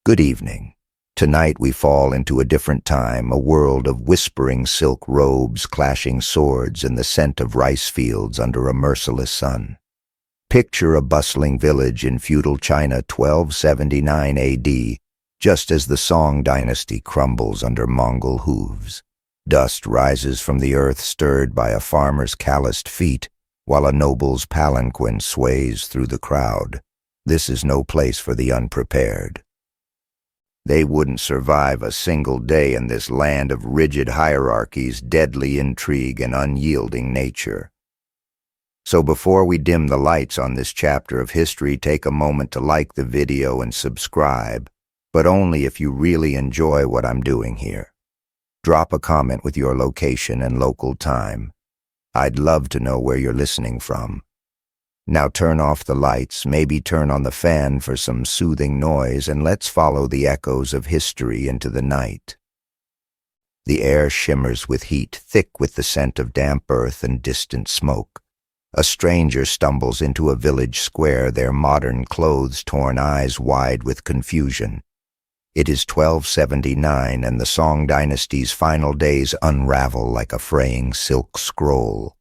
Good evening. Tonight we fall into a different time, a world of whispering silk robes, clashing swords, and the scent of rice fields under a merciless sun. Picture a bustling village in feudal China 1279 AD, just as the Song dynasty crumbles under Mongol hooves. Dust rises from the earth stirred by a farmer's calloused feet, while a noble's palanquin sways through the crowd. This is no place for the unprepared. They wouldn't survive a single day in this land of rigid hierarchies, deadly intrigue, and unyielding nature. So before we dim the lights on this chapter of history, take a moment to like the video and subscribe, but only if you really enjoy what I'm doing here. Drop a comment with your location and local time. I'd love to know where you're listening from. Now turn off the lights, maybe turn on the fan for some soothing noise, and let's follow the echoes of history into the night. The air shimmers with heat, thick with the scent of damp earth and distant smoke. A stranger stumbles into a village square, their modern clothes torn, eyes wide with confusion. It is 1279, and the Song dynasty's final days unravel like a fraying silk scroll.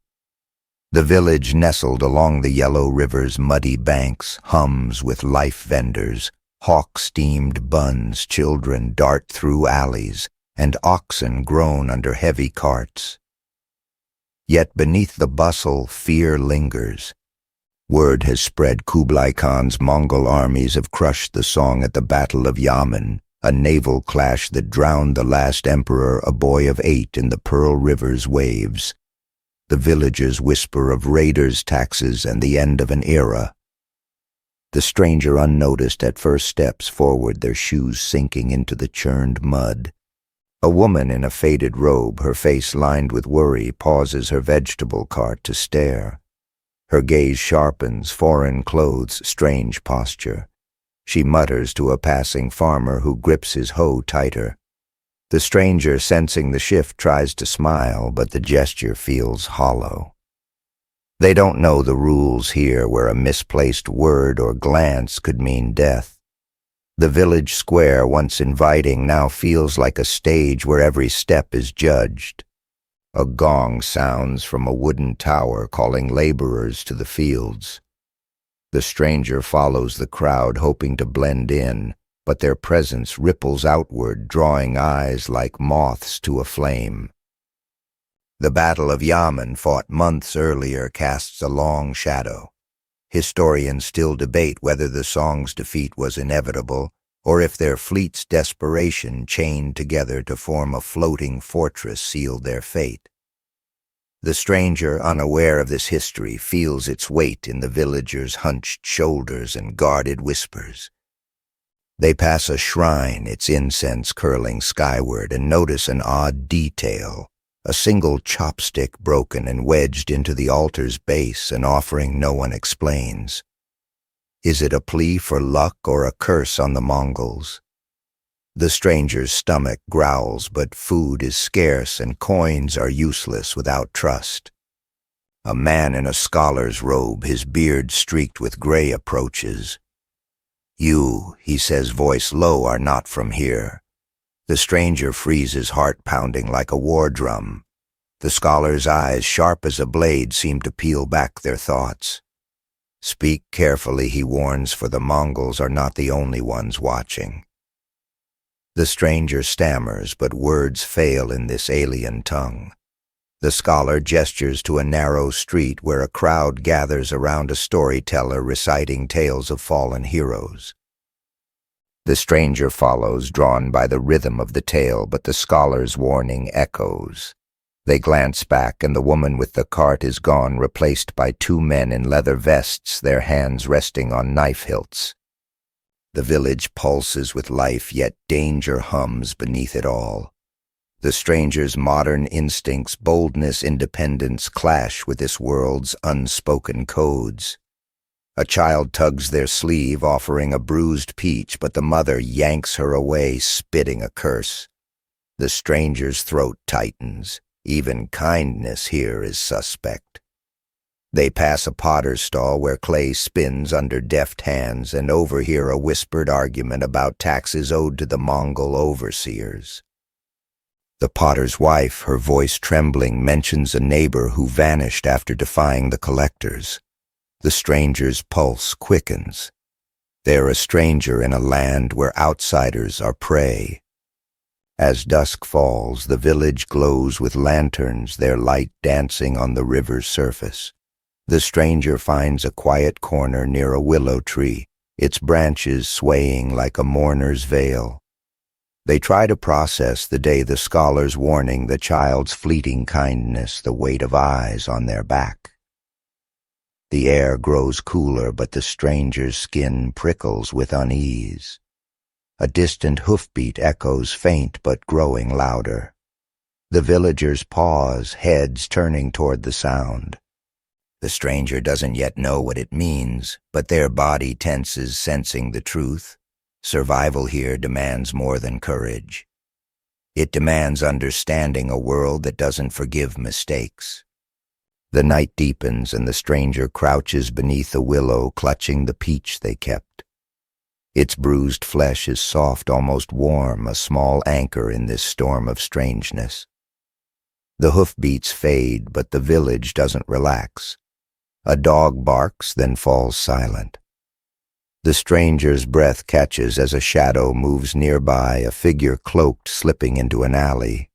The village, nestled along the yellow river's muddy banks, hums with life vendors. Hawk-steamed buns, children dart through alleys, and oxen groan under heavy carts. Yet beneath the bustle, fear lingers. Word has spread Kublai Khan's Mongol armies have crushed the Song at the Battle of Yamen, a naval clash that drowned the last emperor, a boy of 8, in the Pearl River's waves. The villagers whisper of raiders, taxes, and the end of an era. The stranger, unnoticed at first, steps forward, their shoes sinking into the churned mud. A woman in a faded robe, her face lined with worry, pauses her vegetable cart to stare. Her gaze sharpens, foreign clothes, strange posture. She mutters to a passing farmer who grips his hoe tighter. The stranger, sensing the shift, tries to smile, but the gesture feels hollow. They don't know the rules here, where a misplaced word or glance could mean death. The village square, once inviting, now feels like a stage where every step is judged. A gong sounds from a wooden tower, calling laborers to the fields. The stranger follows the crowd, hoping to blend in, but their presence ripples outward, drawing eyes like moths to a flame. The Battle of Yamen, fought months earlier, casts a long shadow. Historians still debate whether the Song's defeat was inevitable, or if their fleet's desperation, chained together to form a floating fortress, sealed their fate. The stranger, unaware of this history, feels its weight in the villagers' hunched shoulders and guarded whispers. They pass a shrine, its incense curling skyward, and notice an odd detail. A single chopstick broken and wedged into the altar's base, an offering no one explains. Is it a plea for luck or a curse on the Mongols? The stranger's stomach growls, but food is scarce and coins are useless without trust. A man in a scholar's robe, his beard streaked with gray, approaches. "You," he says, voice low, "are not from here." The stranger freezes, heart pounding like a war drum. The scholar's eyes, sharp as a blade, seem to peel back their thoughts. "Speak carefully," he warns, "for the Mongols are not the only ones watching." The stranger stammers, but words fail in this alien tongue. The scholar gestures to a narrow street where a crowd gathers around a storyteller reciting tales of fallen heroes. The stranger follows, drawn by the rhythm of the tale, but the scholar's warning echoes. They glance back, and the woman with the cart is gone, replaced by 2 men in leather vests, their hands resting on knife hilts. The village pulses with life, yet danger hums beneath it all. The stranger's modern instincts, boldness, independence, clash with this world's unspoken codes. A child tugs their sleeve, offering a bruised peach, but the mother yanks her away, spitting a curse. The stranger's throat tightens. Even kindness here is suspect. They pass a potter's stall where clay spins under deft hands and overhear a whispered argument about taxes owed to the Mongol overseers. The potter's wife, her voice trembling, mentions a neighbor who vanished after defying the collectors. The stranger's pulse quickens. They're a stranger in a land where outsiders are prey. As dusk falls, the village glows with lanterns, their light dancing on the river's surface. The stranger finds a quiet corner near a willow tree, its branches swaying like a mourner's veil. They try to process the day the scholar's warning, the child's fleeting kindness, the weight of eyes on their back. The air grows cooler, but the stranger's skin prickles with unease. A distant hoofbeat echoes faint but growing louder. The villagers pause, heads turning toward the sound. The stranger doesn't yet know what it means, but their body tenses, sensing the truth. Survival here demands more than courage. It demands understanding a world that doesn't forgive mistakes. The night deepens and the stranger crouches beneath a willow, clutching the peach they kept. Its bruised flesh is soft, almost warm, a small anchor in this storm of strangeness. The hoofbeats fade, but the village doesn't relax. A dog barks, then falls silent. The stranger's breath catches as a shadow moves nearby, a figure cloaked slipping into an alley.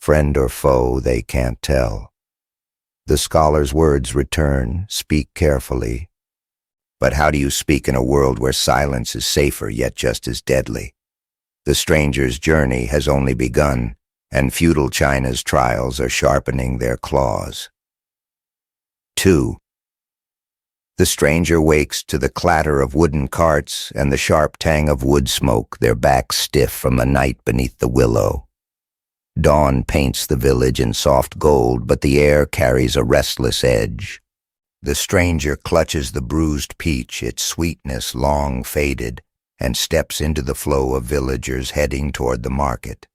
Friend or foe, they can't tell. The scholar's words return, speak carefully. But how do you speak in a world where silence is safer yet just as deadly? The stranger's journey has only begun, and feudal China's trials are sharpening their claws. 2. The stranger wakes to the clatter of wooden carts and the sharp tang of wood smoke, their backs stiff from the night beneath the willow. Dawn paints the village in soft gold, but the air carries a restless edge. The stranger clutches the bruised peach, its sweetness long faded, and steps into the flow of villagers heading toward the market.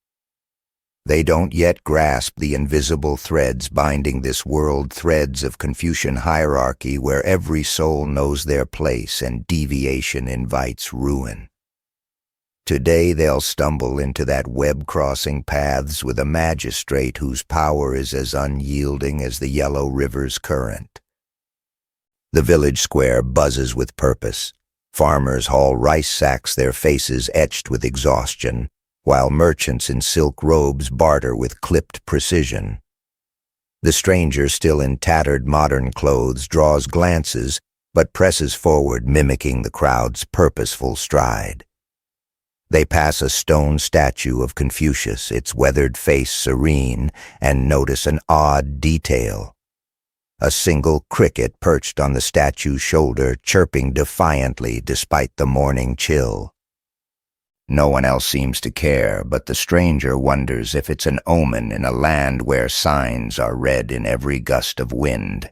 They don't yet grasp the invisible threads binding this world, threads of Confucian hierarchy where every soul knows their place and deviation invites ruin. Today they'll stumble into that web crossing paths with a magistrate whose power is as unyielding as the yellow river's current. The village square buzzes with purpose. Farmers haul rice sacks, their faces etched with exhaustion, while merchants in silk robes barter with clipped precision. The stranger, still in tattered modern clothes, draws glances, but presses forward, mimicking the crowd's purposeful stride. They pass a stone statue of Confucius, its weathered face serene, and notice an odd detail. A single cricket perched on the statue's shoulder, chirping defiantly despite the morning chill. No one else seems to care, but the stranger wonders if it's an omen in a land where signs are read in every gust of wind.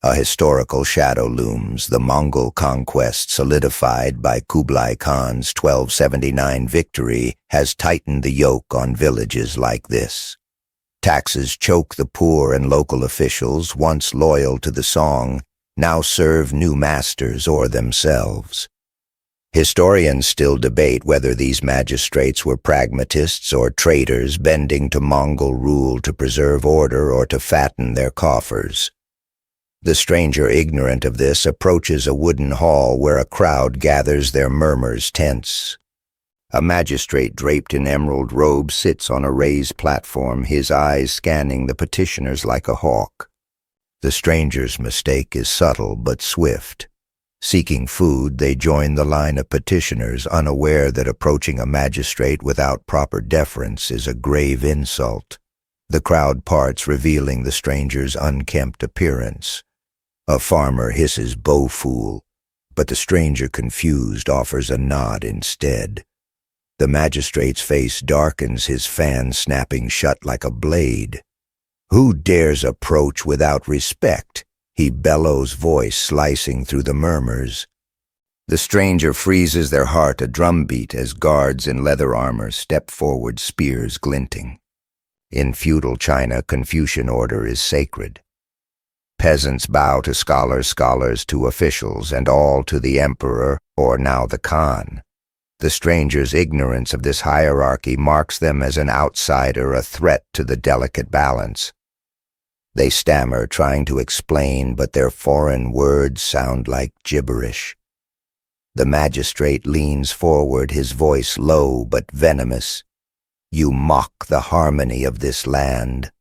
A historical shadow looms, the Mongol conquest solidified by Kublai Khan's 1279 victory has tightened the yoke on villages like this. Taxes choke the poor, and local officials, once loyal to the song, now serve new masters or themselves. Historians still debate whether these magistrates were pragmatists or traitors bending to Mongol rule to preserve order or to fatten their coffers. The stranger, ignorant of this, approaches a wooden hall where a crowd gathers, their murmurs tense. A magistrate draped in emerald robes sits on a raised platform, his eyes scanning the petitioners like a hawk. The stranger's mistake is subtle but swift. Seeking food, they join the line of petitioners, unaware that approaching a magistrate without proper deference is a grave insult. The crowd parts, revealing the stranger's unkempt appearance. A farmer hisses, "Bo fool," but the stranger, confused, offers a nod instead. The magistrate's face darkens, his fan snapping shut like a blade. "Who dares approach without respect?" he bellows, voice slicing through the murmurs. The stranger freezes their heart, a drumbeat, as guards in leather armor step forward, spears glinting. In feudal China, Confucian order is sacred. Peasants bow to scholars, scholars to officials, and all to the emperor, or now the Khan. The stranger's ignorance of this hierarchy marks them as an outsider, a threat to the delicate balance. They stammer, trying to explain, but their foreign words sound like gibberish. The magistrate leans forward, his voice low but venomous. "You mock the harmony of this land."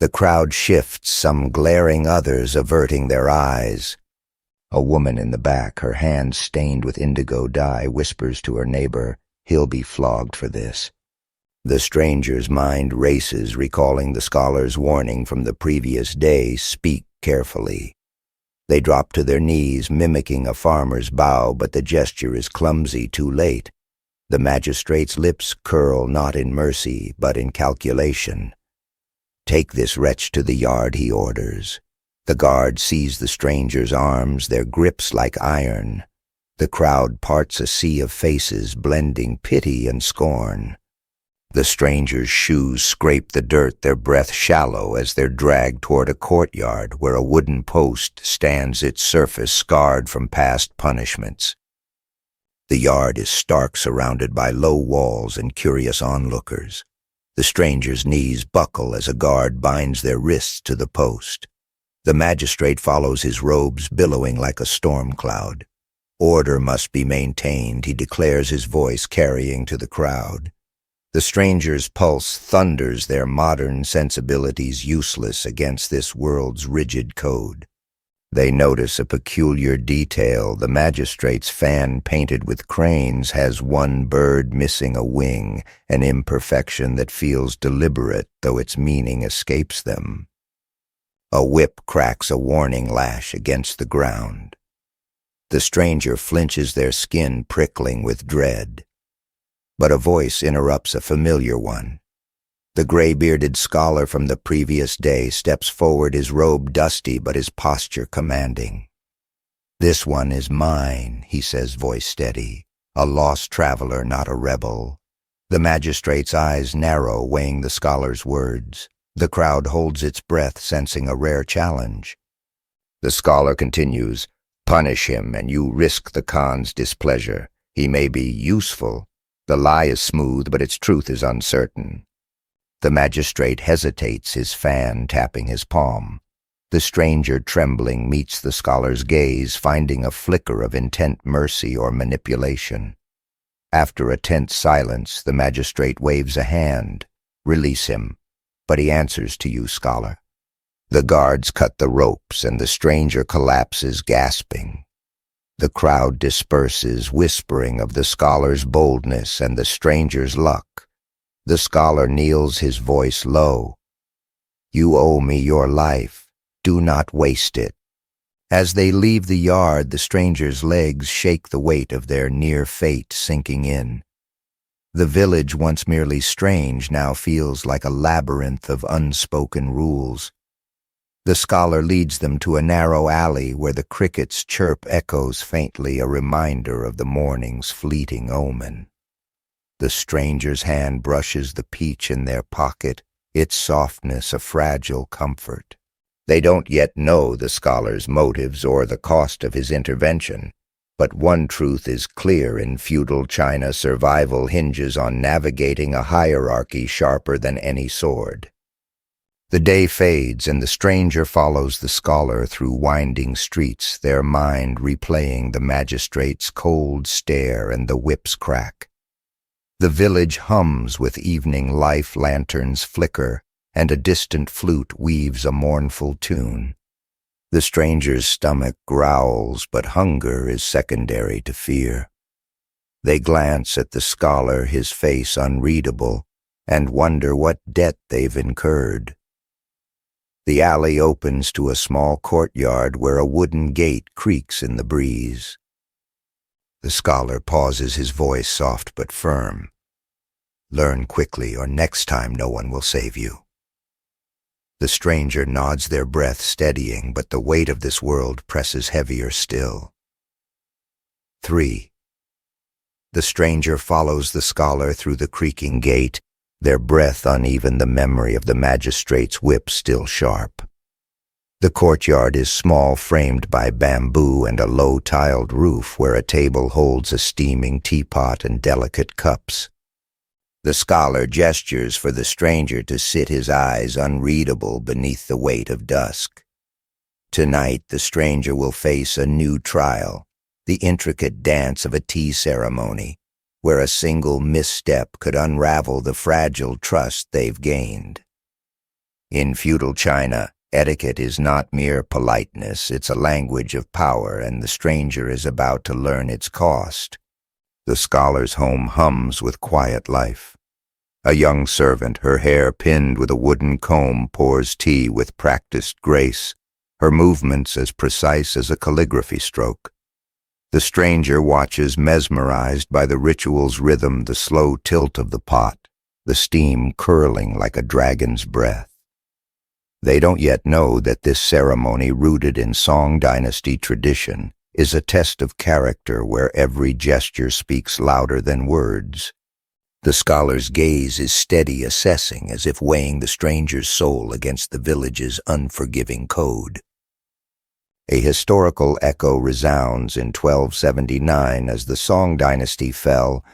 The crowd shifts, some glaring, others averting their eyes. A woman in the back, her hands stained with indigo dye, whispers to her neighbor, "He'll be flogged for this." The stranger's mind races, recalling the scholar's warning from the previous day, "Speak carefully." They drop to their knees, mimicking a farmer's bow, but the gesture is clumsy, too late. The magistrate's lips curl, not in mercy, but in calculation. "Take this wretch to the yard," he orders. The guard seize the stranger's arms, their grips like iron. The crowd parts, a sea of faces, blending pity and scorn. The stranger's shoes scrape the dirt, their breath shallow as they're dragged toward a courtyard where a wooden post stands, its surface scarred from past punishments. The yard is stark, surrounded by low walls and curious onlookers. The stranger's knees buckle as a guard binds their wrists to the post. The magistrate follows, his robes billowing like a storm cloud. Order must be maintained, he declares, his voice carrying to the crowd. The stranger's pulse thunders, their modern sensibilities useless against this world's rigid code. They notice a peculiar detail. The magistrate's fan, painted with cranes, has one bird missing a wing, an imperfection that feels deliberate, though its meaning escapes them. A whip cracks a warning lash against the ground. The stranger flinches, their skin prickling with dread. But a voice interrupts, a familiar one. The gray-bearded scholar from the previous day steps forward, his robe dusty but his posture commanding. "This one is mine," he says, voice steady. "A lost traveler, not a rebel." The magistrate's eyes narrow, weighing the scholar's words. The crowd holds its breath, sensing a rare challenge. The scholar continues, "Punish him, and you risk the Khan's displeasure. He may be useful. The lie is smooth, but its truth is uncertain." The magistrate hesitates, his fan tapping his palm. The stranger, trembling, meets the scholar's gaze, finding a flicker of intent mercy or manipulation. After a tense silence, the magistrate waves a hand. "Release him." But he answers to you, scholar. The guards cut the ropes, and the stranger collapses, gasping. The crowd disperses, whispering of the scholar's boldness and the stranger's luck. The scholar kneels, his voice low. "You owe me your life. Do not waste it." As they leave the yard, the stranger's legs shake, the weight of their near fate sinking in. The village, once merely strange, now feels like a labyrinth of unspoken rules. The scholar leads them to a narrow alley where the cricket's chirp echoes faintly, a reminder of the morning's fleeting omen. The stranger's hand brushes the peach in their pocket, its softness a fragile comfort. They don't yet know the scholar's motives or the cost of his intervention, but one truth is clear: in feudal China, survival hinges on navigating a hierarchy sharper than any sword. The day fades, and the stranger follows the scholar through winding streets, their mind replaying the magistrate's cold stare and the whip's crack. The village hums with evening life, lanterns flicker, and a distant flute weaves a mournful tune. The stranger's stomach growls, but hunger is secondary to fear. They glance at the scholar, his face unreadable, and wonder what debt they've incurred. The alley opens to a small courtyard where a wooden gate creaks in the breeze. The scholar pauses, his voice soft but firm. "Learn quickly, or next time no one will save you." The stranger nods, their breath steadying, but the weight of this world presses heavier still. 3. The stranger follows the scholar through the creaking gate, their breath uneven, the memory of the magistrate's whip still sharp. The courtyard is small, framed by bamboo and a low-tiled roof where a table holds a steaming teapot and delicate cups. The scholar gestures for the stranger to sit, his eyes unreadable beneath the weight of dusk. Tonight, the stranger will face a new trial, the intricate dance of a tea ceremony, where a single misstep could unravel the fragile trust they've gained. In feudal China, etiquette is not mere politeness, it's a language of power, and the stranger is about to learn its cost. The scholar's home hums with quiet life. A young servant, her hair pinned with a wooden comb, pours tea with practiced grace, her movements as precise as a calligraphy stroke. The stranger watches, mesmerized by the ritual's rhythm, the slow tilt of the pot, the steam curling like a dragon's breath. They don't yet know that this ceremony, rooted in Song dynasty tradition, is a test of character where every gesture speaks louder than words. The scholar's gaze is steady, assessing, as if weighing the stranger's soul against the village's unforgiving code. A historical echo resounds in 1279 as the Song dynasty fell.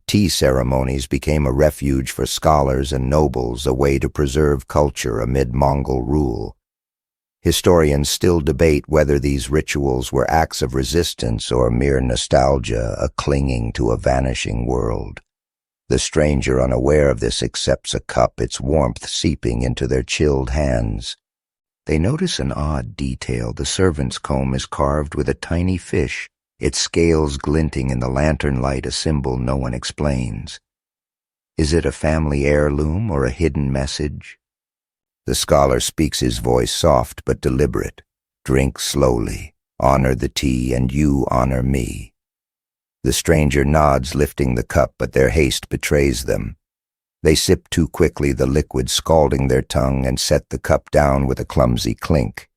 Tea ceremonies became a refuge for scholars and nobles, a way to preserve culture amid Mongol rule. Historians still debate whether these rituals were acts of resistance or mere nostalgia, a clinging to a vanishing world. The stranger, unaware of this, accepts a cup, its warmth seeping into their chilled hands. They notice an odd detail. The servant's comb is carved with a tiny fish, its scales glinting in the lantern light, a symbol no one explains. Is it a family heirloom or a hidden message? The scholar speaks, his voice soft but deliberate. Drink slowly, honor the tea, and you honor me. The stranger nods, lifting the cup, but their haste betrays them. They sip too quickly, the liquid scalding their tongue, and set the cup down with a clumsy clink.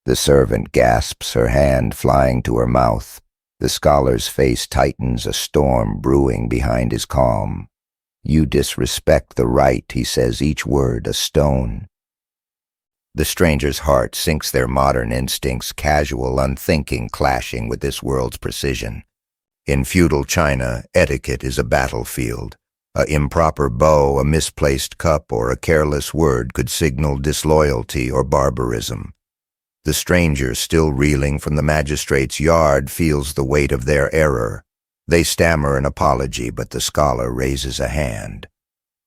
The servant gasps, her hand flying to her mouth. The scholar's face tightens, a storm brewing behind his calm. You disrespect the right, he says, each word a stone. The stranger's heart sinks, their modern instincts, casual, unthinking, clashing with this world's precision. In feudal China, etiquette is a battlefield. An improper bow, a misplaced cup, or a careless word could signal disloyalty or barbarism. The stranger, still reeling from the magistrate's yard, feels the weight of their error. They stammer an apology, but the scholar raises a hand.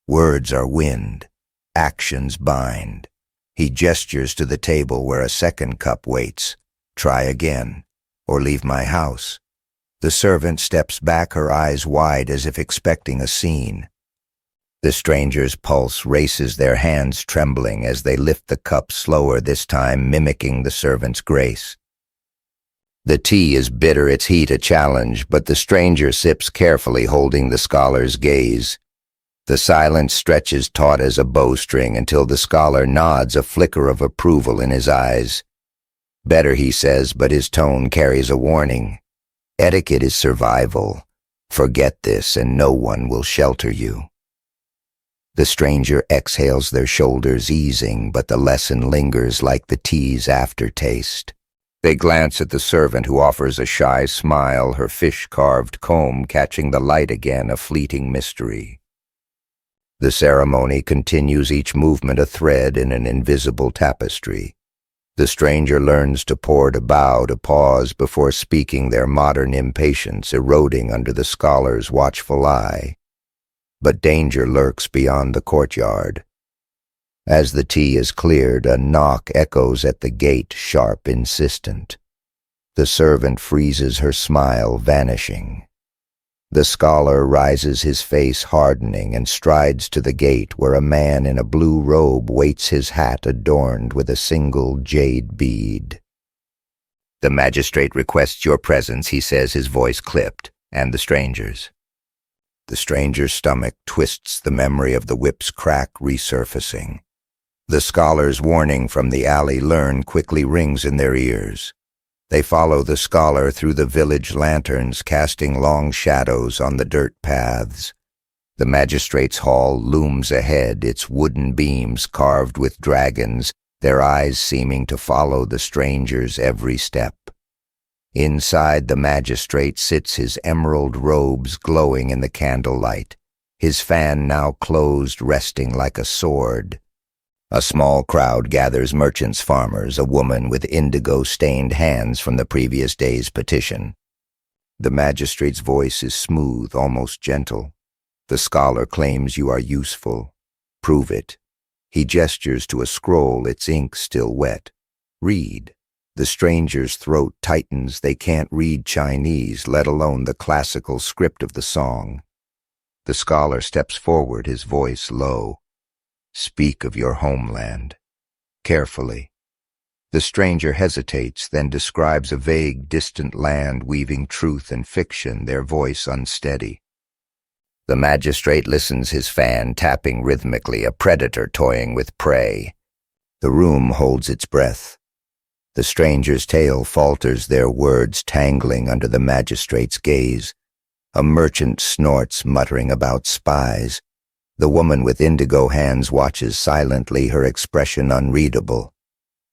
Words are wind. Actions bind. He gestures to the table where a second cup waits. Try again, or leave my house. The servant steps back, her eyes wide as if expecting a scene. The stranger's pulse races, their hands trembling as they lift the cup slower, this time mimicking the servant's grace. The tea is bitter, its heat a challenge, but the stranger sips carefully, holding the scholar's gaze. The silence stretches taut as a bowstring until the scholar nods, a flicker of approval in his eyes. Better, he says, but his tone carries a warning. Etiquette is survival. Forget this and no one will shelter you. The stranger exhales, their shoulders easing, but the lesson lingers like the tea's aftertaste. They glance at the servant, who offers a shy smile, her fish-carved comb catching the light again, a fleeting mystery. The ceremony continues, each movement a thread in an invisible tapestry. The stranger learns to pour, to bow, to pause before speaking, their modern impatience eroding under the scholar's watchful eye. But danger lurks beyond the courtyard. As the tea is cleared, a knock echoes at the gate, sharp, insistent. The servant freezes, her smile vanishing. The scholar rises, his face hardening, and strides to the gate where a man in a blue robe waits, his hat adorned with a single jade bead. The magistrate requests your presence, he says, his voice clipped, and the stranger's. The stranger's stomach twists, the memory of the whip's crack resurfacing. The scholar's warning from the alley learn quickly rings in their ears. They follow the scholar through the village lanterns, casting long shadows on the dirt paths. The magistrate's hall looms ahead, its wooden beams carved with dragons, their eyes seeming to follow the stranger's every step. Inside, the magistrate sits, his emerald robes glowing in the candlelight, his fan now closed, resting like a sword. A small crowd gathers, merchants, farmers, a woman with indigo-stained hands from the previous day's petition. The magistrate's voice is smooth, almost gentle. The scholar claims you are useful. Prove it. He gestures to a scroll, its ink still wet. Read. The stranger's throat tightens. They can't read Chinese, let alone the classical script of the song. The scholar steps forward, his voice low. Speak of your homeland. Carefully. The stranger hesitates, then describes a vague, distant land weaving truth and fiction, their voice unsteady. The magistrate listens, his fan tapping rhythmically, a predator toying with prey. The room holds its breath. The stranger's tale falters, their words tangling under the magistrate's gaze. A merchant snorts, muttering about spies. The woman with indigo hands watches silently, her expression unreadable.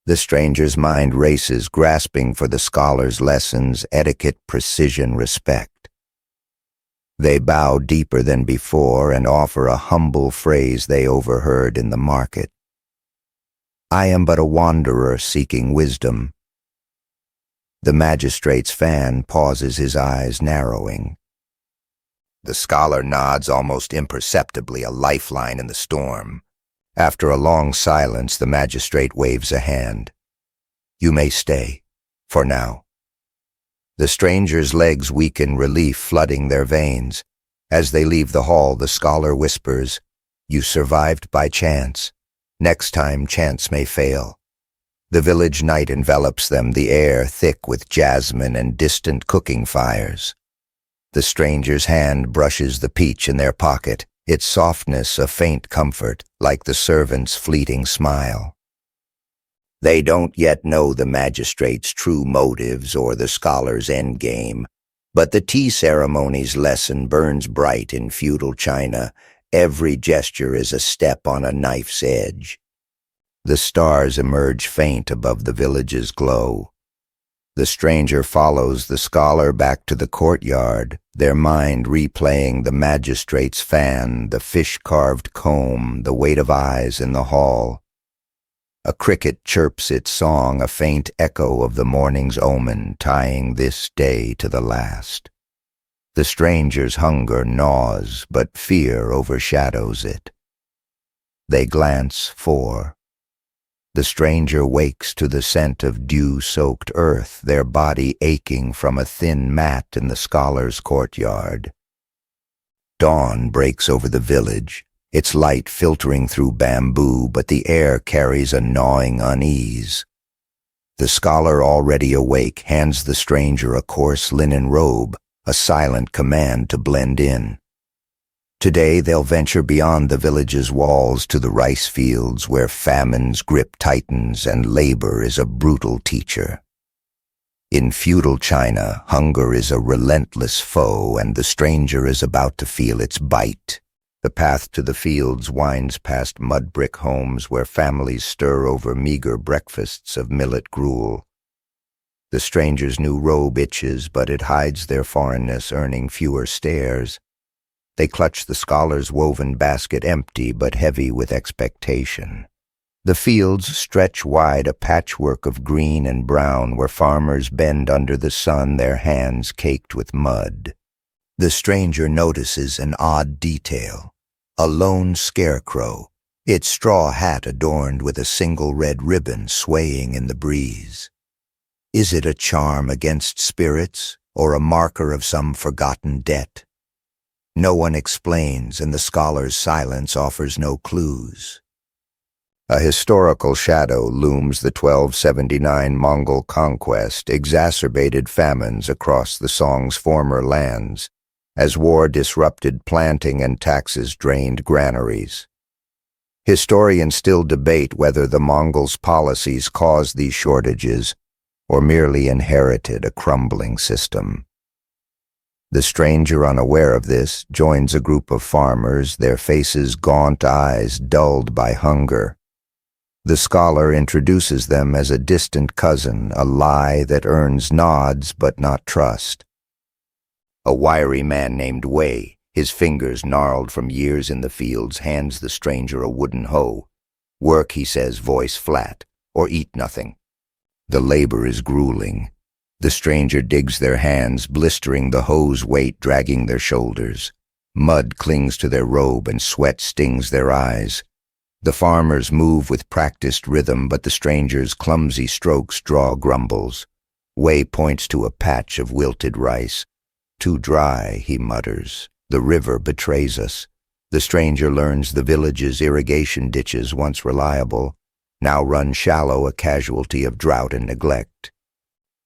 The stranger's mind races, grasping for the scholar's lessons, etiquette, precision, respect. They bow deeper than before and offer a humble phrase they overheard in the market. I am but a wanderer seeking wisdom. The magistrate's fan pauses, his eyes narrowing. The scholar nods almost imperceptibly, a lifeline in the storm. After a long silence, the magistrate waves a hand. You may stay, for now. The stranger's legs weaken, relief flooding their veins. As they leave the hall, the scholar whispers, You survived by chance. Next time, chance may fail. The village night envelops them, the air thick with jasmine and distant cooking fires. The stranger's hand brushes the peach in their pocket, its softness a faint comfort, like the servant's fleeting smile. They don't yet know the magistrate's true motives or the scholar's endgame, but the tea ceremony's lesson burns bright in feudal China. Every gesture is a step on a knife's edge. The stars emerge faint above the village's glow. The stranger follows the scholar back to the courtyard, their mind replaying the magistrate's fan, the fish-carved comb, the weight of eyes in the hall. A cricket chirps its song, a faint echo of the morning's omen, tying this day to the last. The stranger's hunger gnaws, but fear overshadows it. They glance for. The stranger wakes to the scent of dew-soaked earth, their body aching from a thin mat in the scholar's courtyard. Dawn breaks over the village, its light filtering through bamboo, but the air carries a gnawing unease. The scholar, already awake, hands the stranger a coarse linen robe, a silent command to blend in. Today they'll venture beyond the village's walls to the rice fields where famine's grip tightens and labor is a brutal teacher. In feudal China, hunger is a relentless foe, and the stranger is about to feel its bite. The path to the fields winds past mud-brick homes where families stir over meager breakfasts of millet gruel. The stranger's new robe itches, but it hides their foreignness, earning fewer stares. They clutch the scholar's woven basket, empty but heavy with expectation. The fields stretch wide, a patchwork of green and brown where farmers bend under the sun, their hands caked with mud. The stranger notices an odd detail. A lone scarecrow, its straw hat adorned with a single red ribbon swaying in the breeze. Is it a charm against spirits, or a marker of some forgotten debt? No one explains, and the scholar's silence offers no clues. A historical shadow looms: the 1279 Mongol conquest exacerbated famines across the Song's former lands, as war disrupted planting and taxes drained granaries. Historians still debate whether the Mongols' policies caused these shortages or merely inherited a crumbling system. The stranger, unaware of this, joins a group of farmers, their faces gaunt, eyes dulled by hunger. The scholar introduces them as a distant cousin, a lie that earns nods but not trust. A wiry man named Wei, his fingers gnarled from years in the fields, hands the stranger a wooden hoe. Work, he says, voice flat, or eat nothing. The labor is grueling. The stranger digs their hands, blistering the hoe's weight, dragging their shoulders. Mud clings to their robe and sweat stings their eyes. The farmers move with practiced rhythm, but the stranger's clumsy strokes draw grumbles. Wei points to a patch of wilted rice. "Too dry," he mutters. "The river betrays us." The stranger learns the village's irrigation ditches, once reliable, now run shallow, a casualty of drought and neglect.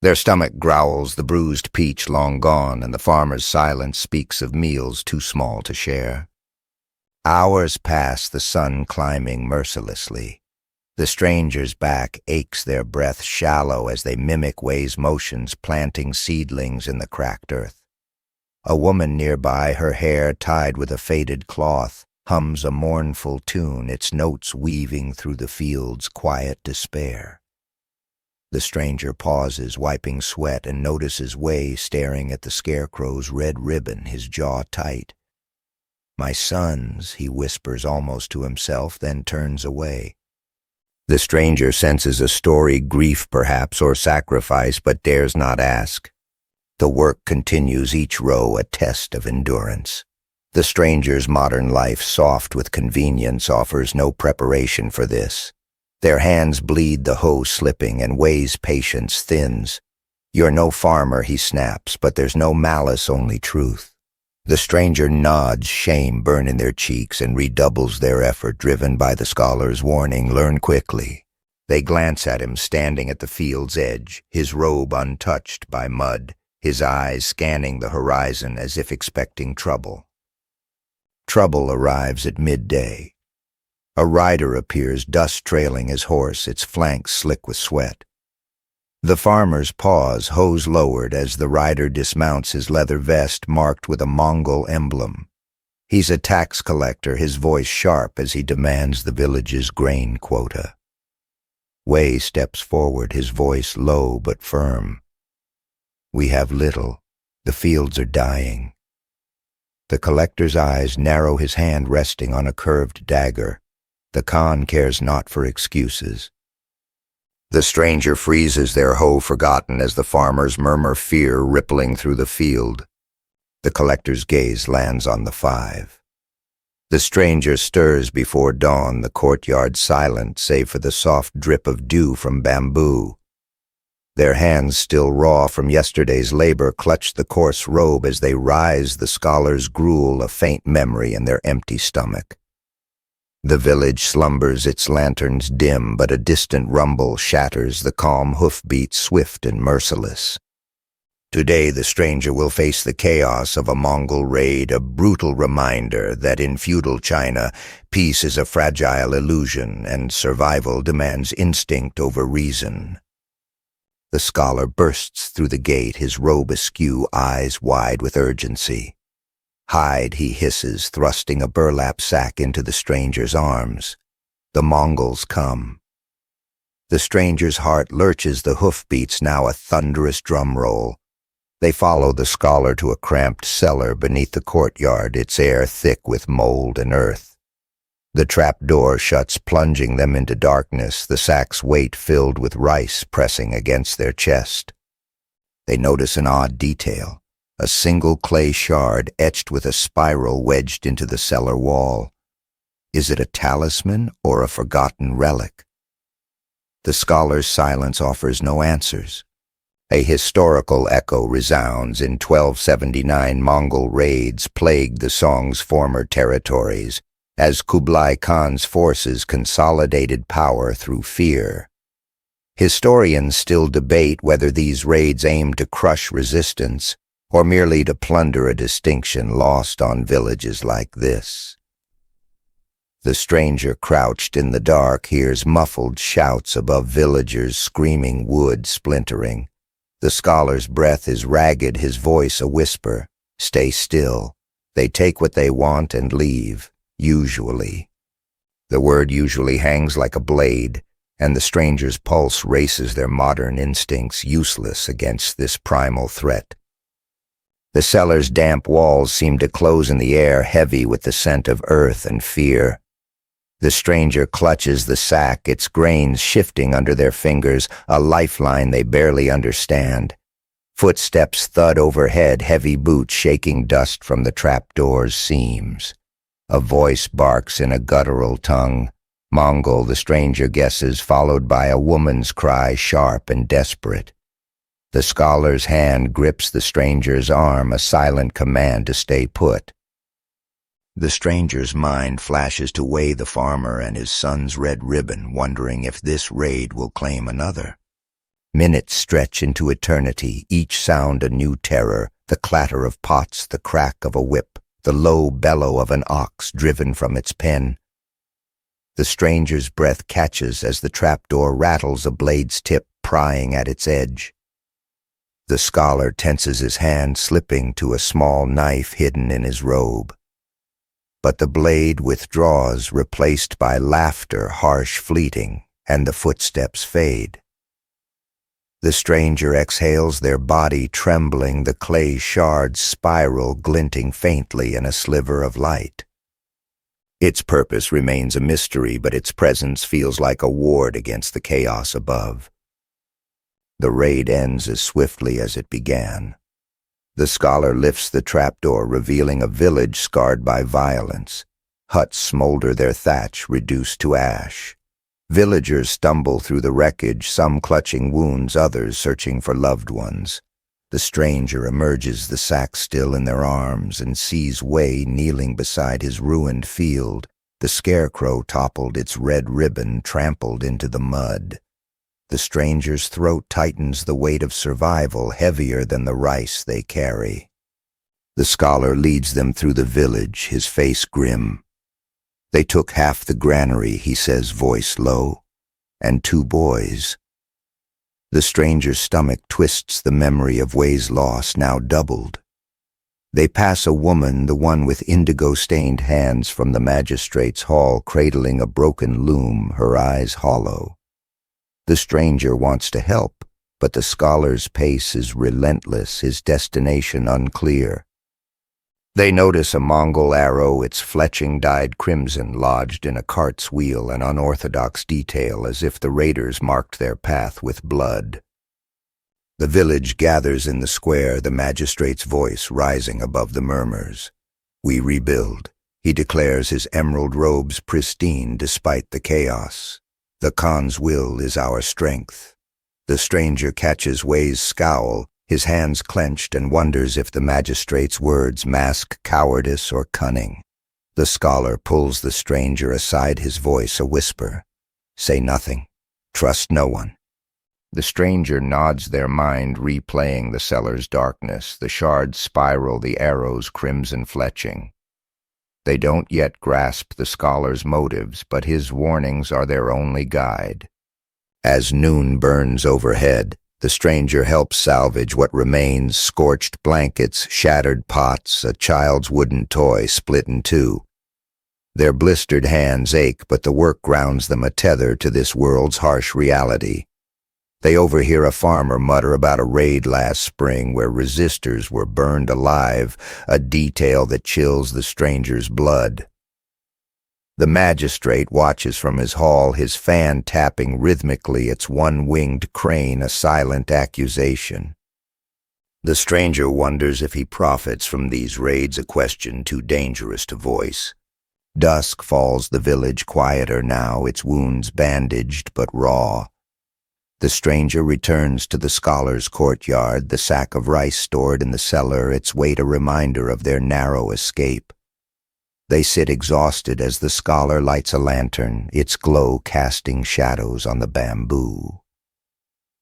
Their stomach growls, the bruised peach long gone, and the farmer's silence speaks of meals too small to share. Hours pass, the sun climbing mercilessly. The stranger's back aches, their breath shallow as they mimic Wei's motions, planting seedlings in the cracked earth. A woman nearby, her hair tied with a faded cloth, hums a mournful tune, its notes weaving through the field's quiet despair. The stranger pauses, wiping sweat, and notices Wei staring at the scarecrow's red ribbon, his jaw tight. "My sons," he whispers almost to himself, then turns away. The stranger senses a story, grief perhaps, or sacrifice, but dares not ask. The work continues, each row a test of endurance. The stranger's modern life, soft with convenience, offers no preparation for this. Their hands bleed, the hoe slipping, and Wei's patience thins. "You're no farmer," he snaps, but there's no malice, only truth. The stranger nods, shame burn in their cheeks, and redoubles their effort, driven by the scholar's warning, "Learn quickly." They glance at him, standing at the field's edge, his robe untouched by mud, his eyes scanning the horizon as if expecting trouble. Trouble arrives at midday. A rider appears, dust trailing his horse, its flanks slick with sweat. The farmers pause, hose lowered, as the rider dismounts, his leather vest marked with a Mongol emblem. He's a tax collector, his voice sharp as he demands the village's grain quota. Wei steps forward, his voice low but firm. "We have little. The fields are dying." The collector's eyes narrow, his hand resting on a curved dagger. The Khan cares not for excuses. The stranger freezes, their hoe forgotten, as the farmers murmur fear rippling through the field. The collector's gaze lands on the five. The stranger stirs before dawn, the courtyard silent save for the soft drip of dew from bamboo. Their hands, still raw from yesterday's labor, clutch the coarse robe as they rise, the scholar's gruel a faint memory in their empty stomach. The village slumbers, its lanterns dim, but a distant rumble shatters the calm hoofbeats, swift and merciless. Today the stranger will face the chaos of a Mongol raid, a brutal reminder that in feudal China, peace is a fragile illusion and survival demands instinct over reason. The scholar bursts through the gate, his robe askew, eyes wide with urgency. "Hide," he hisses, thrusting a burlap sack into the stranger's arms. The Mongols come. The stranger's heart lurches, the hoofbeats now a thunderous drum roll. They follow the scholar to a cramped cellar beneath the courtyard, its air thick with mold and earth. The trap door shuts, plunging them into darkness, the sack's weight filled with rice pressing against their chest. They notice an odd detail. A single clay shard etched with a spiral wedged into the cellar wall. Is it a talisman or a forgotten relic? The scholar's silence offers no answers. A historical echo resounds. In 1279, Mongol raids plagued the Song's former territories, as Kublai Khan's forces consolidated power through fear. Historians still debate whether these raids aimed to crush resistance, or merely to plunder a distinction lost on villages like this. The stranger, crouched in the dark, hears muffled shouts above villagers screaming, wood splintering. The scholar's breath is ragged, his voice a whisper. "Stay still. They take what they want and leave, usually." The word usually hangs like a blade. and the stranger's pulse races, their modern instincts useless against this primal threat. The cellar's damp walls seem to close in the air, heavy with the scent of earth and fear. The stranger clutches the sack, its grains shifting under their fingers, a lifeline they barely understand. Footsteps thud overhead, heavy boots shaking dust from the trapdoor's seams. A voice barks in a guttural tongue. Mongol, the stranger guesses, followed by a woman's cry, sharp and desperate. The scholar's hand grips the stranger's arm, a silent command to stay put. The stranger's mind flashes to Wei the farmer and his son's red ribbon, wondering if this raid will claim another. Minutes stretch into eternity, each sound a new terror, the clatter of pots, the crack of a whip, the low bellow of an ox driven from its pen. The stranger's breath catches as the trapdoor rattles, a blade's tip prying at its edge. The scholar tenses his hand, slipping to a small knife hidden in his robe. But the blade withdraws, replaced by laughter, harsh, fleeting, and the footsteps fade. The stranger exhales, their body trembling, the clay shards spiral, glinting faintly in a sliver of light. Its purpose remains a mystery, but its presence feels like a ward against the chaos above. The raid ends as swiftly as it began. The scholar lifts the trapdoor, revealing a village scarred by violence. Huts smolder their thatch, reduced to ash. Villagers stumble through the wreckage, some clutching wounds, others searching for loved ones. The stranger emerges, the sack still in their arms, and sees Wei kneeling beside his ruined field. The scarecrow toppled, its red ribbon trampled into the mud. The stranger's throat tightens, the weight of survival heavier than the rice they carry. The scholar leads them through the village, his face grim. They took half the granary, he says, voice low, and 2 boys. The stranger's stomach twists, the memory of Wei's loss now doubled. They pass a woman, the one with indigo-stained hands, from the magistrate's hall, cradling a broken loom, her eyes hollow. The stranger wants to help, but the scholar's pace is relentless, his destination unclear. They notice a Mongol arrow, its fletching dyed crimson, lodged in a cart's wheel, an unorthodox detail, as if the raiders marked their path with blood. The village gathers in the square, the magistrate's voice rising above the murmurs. We rebuild, he declares, his emerald robes pristine despite the chaos. The Khan's will is our strength. The stranger catches Wei's scowl, his hands clenched, and wonders if the magistrate's words mask cowardice or cunning. The scholar pulls the stranger aside, his voice a whisper. Say nothing. Trust no one. The stranger nods, their mind replaying the cellar's darkness, the shards spiral, the arrow's crimson fletching. They don't yet grasp the scholar's motives, but his warnings are their only guide. As noon burns overhead, the stranger helps salvage what remains, scorched blankets, shattered pots, a child's wooden toy split in 2. Their blistered hands ache, but the work grounds them a tether to this world's harsh reality. They overhear a farmer mutter about a raid last spring where resistors were burned alive, a detail that chills the stranger's blood. The magistrate watches from his hall, his fan tapping rhythmically its one-winged crane, a silent accusation. The stranger wonders if he profits from these raids, a question too dangerous to voice. Dusk falls, the village quieter now, its wounds bandaged but raw. The stranger returns to the scholar's courtyard, the sack of rice stored in the cellar, its weight a reminder of their narrow escape. They sit exhausted as the scholar lights a lantern, its glow casting shadows on the bamboo.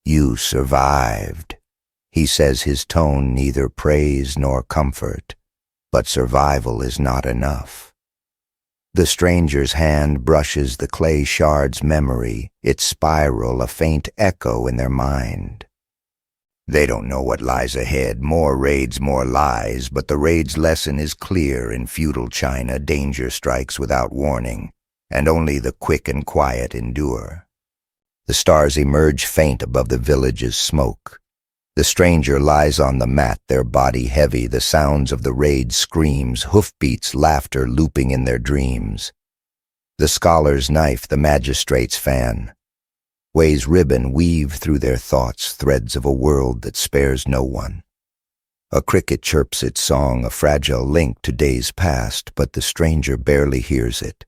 You survived, he says, his tone neither praise nor comfort, but survival is not enough. The stranger's hand brushes the clay shard's memory, its spiral a faint echo in their mind. They don't know what lies ahead, more raids, more lies, but the raid's lesson is clear. In feudal China, danger strikes without warning, and only the quick and quiet endure. The stars emerge faint above the village's smoke. The stranger lies on the mat, their body heavy, the sounds of the raid screams, hoofbeats, laughter looping in their dreams. The scholar's knife, the magistrate's fan. Wei's ribbon weave through their thoughts, threads of a world that spares no one. A cricket chirps its song, a fragile link to days past, but the stranger barely hears it.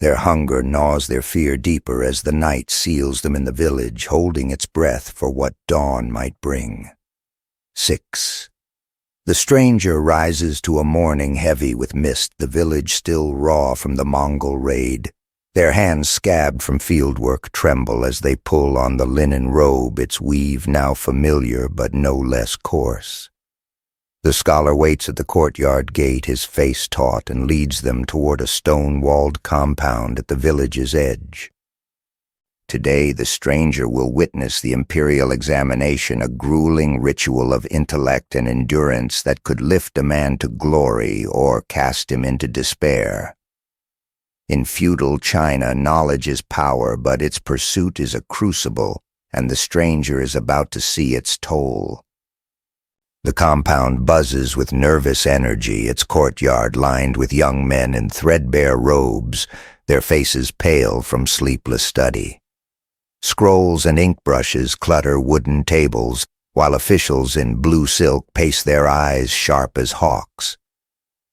Their hunger gnaws their fear deeper as the night seals them in the village, holding its breath for what dawn might bring. 6. The stranger rises to a morning heavy with mist, the village still raw from the Mongol raid. Their hands scabbed from fieldwork tremble as they pull on the linen robe, its weave now familiar but no less coarse. The scholar waits at the courtyard gate, his face taut, and leads them toward a stone-walled compound at the village's edge. Today the stranger will witness the imperial examination, a grueling ritual of intellect and endurance that could lift a man to glory or cast him into despair. In feudal China, knowledge is power, but its pursuit is a crucible, and the stranger is about to see its toll. The compound buzzes with nervous energy, its courtyard lined with young men in threadbare robes, their faces pale from sleepless study. Scrolls and ink brushes clutter wooden tables, while officials in blue silk pace their eyes sharp as hawks.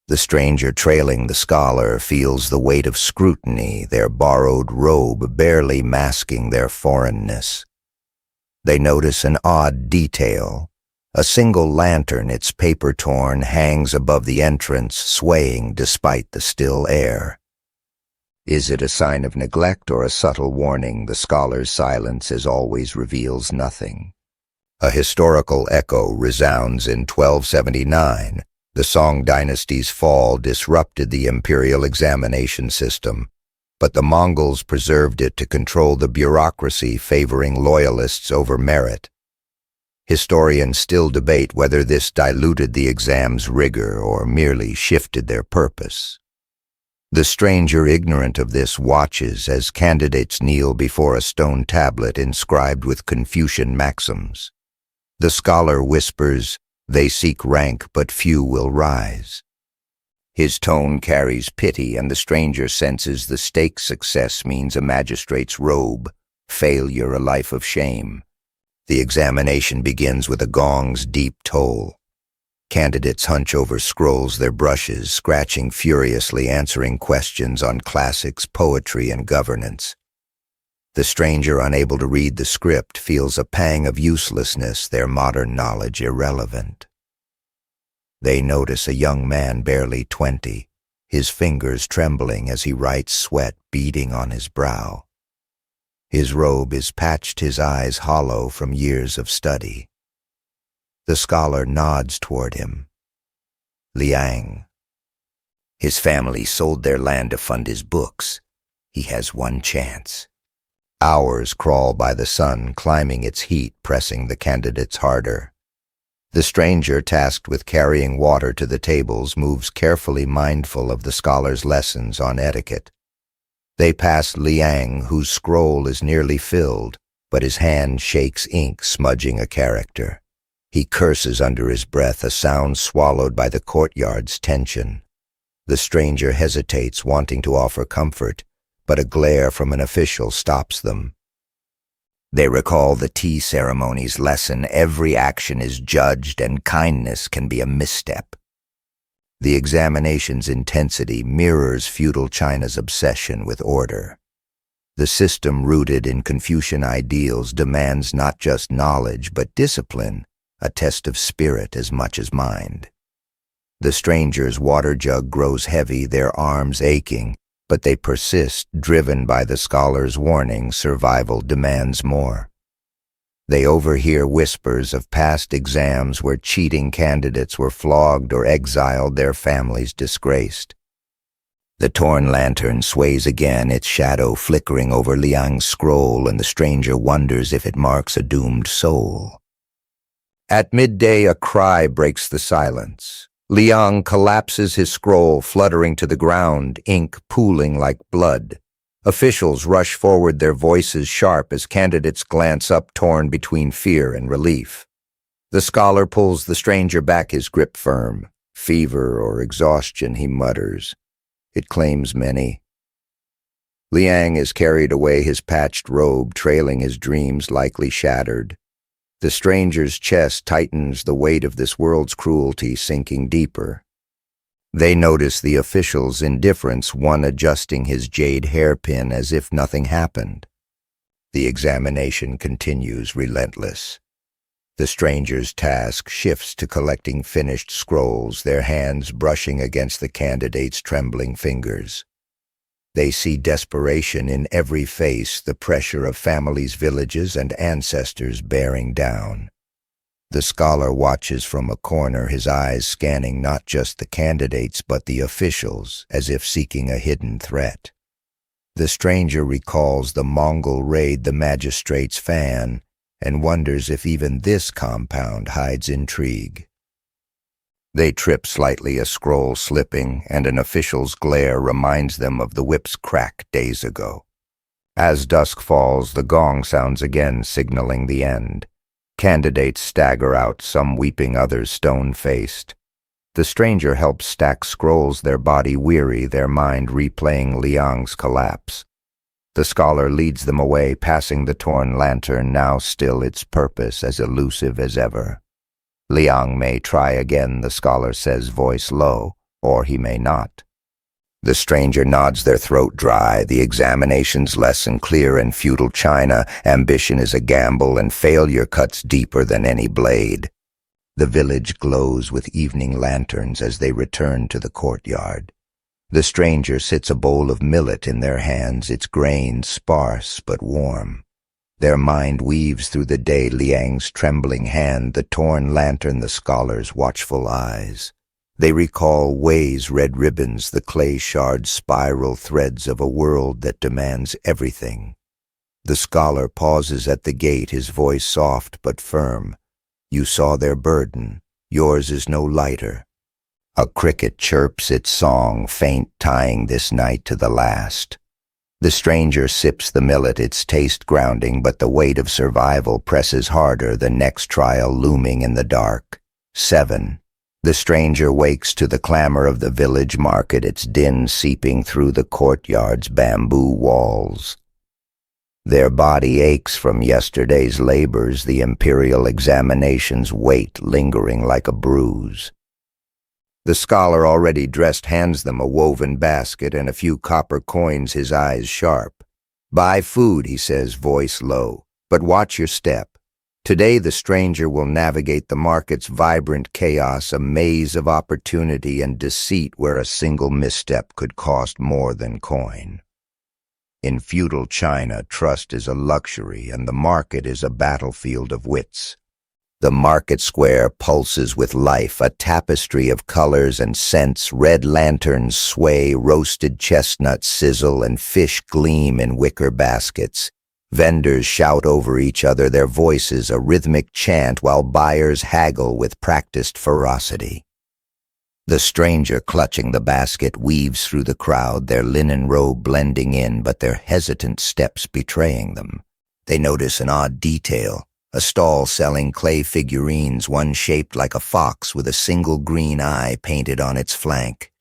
The stranger trailing the scholar feels the weight of scrutiny, their borrowed robe barely masking their foreignness. They notice an odd detail. A single lantern, its paper torn, hangs above the entrance, swaying despite the still air. Is it a sign of neglect or a subtle warning? The scholar's silence, as always, reveals nothing. A historical echo resounds in 1279. The Song dynasty's fall disrupted the imperial examination system, but the Mongols preserved it to control the bureaucracy, favoring loyalists over merit. Historians still debate whether this diluted the exam's rigor or merely shifted their purpose. The stranger, ignorant of this, watches as candidates kneel before a stone tablet inscribed with Confucian maxims. The scholar whispers, "They seek rank, but few will rise." His tone carries pity, and the stranger senses the stakes. Success means a magistrate's robe, failure a life of shame. The examination begins with a gong's deep toll. Candidates hunch over scrolls, their brushes, scratching furiously, answering questions on classics, poetry, and governance. The stranger, unable to read the script, feels a pang of uselessness, their modern knowledge irrelevant. They notice a young man barely 20, his fingers trembling as he writes, sweat beading on his brow. His robe is patched, his eyes hollow from years of study. The scholar nods toward him. Liang. His family sold their land to fund his books. He has one chance. Hours crawl by the sun, climbing its heat, pressing the candidates harder. The stranger, tasked with carrying water to the tables, moves carefully, mindful of the scholar's lessons on etiquette. They pass Liang, whose scroll is nearly filled, but his hand shakes ink, smudging a character. He curses under his breath, a sound swallowed by the courtyard's tension. The stranger hesitates, wanting to offer comfort, but a glare from an official stops them. They recall the tea ceremony's lesson: every action is judged and kindness can be a misstep. The examination's intensity mirrors feudal China's obsession with order. The system, rooted in Confucian ideals, demands not just knowledge but discipline, a test of spirit as much as mind. The stranger's water jug grows heavy, their arms aching, but they persist, driven by the scholar's warning: survival demands more. They overhear whispers of past exams where cheating candidates were flogged or exiled, their families disgraced. The torn lantern sways again, its shadow flickering over Liang's scroll, and the stranger wonders if it marks a doomed soul. At midday, a cry breaks the silence. Liang collapses, his scroll fluttering to the ground, ink pooling like blood. Officials rush forward, their voices sharp as candidates glance up, torn between fear and relief. The scholar pulls the stranger back, his grip firm. Fever or exhaustion, he mutters. It claims many. Liang is carried away, his patched robe trailing his dreams likely shattered. The stranger's chest tightens, the weight of this world's cruelty sinking deeper. They notice the official's indifference, one adjusting his jade hairpin as if nothing happened. The examination continues, relentless. The stranger's task shifts to collecting finished scrolls, their hands brushing against the candidate's trembling fingers. They see desperation in every face, the pressure of families, villages, and ancestors bearing down. The scholar watches from a corner, his eyes scanning not just the candidates but the officials, as if seeking a hidden threat. The stranger recalls the Mongol raid, the magistrate's fan, and wonders if even this compound hides intrigue. They trip slightly, a scroll slipping, and an official's glare reminds them of the whip's crack days ago. As dusk falls, the gong sounds again, signaling the end. Candidates stagger out, some weeping, others stone-faced. The stranger helps stack scrolls, their body weary, their mind replaying Liang's collapse. The scholar leads them away, passing the torn lantern, now still its purpose as elusive as ever. Liang may try again, the scholar says, voice low, or he may not. The stranger nods, their throat dry, the examination's lesson clear. In feudal China, ambition is a gamble, and failure cuts deeper than any blade. The village glows with evening lanterns as they return to the courtyard. The stranger sits, a bowl of millet in their hands, its grain sparse but warm. Their mind weaves through the day, Liang's trembling hand, the torn lantern, the scholar's watchful eyes. They recall ways, red ribbons, the clay shard spiral threads of a world that demands everything. The scholar pauses at the gate, his voice soft but firm. You saw their burden, yours is no lighter. A cricket chirps its song, faint, tying this night to the last. The stranger sips the millet, its taste grounding, but the weight of survival presses harder, the next trial looming in the dark. 7. The stranger wakes to the clamor of the village market, its din seeping through the courtyard's bamboo walls. Their body aches from yesterday's labors, the imperial examination's weight lingering like a bruise. The scholar, already dressed, hands them a woven basket and a few copper coins, his eyes sharp. Buy food, he says, voice low, but watch your step. Today the stranger will navigate the market's vibrant chaos, a maze of opportunity and deceit where a single misstep could cost more than coin. In feudal China, trust is a luxury and the market is a battlefield of wits. The market square pulses with life, a tapestry of colors and scents. Red lanterns sway, roasted chestnuts sizzle, and fish gleam in wicker baskets. Vendors shout over each other, their voices a rhythmic chant, while buyers haggle with practiced ferocity. The stranger, clutching the basket, weaves through the crowd, their linen robe blending in, but their hesitant steps betraying them. They notice an odd detail. A stall selling clay figurines, one shaped like a fox with a single green eye painted on its flank.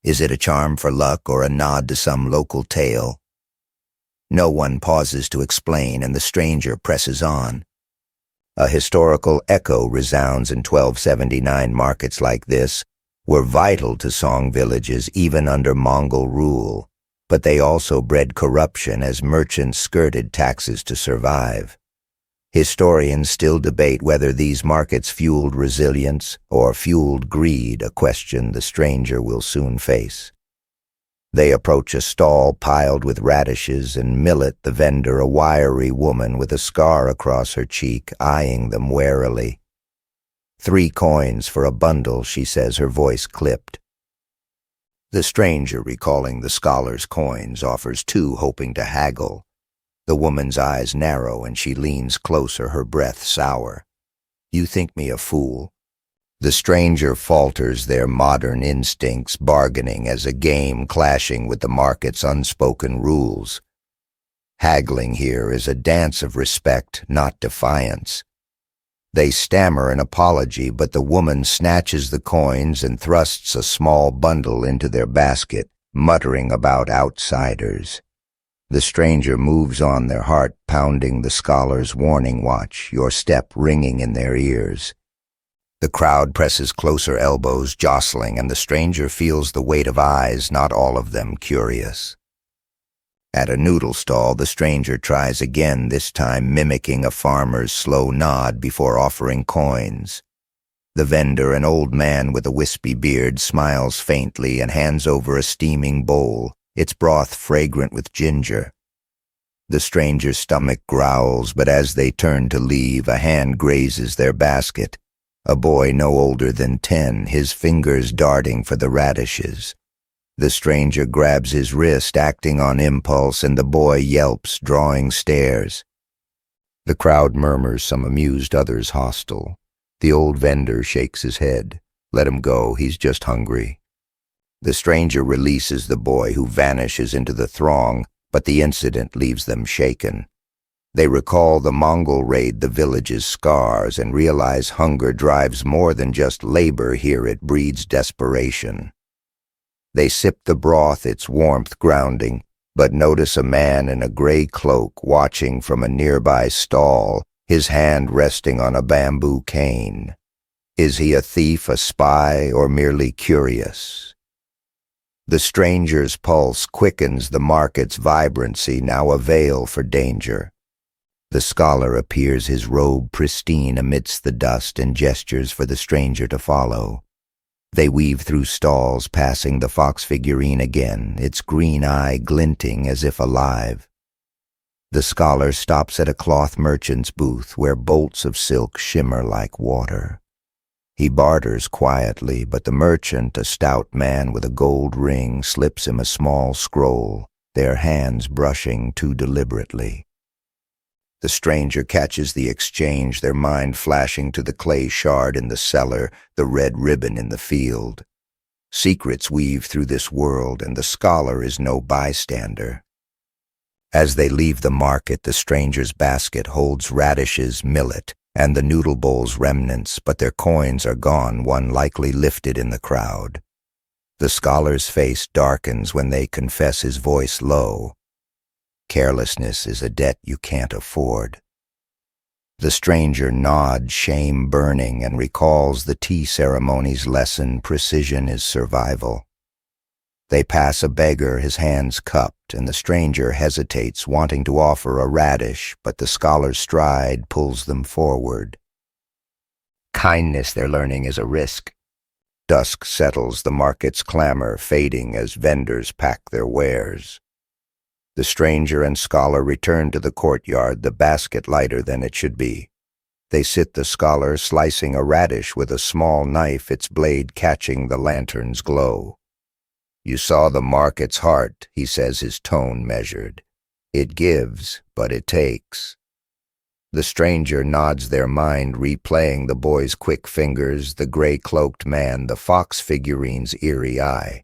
Is it a charm for luck or a nod to some local tale? No one pauses to explain, and the stranger presses on. A historical echo resounds in 1279. Markets like this were vital to Song villages even under Mongol rule, but they also bred corruption as merchants skirted taxes to survive. Historians still debate whether these markets fueled resilience or fueled greed, a question the stranger will soon face. They approach a stall piled with radishes and millet, the vendor a wiry woman with a scar across her cheek, eyeing them warily. 3 coins for a bundle, she says, her voice clipped. The stranger, recalling the scholar's coins, offers 2, hoping to haggle. The woman's eyes narrow and she leans closer, her breath sour. You think me a fool? The stranger falters their modern instincts, bargaining as a game clashing with the market's unspoken rules. Haggling here is a dance of respect, not defiance. They stammer an apology, but the woman snatches the coins and thrusts a small bundle into their basket, muttering about outsiders. The stranger moves on, their heart pounding the scholar's warning watch, your step ringing in their ears. The crowd presses closer, elbows jostling, and the stranger feels the weight of eyes, not all of them curious. At a noodle stall, the stranger tries again, this time mimicking a farmer's slow nod before offering coins. The vendor, an old man with a wispy beard, smiles faintly and hands over a steaming bowl, its broth fragrant with ginger. The stranger's stomach growls, but as they turn to leave, a hand grazes their basket. A boy no older than 10, his fingers darting for the radishes. The stranger grabs his wrist, acting on impulse, and the boy yelps, drawing stares. The crowd murmurs, some amused, others hostile. The old vendor shakes his head. Let him go, he's just hungry. The stranger releases the boy, who vanishes into the throng, but the incident leaves them shaken. They recall the Mongol raid, the village's scars, and realize hunger drives more than just labor here, it breeds desperation. They sip the broth, its warmth grounding, but notice a man in a gray cloak watching from a nearby stall, his hand resting on a bamboo cane. Is he a thief, a spy, or merely curious? The stranger's pulse quickens, the market's vibrancy, now a veil for danger. The scholar appears, his robe pristine amidst the dust, and gestures for the stranger to follow. They weave through stalls, passing the fox figurine again, its green eye glinting as if alive. The scholar stops at a cloth merchant's booth where bolts of silk shimmer like water. He barters quietly, but the merchant, a stout man with a gold ring, slips him a small scroll, their hands brushing too deliberately. The stranger catches the exchange, their mind flashing to the clay shard in the cellar, the red ribbon in the field. Secrets weave through this world, and the scholar is no bystander. As they leave the market, the stranger's basket holds radishes, millet, and the noodle bowl's remnants, but their coins are gone, one likely lifted in the crowd. The scholar's face darkens when they confess, his voice low. Carelessness is a debt you can't afford. The stranger nods, shame burning, and recalls the tea ceremony's lesson, precision is survival. They pass a beggar, his hands cupped, and the stranger hesitates, wanting to offer a radish, but the scholar's stride pulls them forward. Kindness, they're learning, is a risk. Dusk settles, the market's clamor fading as vendors pack their wares. The stranger and scholar return to the courtyard, the basket lighter than it should be. They sit, the scholar slicing a radish with a small knife, its blade catching the lantern's glow. You saw the market's heart, he says, his tone measured. It gives, but it takes. The stranger nods, their mind replaying the boy's quick fingers, the gray-cloaked man, the fox figurine's eerie eye.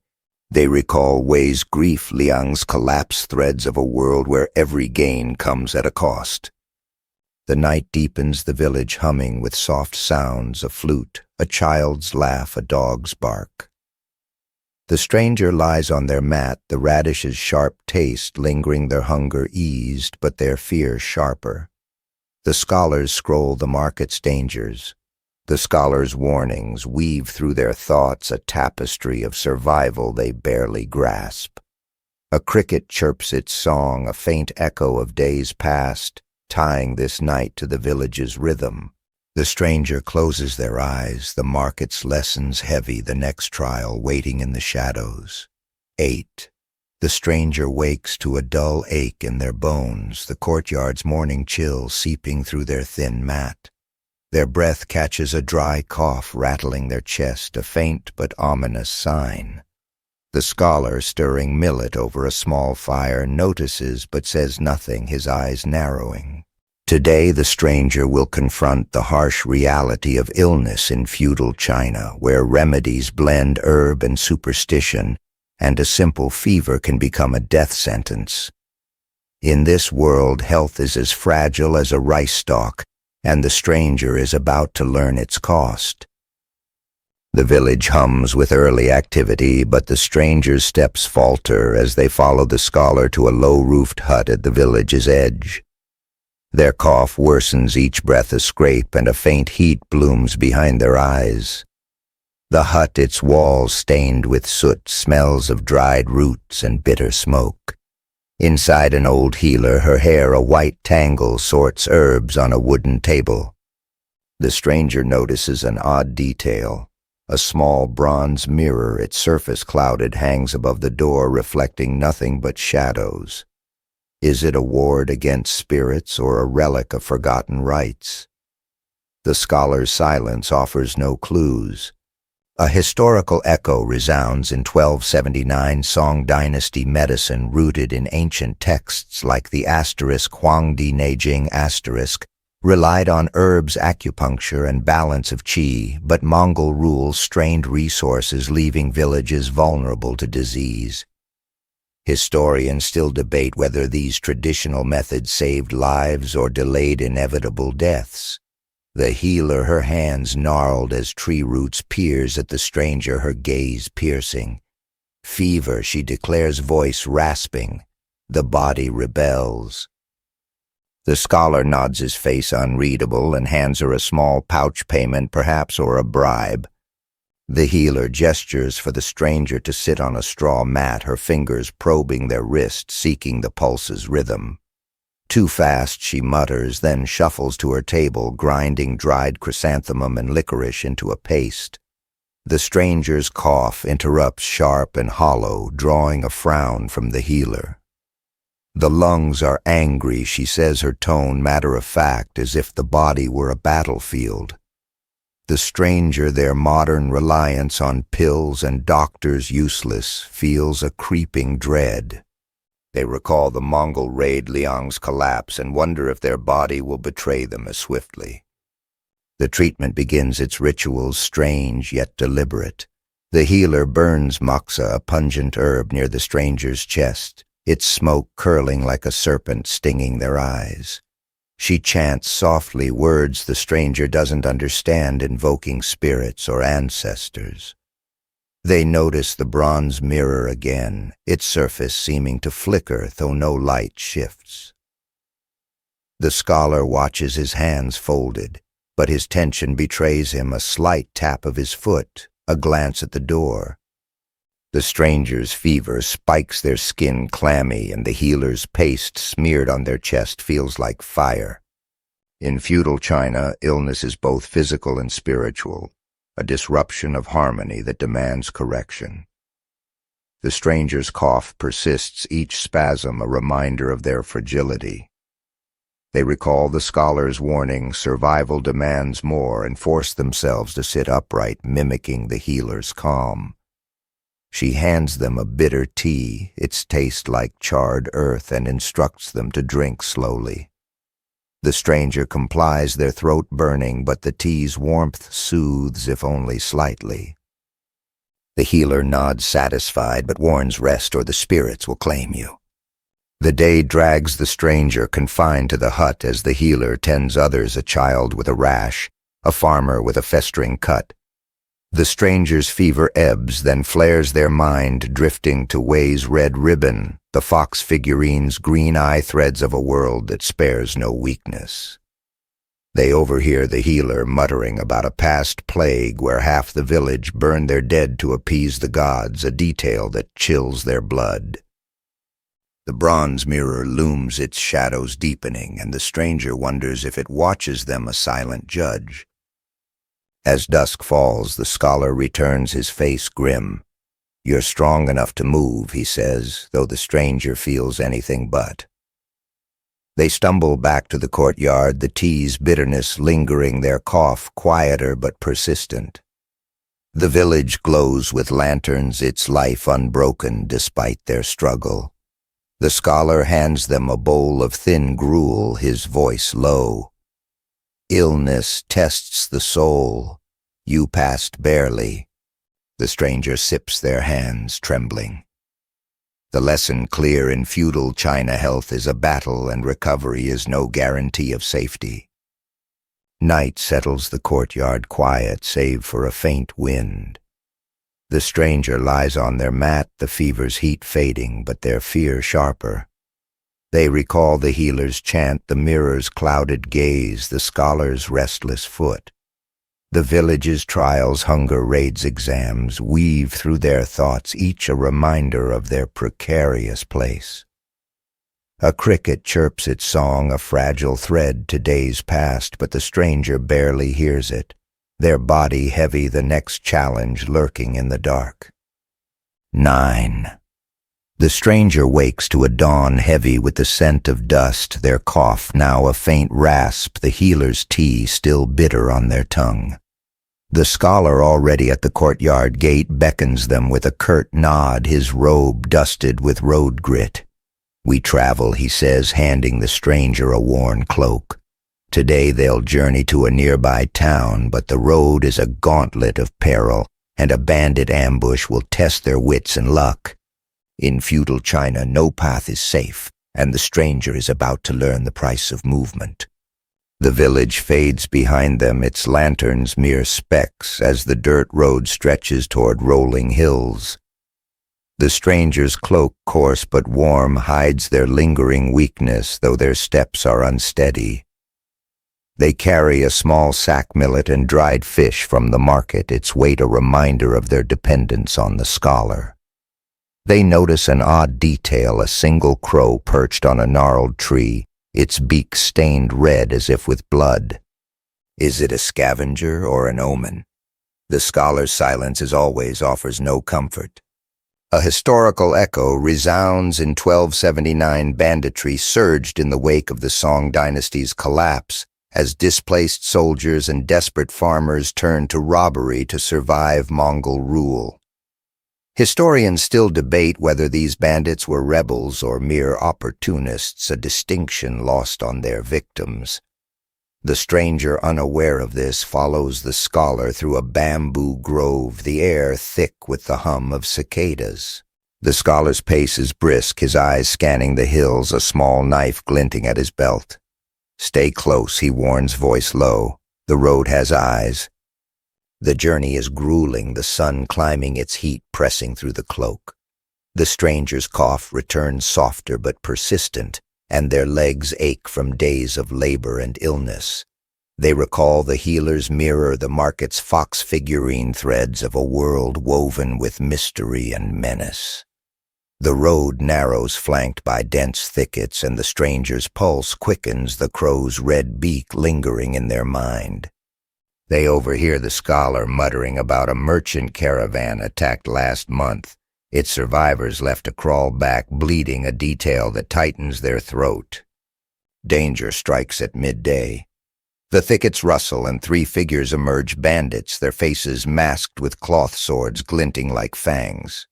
They recall Wei's grief, Liang's collapsed, threads of a world where every gain comes at a cost. The night deepens, the village humming with soft sounds, a flute, a child's laugh, a dog's bark. The stranger lies on their mat, the radish's sharp taste lingering, their hunger eased, but their fear sharper. The scholars scroll the market's dangers. The scholars' warnings weave through their thoughts, a tapestry of survival they barely grasp. A cricket chirps its song, a faint echo of days past, tying this night to the village's rhythm. The stranger closes their eyes, the market's lessons heavy, the next trial waiting in the shadows. 8. The stranger wakes to a dull ache in their bones, the courtyard's morning chill seeping through their thin mat. Their breath catches a dry cough rattling their chest, a faint but ominous sign. The scholar, stirring millet over a small fire, notices but says nothing, his eyes narrowing. Today the stranger will confront the harsh reality of illness in feudal China, where remedies blend herb and superstition, and a simple fever can become a death sentence. In this world, health is as fragile as a rice stalk, and the stranger is about to learn its cost. The village hums with early activity, but the stranger's steps falter as they follow the scholar to a low-roofed hut at the village's edge. Their cough worsens each breath a scrape, and a faint heat blooms behind their eyes. The hut, its walls stained with soot, smells of dried roots and bitter smoke. Inside, an old healer, her hair a white tangle, sorts herbs on a wooden table. The stranger notices an odd detail. A small bronze mirror, its surface clouded, hangs above the door, reflecting nothing but shadows. Is it a ward against spirits or a relic of forgotten rites? The scholar's silence offers no clues. A historical echo resounds in 1279 Song dynasty medicine rooted in ancient texts like the Huangdi Neijing relied on herbs, acupuncture, and balance of qi, but Mongol rule strained resources, leaving villages vulnerable to disease. Historians still debate whether these traditional methods saved lives or delayed inevitable deaths. The healer, her hands gnarled as tree roots, peers at the stranger, her gaze piercing. Fever, she declares, voice rasping. The body rebels. The scholar nods, his face unreadable, and hands her a small pouch payment, perhaps, or a bribe. The healer gestures for the stranger to sit on a straw mat, her fingers probing their wrist, seeking the pulse's rhythm. Too fast, she mutters, then shuffles to her table, grinding dried chrysanthemum and licorice into a paste. The stranger's cough interrupts, sharp and hollow, drawing a frown from the healer. The lungs are angry, she says, her tone matter-of-fact, as if the body were a battlefield. The stranger, their modern reliance on pills and doctors useless, feels a creeping dread. They recall the Mongol raid, Liang's collapse, and wonder if their body will betray them as swiftly. The treatment begins its rituals, strange yet deliberate. The healer burns moxa, a pungent herb, near the stranger's chest, its smoke curling like a serpent, stinging their eyes. She chants softly words the stranger doesn't understand, invoking spirits or ancestors. They notice the bronze mirror again, its surface seeming to flicker, though no light shifts. The scholar watches his hands folded, but his tension betrays him. A slight tap of his foot, a glance at the door. The stranger's fever spikes their skin clammy, and the healer's paste smeared on their chest feels like fire. In feudal China, illness is both physical and spiritual, a disruption of harmony that demands correction. The stranger's cough persists, each spasm a reminder of their fragility. They recall the scholar's warning, survival demands more, and force themselves to sit upright, mimicking the healer's calm. She hands them a bitter tea, its taste like charred earth, and instructs them to drink slowly. The stranger complies, their throat burning, but the tea's warmth soothes, if only slightly. The healer nods satisfied, but warns rest or the spirits will claim you. The day drags the stranger confined to the hut as the healer tends others, a child with a rash, a farmer with a festering cut. The stranger's fever ebbs, then flares their mind, drifting to Wei's red ribbon, the fox figurines, green eye threads of a world that spares no weakness. They overhear the healer muttering about a past plague where half the village burned their dead to appease the gods, a detail that chills their blood. The bronze mirror looms, its shadows deepening, and the stranger wonders if it watches them, a silent judge. As dusk falls, the scholar returns, his face grim. "You're strong enough to move," he says, though the stranger feels anything but. They stumble back to the courtyard, the tea's bitterness lingering, their cough quieter but persistent. The village glows with lanterns, its life unbroken despite their struggle. The scholar hands them a bowl of thin gruel, his voice low. Illness tests the soul. You passed barely. The stranger sips their hands, trembling. The lesson clear: in feudal China, health is a battle and recovery is no guarantee of safety. Night settles the courtyard, quiet save for a faint wind. The stranger lies on their mat, the fever's heat fading, but their fear sharper. They recall the healer's chant, the mirror's clouded gaze, the scholar's restless foot. The village's trials, hunger, raids, exams weave through their thoughts, each a reminder of their precarious place. A cricket chirps its song, a fragile thread to days past, but the stranger barely hears it. Their body heavy, the next challenge lurking in the dark. 9. The stranger wakes to a dawn heavy with the scent of dust, their cough now a faint rasp, the healer's tea still bitter on their tongue. The scholar, already at the courtyard gate, beckons them with a curt nod, his robe dusted with road grit. We travel, he says, handing the stranger a worn cloak. Today they'll journey to a nearby town, but the road is a gauntlet of peril, and a bandit ambush will test their wits and luck. In feudal China, no path is safe, and the stranger is about to learn the price of movement. The village fades behind them, its lanterns mere specks, as the dirt road stretches toward rolling hills. The stranger's cloak, coarse but warm, hides their lingering weakness, though their steps are unsteady. They carry a small sack millet and dried fish from the market, its weight a reminder of their dependence on the scholar. They notice an odd detail, a single crow perched on a gnarled tree, its beak stained red as if with blood. Is it a scavenger or an omen? The scholar's silence, as always, offers no comfort. A historical echo resounds in 1279. Banditry surged in the wake of the Song dynasty's collapse, as displaced soldiers and desperate farmers turned to robbery to survive Mongol rule. Historians still debate whether these bandits were rebels or mere opportunists, a distinction lost on their victims. The stranger, unaware of this, follows the scholar through a bamboo grove, the air thick with the hum of cicadas. The scholar's pace is brisk, his eyes scanning the hills, a small knife glinting at his belt. Stay close, he warns, voice low. The road has eyes. The journey is grueling, the sun climbing its heat pressing through the cloak. The stranger's cough returns softer but persistent, and their legs ache from days of labor and illness. They recall the healer's mirror, the market's fox figurine, threads of a world woven with mystery and menace. The road narrows, flanked by dense thickets, and the stranger's pulse quickens, the crow's red beak lingering in their mind. They overhear the scholar muttering about a merchant caravan attacked last month, its survivors left to crawl back, bleeding, a detail that tightens their throat. Danger strikes at midday. The thickets rustle, and 3 figures emerge, bandits, their faces masked with cloth swords glinting like fangs.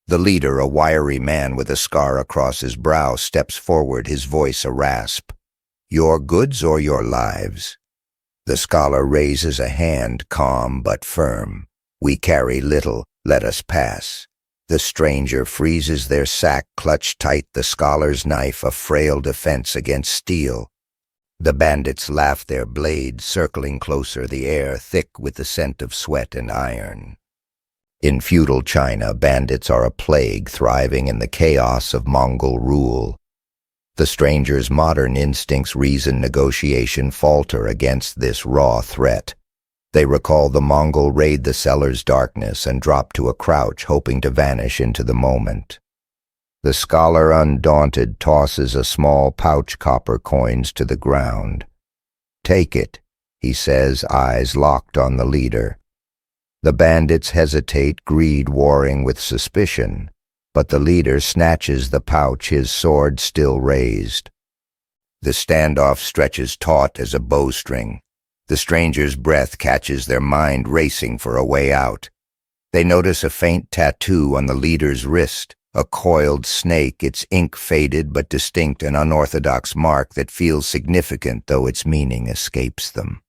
The leader, a wiry man with a scar across his brow, steps forward, his voice a rasp. Your goods or your lives? The scholar raises a hand, calm but firm. We carry little, let us pass. The stranger freezes, their sack clutched tight, the scholar's knife a frail defense against steel. The bandits laugh, their blades circling closer, the air thick with the scent of sweat and iron. In feudal China, bandits are a plague, thriving in the chaos of Mongol rule. The stranger's modern instincts, reason, negotiation falter against this raw threat. They recall the Mongol raid, the cellar's darkness, and drop to a crouch, hoping to vanish into the moment. The scholar, undaunted, tosses a small pouch copper coins to the ground. Take it, he says, eyes locked on the leader. The bandits hesitate, greed warring with suspicion, but the leader snatches the pouch, his sword still raised. The standoff stretches taut as a bowstring. The stranger's breath catches their mind racing for a way out. They notice a faint tattoo on the leader's wrist, A coiled snake, its ink faded but distinct, an unorthodox mark that feels significant though its meaning escapes them.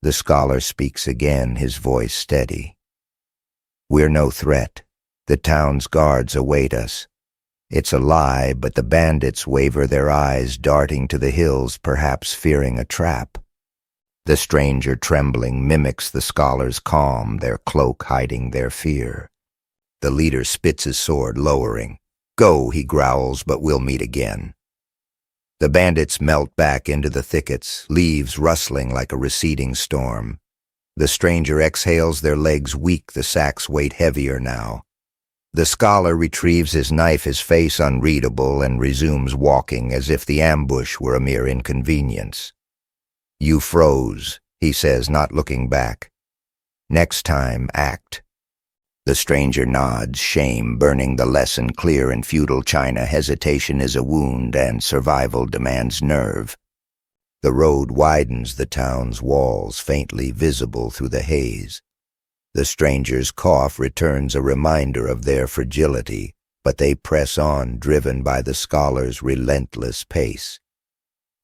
The scholar speaks again, his voice steady. We're no threat. The town's guards await us. It's a lie, but the bandits waver their eyes, darting to the hills, perhaps fearing a trap. The stranger, trembling, mimics the scholar's calm, their cloak hiding their fear. The leader spits his sword, lowering. Go, he growls, but we'll meet again. The bandits melt back into the thickets, leaves rustling like a receding storm. The stranger exhales, their legs weak, the sacks weight heavier now. The scholar retrieves his knife, his face unreadable, and resumes walking as if the ambush were a mere inconvenience. You froze, he says, not looking back. Next time, act. The stranger nods, shame burning the lesson clear in feudal China. Hesitation is a wound and survival demands nerve. The road widens, the town's walls faintly visible through the haze. The stranger's cough returns a reminder of their fragility, but they press on, driven by the scholar's relentless pace.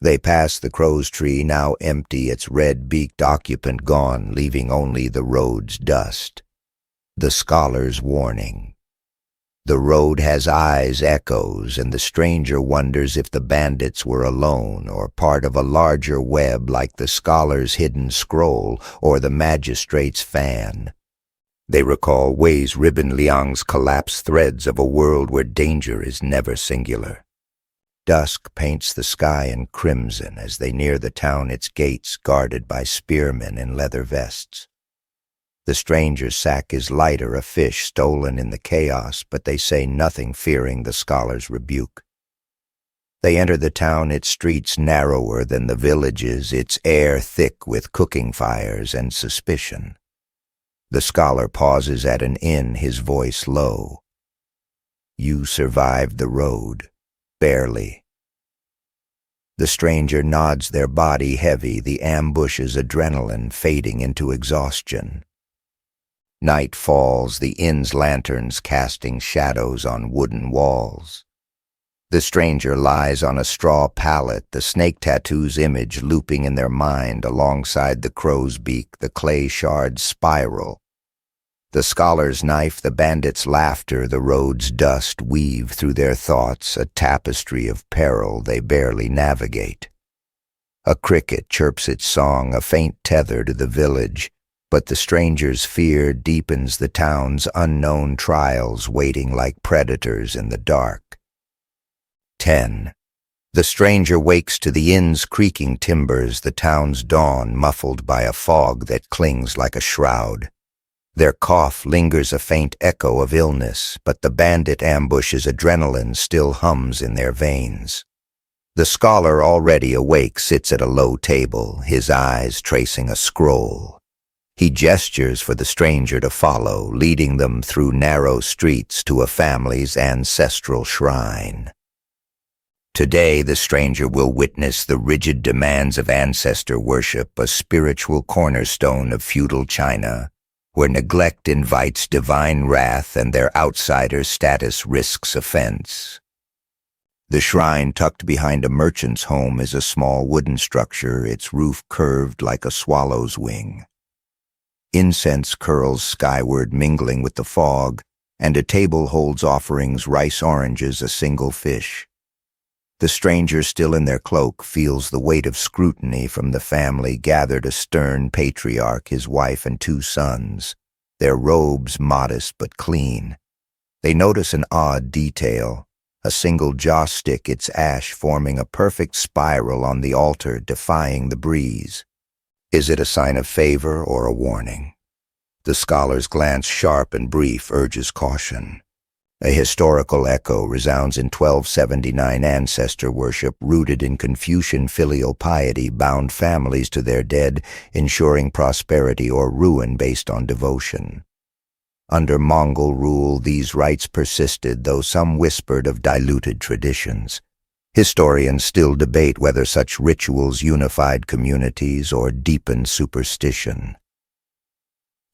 They pass the crow's tree, now empty, its red-beaked occupant gone, leaving only the road's dust. The scholar's warning. The road has eyes, echoes, and the stranger wonders if the bandits were alone or part of a larger web like the scholar's hidden scroll or the magistrate's fan. They recall Wei's ribbon Liang's collapsed threads of a world where danger is never singular. Dusk paints the sky in crimson as they near the town, its gates guarded by spearmen in leather vests. The stranger's sack is lighter, a fish stolen in the chaos, but they say nothing, fearing the scholar's rebuke. They enter the town, its streets narrower than the villages, its air thick with cooking fires and suspicion. The scholar pauses at an inn, his voice low. You survived the road, barely. The stranger nods, their body heavy, the ambush's adrenaline fading into exhaustion. Night falls, the inn's lanterns casting shadows on wooden walls. The stranger lies on a straw pallet, the snake tattoo's image looping in their mind alongside the crow's beak, the clay shards spiral. The scholar's knife, the bandit's laughter, the road's dust weave through their thoughts, a tapestry of peril they barely navigate. A cricket chirps its song, a faint tether to the village, but the stranger's fear deepens the town's unknown trials, waiting like predators in the dark. 10. The stranger wakes to the inn's creaking timbers, the town's dawn muffled by a fog that clings like a shroud. Their cough lingers, a faint echo of illness, but the bandit ambush's adrenaline still hums in their veins. The scholar, already awake, sits at a low table, his eyes tracing a scroll. He gestures for the stranger to follow, leading them through narrow streets to a family's ancestral shrine. Today, the stranger will witness the rigid demands of ancestor worship, a spiritual cornerstone of feudal China, where neglect invites divine wrath and their outsider status risks offense. The shrine, tucked behind a merchant's home, is a small wooden structure, its roof curved like a swallow's wing. Incense curls skyward, mingling with the fog, and a table holds offerings, rice, oranges, a single fish. The stranger, still in their cloak, feels the weight of scrutiny from the family gathered, a stern patriarch, his wife and 2 sons, their robes modest but clean. They notice an odd detail, a single joss stick, its ash forming a perfect spiral on the altar, defying the breeze. Is it a sign of favor or a warning? The scholar's glance, sharp and brief, urges caution. A historical echo resounds in 1279 ancestor worship, rooted in Confucian filial piety, bound families to their dead, ensuring prosperity or ruin based on devotion. Under Mongol rule, these rites persisted, though some whispered of diluted traditions. Historians still debate whether such rituals unified communities or deepened superstition.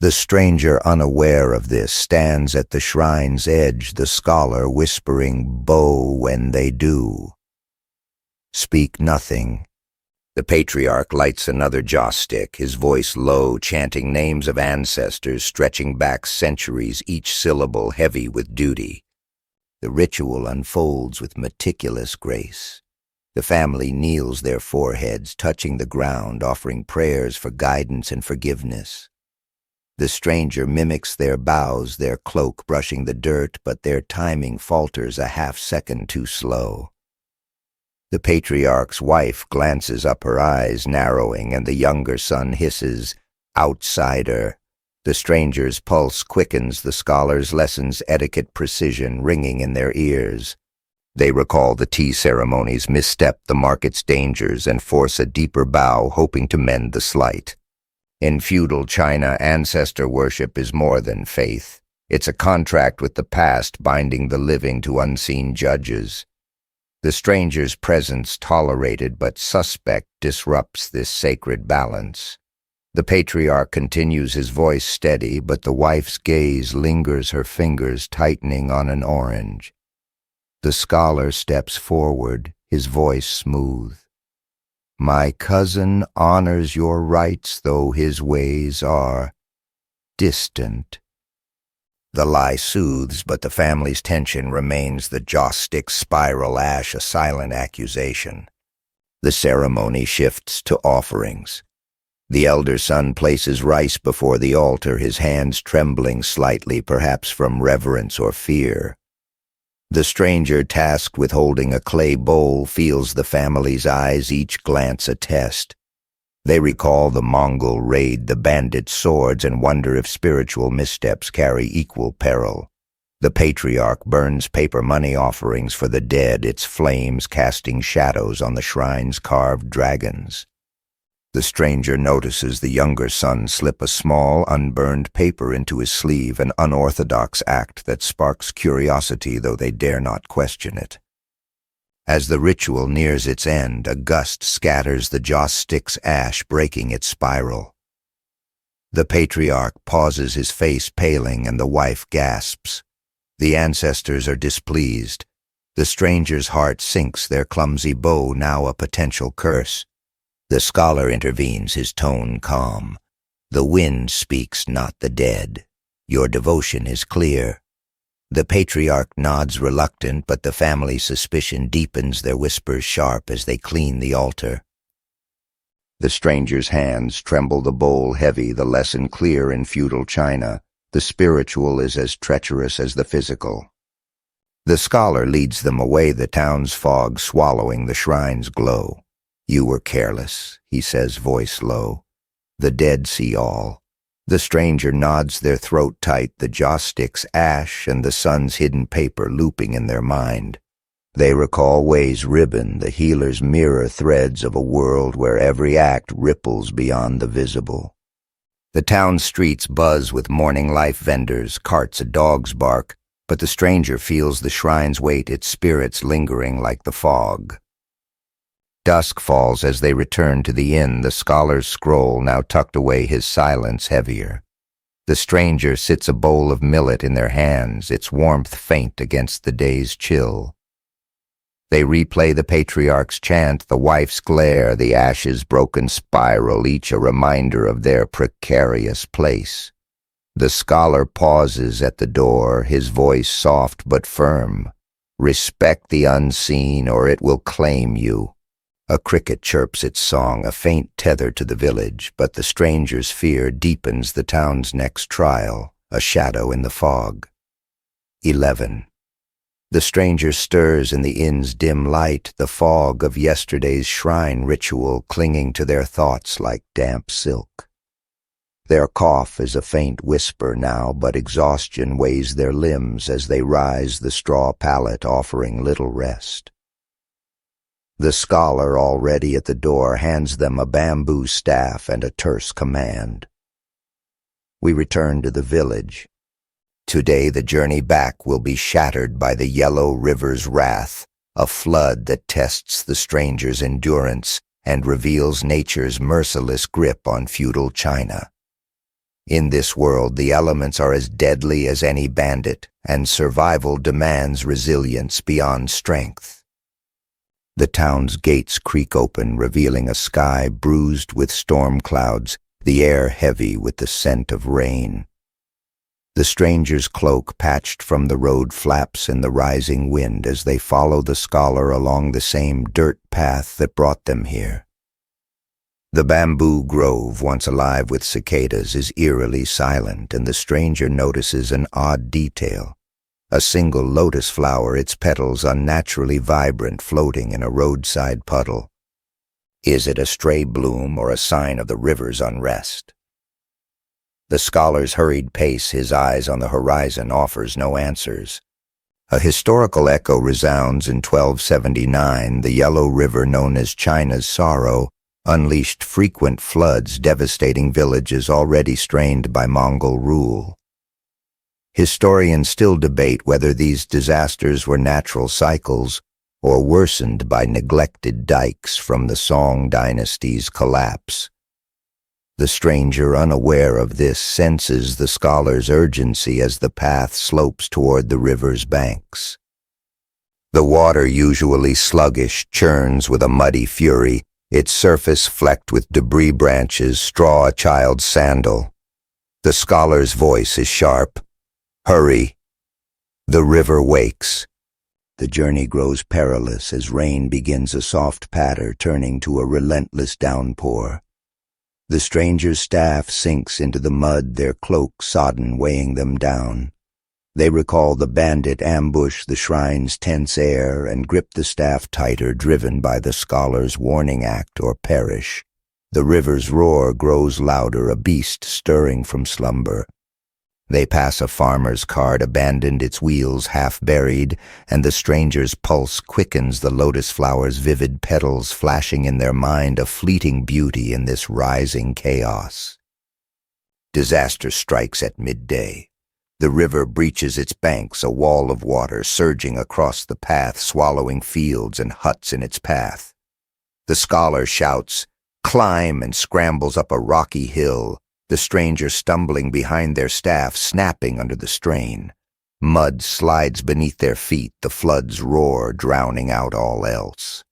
The stranger, unaware of this, stands at the shrine's edge, the scholar whispering, "Bow when they do. Speak nothing." The patriarch lights another joss stick, his voice low, chanting names of ancestors stretching back centuries, each syllable heavy with duty. The ritual unfolds with meticulous grace. The family kneels, their foreheads touching the ground, offering prayers for guidance and forgiveness. The stranger mimics their bows, their cloak brushing the dirt, but their timing falters a half-second too slow. The patriarch's wife glances up, her eyes narrowing, and the younger son hisses, "Outsider." The stranger's pulse quickens, the scholar's lessons etiquette precision ringing in their ears. They recall the tea ceremonies, misstep the market's dangers, and force a deeper bow, hoping to mend the slight. In feudal China, ancestor worship is more than faith. It's a contract with the past, binding the living to unseen judges. The stranger's presence, tolerated but suspect, disrupts this sacred balance. The patriarch continues, his voice steady, but the wife's gaze lingers, her fingers tightening on an orange. The scholar steps forward, his voice smooth. "My cousin honors your rights, though his ways are distant." The lie soothes, but the family's tension remains, the joss stick's spiral ash a silent accusation. The ceremony shifts to offerings. The elder son places rice before the altar, his hands trembling slightly, perhaps from reverence or fear. The stranger, tasked with holding a clay bowl, feels the family's eyes, each glance a test. They recall the Mongol raid, the bandit swords, and wonder if spiritual missteps carry equal peril. The patriarch burns paper money offerings for the dead, its flames casting shadows on the shrine's carved dragons. The stranger notices the younger son slip a small, unburned paper into his sleeve, an unorthodox act that sparks curiosity, though they dare not question it. As the ritual nears its end, a gust scatters the joss stick's ash, breaking its spiral. The patriarch pauses, his face paling, and the wife gasps. The ancestors are displeased. The stranger's heart sinks, their clumsy bow now a potential curse. The scholar intervenes, his tone calm. "The wind speaks, not the dead. Your devotion is clear." The patriarch nods reluctant, but the family's suspicion deepens, their whispers sharp as they clean the altar. The stranger's hands tremble, the bowl heavy, the lesson clear in feudal China. The spiritual is as treacherous as the physical. The scholar leads them away, the town's fog swallowing the shrine's glow. "You were careless," he says, voice low. "The dead see all." The stranger nods, their throat tight, the joss stick's ash and the sun's hidden paper looping in their mind. They recall ways ribbon, the healer's mirror threads of a world where every act ripples beyond the visible. The town streets buzz with morning life vendors, carts a dog's bark, but the stranger feels the shrine's weight, its spirits lingering like the fog. Dusk falls as they return to the inn, the scholar's scroll now tucked away, his silence heavier. The stranger sits, a bowl of millet in their hands, its warmth faint against the day's chill. They replay the patriarch's chant, the wife's glare, the ashes' broken spiral, each a reminder of their precarious place. The scholar pauses at the door, his voice soft but firm. "Respect the unseen, or it will claim you." A cricket chirps its song, a faint tether to the village, but the stranger's fear deepens the town's next trial, a shadow in the fog. 11. The stranger stirs in the inn's dim light, the fog of yesterday's shrine ritual clinging to their thoughts like damp silk. Their cough is a faint whisper now, but exhaustion weighs their limbs as they rise, the straw pallet offering little rest. The scholar, already at the door, hands them a bamboo staff and a terse command. We return to the village. Today the journey back will be shattered by the yellow river's wrath, a flood that tests the stranger's endurance and reveals nature's merciless grip on feudal China. In this world, the elements are as deadly as any bandit, and survival demands resilience beyond strength. The town's gates creak open, revealing a sky bruised with storm clouds, the air heavy with the scent of rain. The stranger's cloak patched from the road flaps in the rising wind as they follow the scholar along the same dirt path that brought them here. The bamboo grove, once alive with cicadas, is eerily silent, and the stranger notices an odd detail. A single lotus flower, its petals unnaturally vibrant, floating in a roadside puddle. Is it a stray bloom or a sign of the river's unrest? The scholar's hurried pace, his eyes on the horizon, offers no answers. A historical echo resounds in 1279. The yellow river known as China's Sorrow unleashed frequent floods, devastating villages already strained by Mongol rule. Historians still debate whether these disasters were natural cycles or worsened by neglected dikes from the Song dynasty's collapse. The stranger, unaware of this, senses the scholar's urgency as the path slopes toward the river's banks. The water, usually sluggish, churns with a muddy fury, its surface flecked with debris branches, straw, a child's sandal. The scholar's voice is sharp. Hurry. The river wakes. The journey grows perilous as rain begins a soft patter, turning to a relentless downpour. The stranger's staff sinks into the mud, their cloak sodden, weighing them down. They recall the bandit ambush, the shrine's tense air, and grip the staff tighter, driven by the scholar's warning act or perish. The river's roar grows louder, a beast stirring from slumber. They pass a farmer's cart, abandoned, its wheels half buried, and the stranger's pulse quickens, the lotus flower's vivid petals flashing in their mind, a fleeting beauty in this rising chaos. Disaster strikes at midday. The river breaches its banks, a wall of water surging across the path, swallowing fields and huts in its path. The scholar shouts, "Climb!" and scrambles up a rocky hill, the stranger stumbling behind their staff, snapping under the strain. Mud slides beneath their feet, the floods roar, drowning out all else.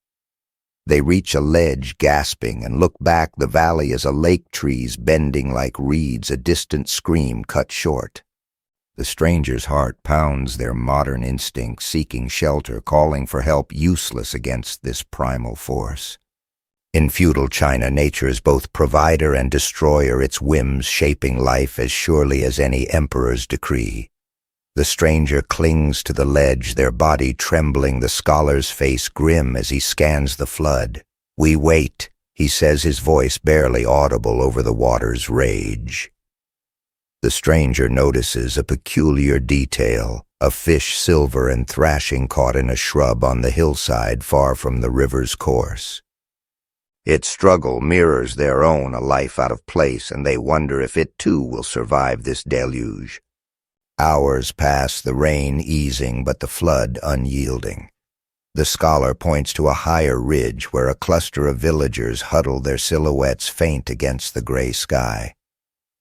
They reach a ledge, gasping, and look back. The valley is a lake, trees bending like reeds, a distant scream cut short. The stranger's heart pounds, their modern instinct seeking shelter, calling for help, useless against this primal force. In feudal China, nature is both provider and destroyer, its whims shaping life as surely as any emperor's decree. The stranger clings to the ledge, their body trembling, the scholar's face grim as he scans the flood. "We wait," he says, his voice barely audible over the water's rage. The stranger notices a peculiar detail, a fish silver and thrashing caught in a shrub on the hillside far from the river's course. Its struggle mirrors their own, a life out of place, and they wonder if it too will survive this deluge. Hours pass, the rain easing, but the flood unyielding. The scholar points to a higher ridge where a cluster of villagers huddle, their silhouettes faint against the gray sky.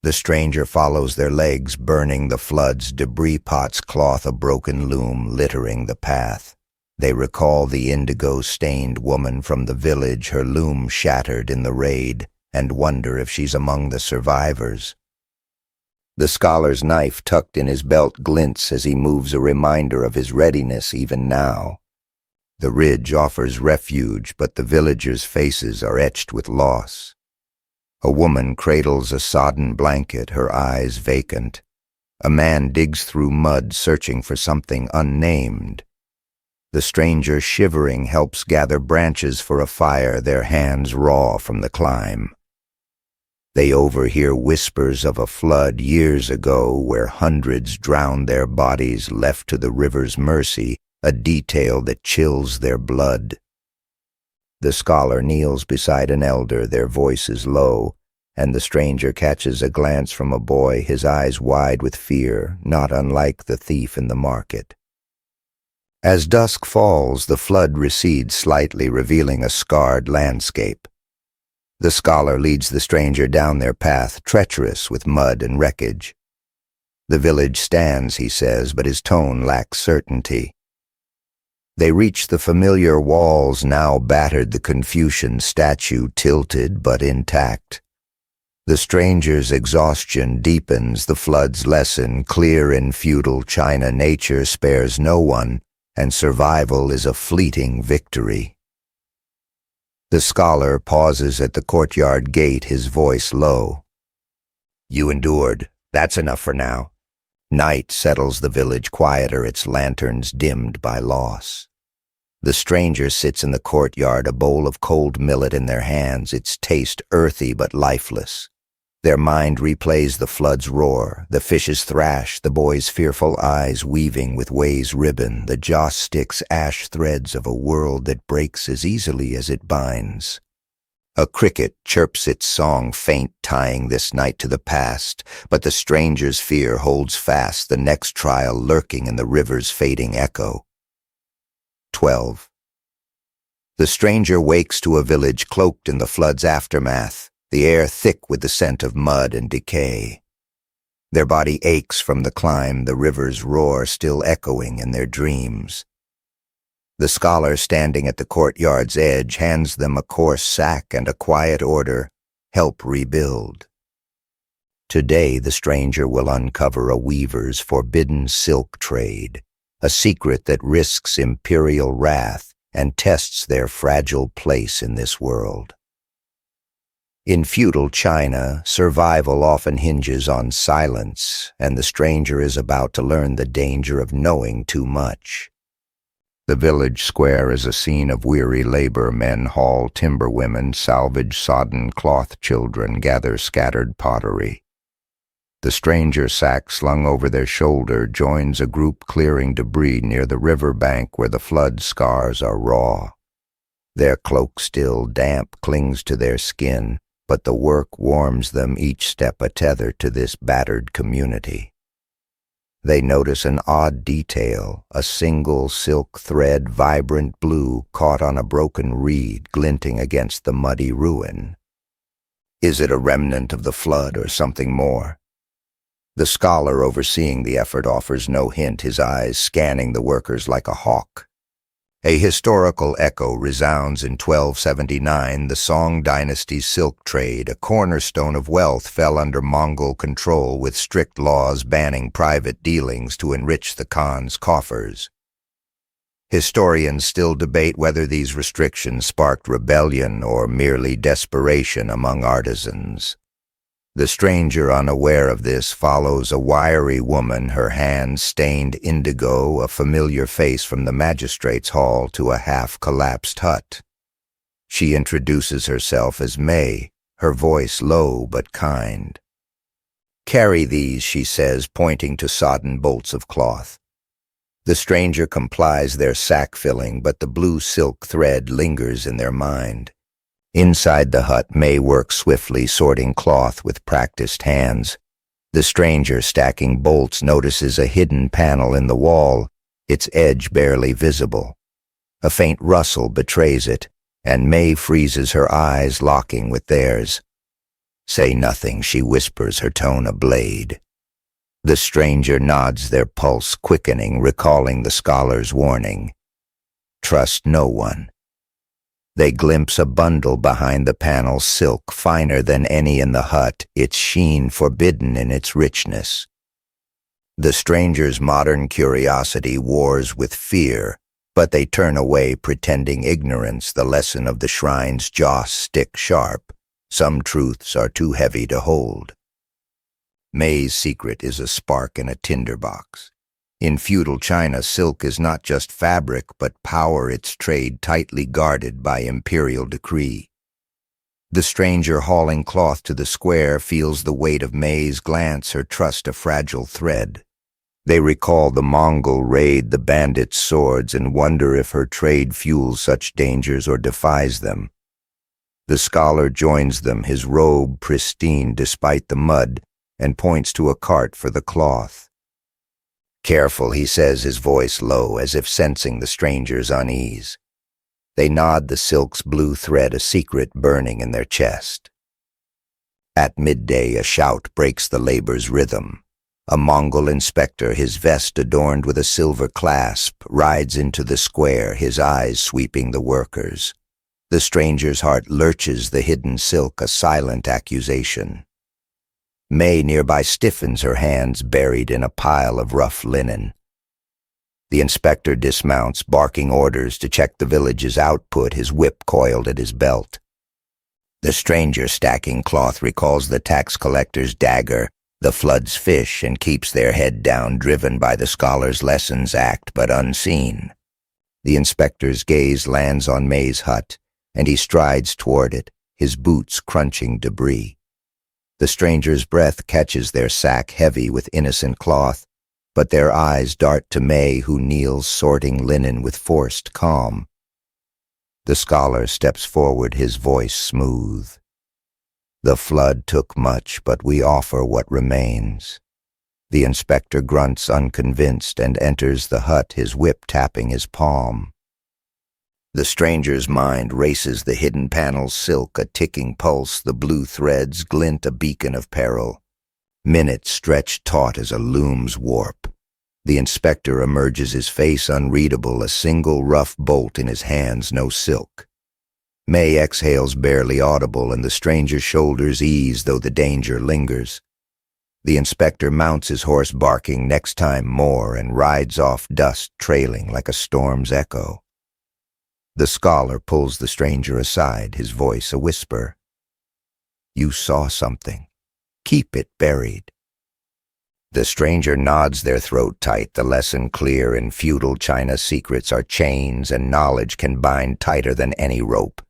The stranger follows their legs, burning the flood's debris pots, cloth a broken loom littering the path. They recall the indigo-stained woman from the village, her loom shattered in the raid, and wonder if she's among the survivors. The scholar's knife tucked in his belt glints as he moves, a reminder of his readiness even now. The ridge offers refuge, but the villagers' faces are etched with loss. A woman cradles a sodden blanket, her eyes vacant. A man digs through mud, searching for something unnamed. The stranger, shivering, helps gather branches for a fire, their hands raw from the climb. They overhear whispers of a flood years ago where hundreds drowned their bodies, left to the river's mercy, a detail that chills their blood. The scholar kneels beside an elder, their voices low, and the stranger catches a glance from a boy, his eyes wide with fear, not unlike the thief in the market. As dusk falls, the flood recedes slightly, revealing a scarred landscape. The scholar leads the stranger down their path, treacherous with mud and wreckage. The village stands, he says, but his tone lacks certainty. They reach the familiar walls, now battered, the Confucian statue tilted but intact. The stranger's exhaustion deepens, the flood's lesson clear in feudal China. Nature spares no one, and survival is a fleeting victory. The scholar pauses at the courtyard gate, his voice low. "You endured. That's enough for now." Night settles the village quieter, its lanterns dimmed by loss. The stranger sits in the courtyard, a bowl of cold millet in their hands, its taste earthy but lifeless. Their mind replays the flood's roar, the fish's thrash, the boy's fearful eyes weaving with Wei's ribbon, the joss sticks ash threads of a world that breaks as easily as it binds. A cricket chirps its song faint, tying this night to the past, but the stranger's fear holds fast, the next trial lurking in the river's fading echo. 12. The stranger wakes to a village cloaked in the flood's aftermath, the air thick with the scent of mud and decay. Their body aches from the climb, the river's roar still echoing in their dreams. The scholar, standing at the courtyard's edge, hands them a coarse sack and a quiet order: help rebuild. Today the stranger will uncover a weaver's forbidden silk trade, a secret that risks imperial wrath and tests their fragile place in this world. In feudal China, survival often hinges on silence, and the stranger is about to learn the danger of knowing too much. The village square is a scene of weary labor. Men haul timber, women salvage sodden cloth, children gather scattered pottery. The stranger, sack slung over their shoulder, joins a group clearing debris near the river bank where the flood scars are raw. Their cloak, still damp, clings to their skin, but the work warms them, each step a tether to this battered community. They notice an odd detail, a single silk thread, vibrant blue, caught on a broken reed, glinting against the muddy ruin. Is it a remnant of the flood or something more? The scholar, overseeing the effort, offers no hint, his eyes scanning the workers like a hawk. A historical echo resounds in 1279. The Song dynasty's silk trade, a cornerstone of wealth, fell under Mongol control, with strict laws banning private dealings to enrich the Khan's coffers. Historians still debate whether these restrictions sparked rebellion or merely desperation among artisans. The stranger, unaware of this, follows a wiry woman, her hands stained indigo, a familiar face from the magistrate's hall, to a half-collapsed hut. She introduces herself as May, her voice low but kind. "Carry these," she says, pointing to sodden bolts of cloth. The stranger complies, their sack filling, but the blue silk thread lingers in their mind. Inside the hut, May works swiftly, sorting cloth with practiced hands. The stranger, stacking bolts, notices a hidden panel in the wall, its edge barely visible. A faint rustle betrays it, and May freezes, her eyes locking with theirs. "Say nothing," she whispers, her tone a blade. The stranger nods, their pulse quickening, recalling the scholar's warning. Trust no one. They glimpse a bundle behind the panel, silk finer than any in the hut, its sheen forbidden in its richness. The stranger's modern curiosity wars with fear, but they turn away, pretending ignorance, the lesson of the shrine's joss stick sharp. Some truths are too heavy to hold. May's secret is a spark in a tinderbox. In feudal China, silk is not just fabric, but power, its trade tightly guarded by imperial decree. The stranger, hauling cloth to the square, feels the weight of May's glance, her trust a fragile thread. They recall the Mongol raid, the bandits' swords, and wonder if her trade fuels such dangers or defies them. The scholar joins them, his robe pristine despite the mud, and points to a cart for the cloth. "Careful," he says, his voice low, as if sensing the stranger's unease. They nod the silk's blue thread, a secret burning in their chest. At midday, a shout breaks the labor's rhythm. A Mongol inspector, his vest adorned with a silver clasp, rides into the square, his eyes sweeping the workers. The stranger's heart lurches the hidden silk, a silent accusation. May nearby stiffens, her hands buried in a pile of rough linen. The inspector dismounts, barking orders to check the village's output, his whip coiled at his belt. The stranger stacking cloth recalls the tax collector's dagger, the flood's fish, and keeps their head down, driven by the scholar's lessons, act but unseen. The inspector's gaze lands on May's hut, and he strides toward it, his boots crunching debris. The stranger's breath catches their sack heavy with innocent cloth, but their eyes dart to May, who kneels sorting linen with forced calm. The scholar steps forward, his voice smooth. The flood took much, but we offer what remains. The inspector grunts unconvinced and enters the hut, his whip tapping his palm. The stranger's mind races the hidden panel's silk, a ticking pulse, the blue threads glint, a beacon of peril. Minutes stretch taut as a loom's warp. The inspector emerges, his face unreadable, a single rough bolt in his hands, no silk. May exhales barely audible, and the stranger's shoulders ease, though the danger lingers. The inspector mounts his horse, barking, next time more, and rides off, dust trailing like a storm's echo. The scholar pulls the stranger aside, his voice a whisper. You saw something. Keep it buried. The stranger nods, their throat tight, the lesson clear. In feudal China, secrets are chains, and knowledge can bind tighter than any rope.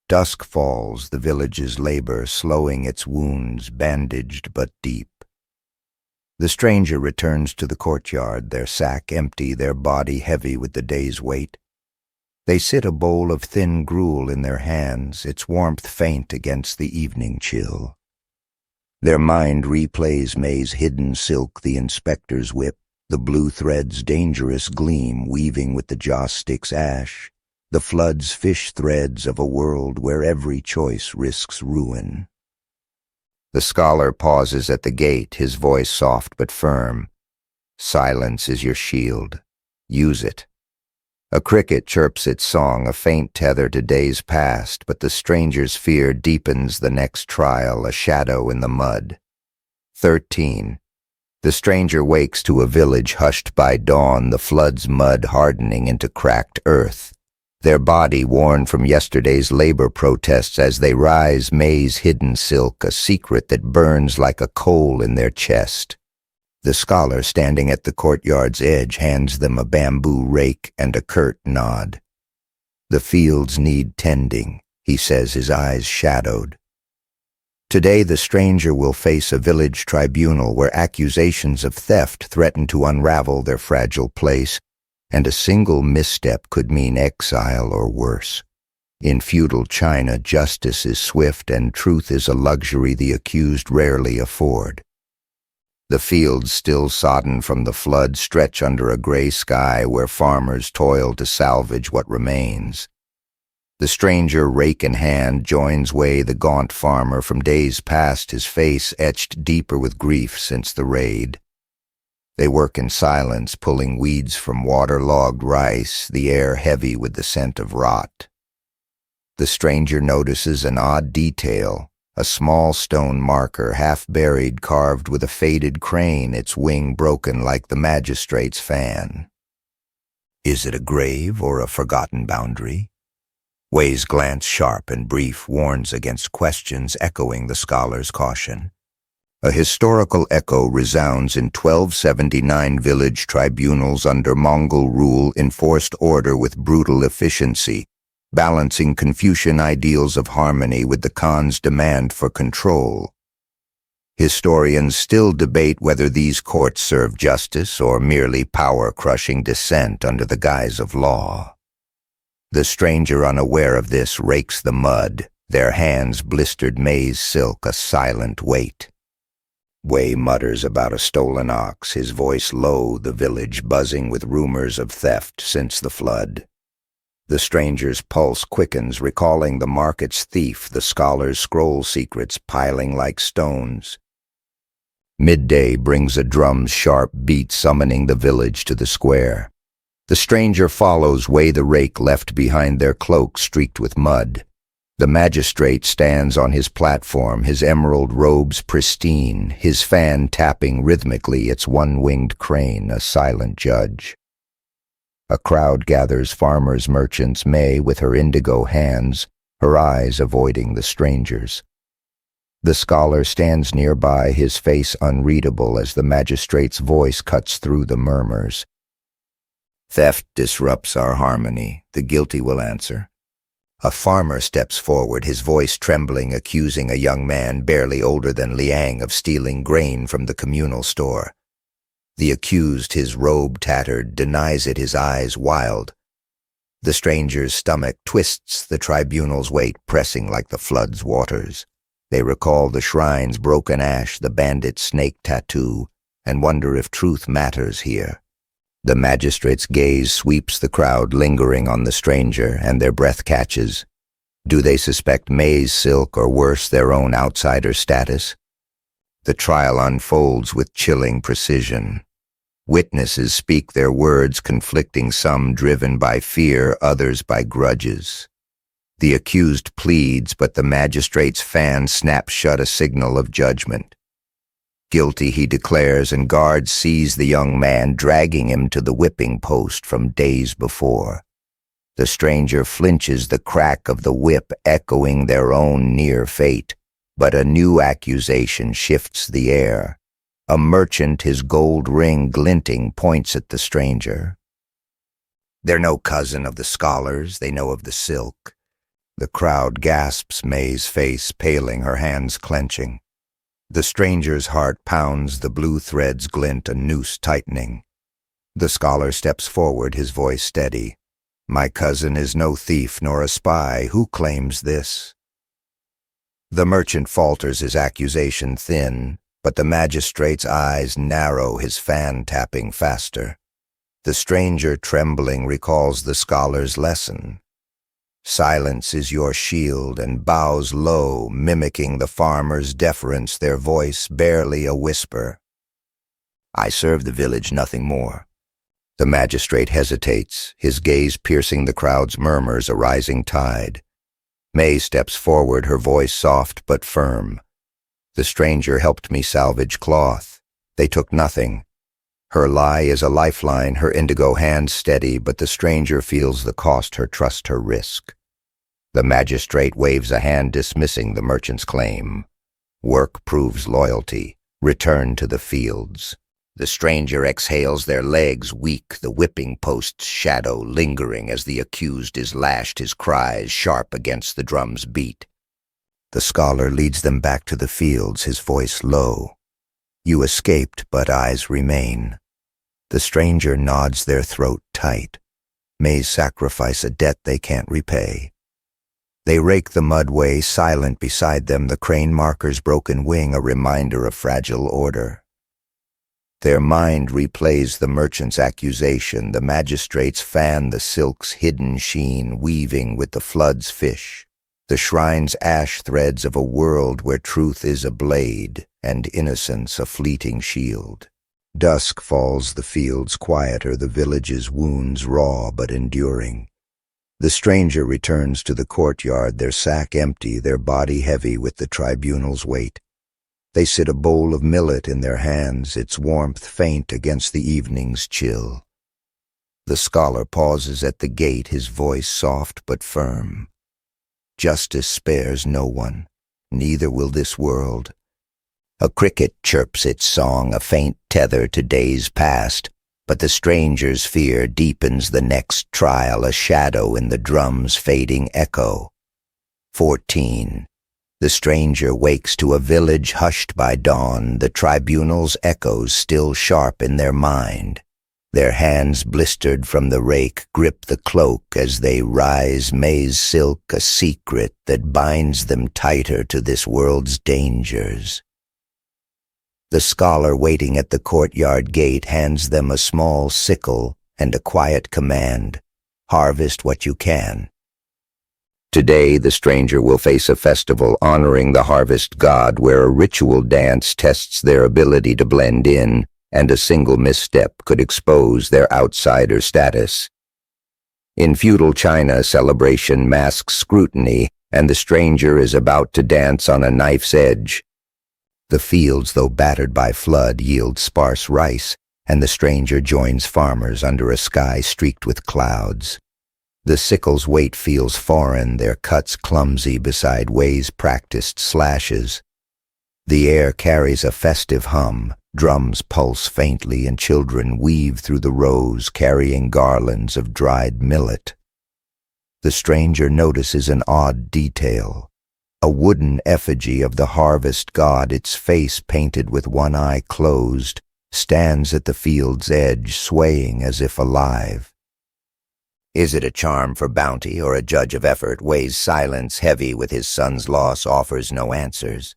Dusk falls, the village's labor slowing its wounds, bandaged but deep. The stranger returns to the courtyard, their sack empty, their body heavy with the day's weight. They sit, a bowl of thin gruel in their hands, its warmth faint against the evening chill. Their mind replays May's hidden silk, the inspector's whip, the blue thread's dangerous gleam weaving with the joss stick's ash, the flood's fish threads of a world where every choice risks ruin. The scholar pauses at the gate, his voice soft but firm. Silence is your shield. Use it. A cricket chirps its song, a faint tether to days past, but the stranger's fear deepens the next trial, a shadow in the mud. 13. The stranger wakes to a village hushed by dawn, the flood's mud hardening into cracked earth. Their body worn from yesterday's labor protests as they rise, May's hidden silk, a secret that burns like a coal in their chest. The scholar, standing at the courtyard's edge, hands them a bamboo rake and a curt nod. The fields need tending, he says, his eyes shadowed. Today the stranger will face a village tribunal where accusations of theft threaten to unravel their fragile place, and a single misstep could mean exile or worse. In feudal China, justice is swift and truth is a luxury the accused rarely afford. The fields, still sodden from the flood, stretch under a gray sky where farmers toil to salvage what remains. The stranger, rake in hand, joins way the gaunt farmer from days past, his face etched deeper with grief since the raid. They work in silence, pulling weeds from waterlogged rice, the air heavy with the scent of rot. The stranger notices an odd detail, a small stone marker, half buried, carved with a faded crane, its wing broken like the magistrate's fan. Is it a grave or a forgotten boundary? Wei's glance, sharp and brief, warns against questions, echoing the scholar's caution. A historical echo resounds in 1279 village tribunals under Mongol rule enforced order with brutal efficiency, balancing Confucian ideals of harmony with the Khan's demand for control. Historians still debate whether these courts serve justice or merely power-crushing dissent under the guise of law. The stranger, unaware of this, rakes the mud, their hands blistered maize silk, a silent weight. Wei mutters about a stolen ox, his voice low, the village buzzing with rumors of theft since the flood. The stranger's pulse quickens, recalling the market's thief, the scholar's scroll secrets piling like stones. Midday brings a drum's sharp beat summoning the village to the square. The stranger follows where the rake left behind their cloak streaked with mud. The magistrate stands on his platform, his emerald robes pristine, his fan tapping rhythmically its one-winged crane, a silent judge. A crowd gathers, farmers, merchants, May with her indigo hands, her eyes avoiding the strangers. The scholar stands nearby, his face unreadable as the magistrate's voice cuts through the murmurs. Theft disrupts our harmony, the guilty will answer. A farmer steps forward, his voice trembling, accusing a young man barely older than Liang of stealing grain from the communal store. The accused, his robe tattered, denies it, his eyes wild. The stranger's stomach twists, the tribunal's weight pressing like the flood's waters. They recall the shrine's broken ash, the bandit's snake tattoo, and wonder if truth matters here. The magistrate's gaze sweeps the crowd lingering on the stranger, and their breath catches. Do they suspect May's silk or worse, their own outsider status? The trial unfolds with chilling precision. Witnesses speak their words, conflicting, some driven by fear, others by grudges. The accused pleads, but the magistrate's fan snaps shut, a signal of judgment. Guilty, he declares, and guards seize the young man, dragging him to the whipping post from days before. The stranger flinches, the crack of the whip echoing their own near fate, but a new accusation shifts the air. A merchant, his gold ring glinting, points at the stranger. They're no cousin of the scholars, they know of the silk. The crowd gasps, May's face paling, her hands clenching. The stranger's heart pounds, the blue threads glint, a noose tightening. The scholar steps forward, his voice steady. My cousin is no thief nor a spy. Who claims this? The merchant falters, his accusation thin, but the magistrate's eyes narrow, his fan tapping faster. The stranger, trembling, recalls the scholar's lesson. Silence is your shield, and bows low, mimicking the farmer's deference, their voice barely a whisper. I serve the village, nothing more. The magistrate hesitates, his gaze piercing the crowd's murmurs, a rising tide. May steps forward, her voice soft but firm. The stranger helped me salvage cloth. They took nothing. Her lie is a lifeline, her indigo hand steady, but the stranger feels the cost, her trust, her risk. The magistrate waves a hand dismissing the merchant's claim. Work proves loyalty. Return to the fields. The stranger exhales, their legs weak, the whipping post's shadow lingering as the accused is lashed, his cries sharp against the drum's beat. The scholar leads them back to the fields, his voice low. You escaped, but eyes remain. The stranger nods, their throat tight. May sacrifice a debt they can't repay. They rake the mudway, silent beside them, the crane marker's broken wing, a reminder of fragile order. Their mind replays the merchant's accusation, the magistrate's fan, the silk's hidden sheen, weaving with the flood's fish. The shrine's ash threads of a world where truth is a blade, and innocence a fleeting shield. Dusk falls, the fields quieter, the village's wounds raw but enduring. The stranger returns to the courtyard, their sack empty, their body heavy with the tribunal's weight. They sit, a bowl of millet in their hands, its warmth faint against the evening's chill. The scholar pauses at the gate, his voice soft but firm. Justice spares no one, neither will this world. A cricket chirps its song, a faint tether to days past, but the stranger's fear deepens the next trial, a shadow in the drum's fading echo. 14. The stranger wakes to a village hushed by dawn, the tribunal's echoes still sharp in their mind. Their hands blistered from the rake grip the cloak as they rise, maize silk, a secret that binds them tighter to this world's dangers. The scholar waiting at the courtyard gate hands them a small sickle and a quiet command. Harvest what you can. Today, the stranger will face a festival honoring the harvest god where a ritual dance tests their ability to blend in, and a single misstep could expose their outsider status. In feudal China, celebration masks scrutiny, and the stranger is about to dance on a knife's edge. The fields, though battered by flood, yield sparse rice, and the stranger joins farmers under a sky streaked with clouds. The sickle's weight feels foreign, their cuts clumsy beside ways practiced slashes. The air carries a festive hum, drums pulse faintly, and children weave through the rows carrying garlands of dried millet. The stranger notices an odd detail. A wooden effigy of the harvest god, its face painted with one eye closed, stands at the field's edge, swaying as if alive. Is it a charm for bounty or a judge of effort? Weighs silence heavy with his son's loss, offers no answers.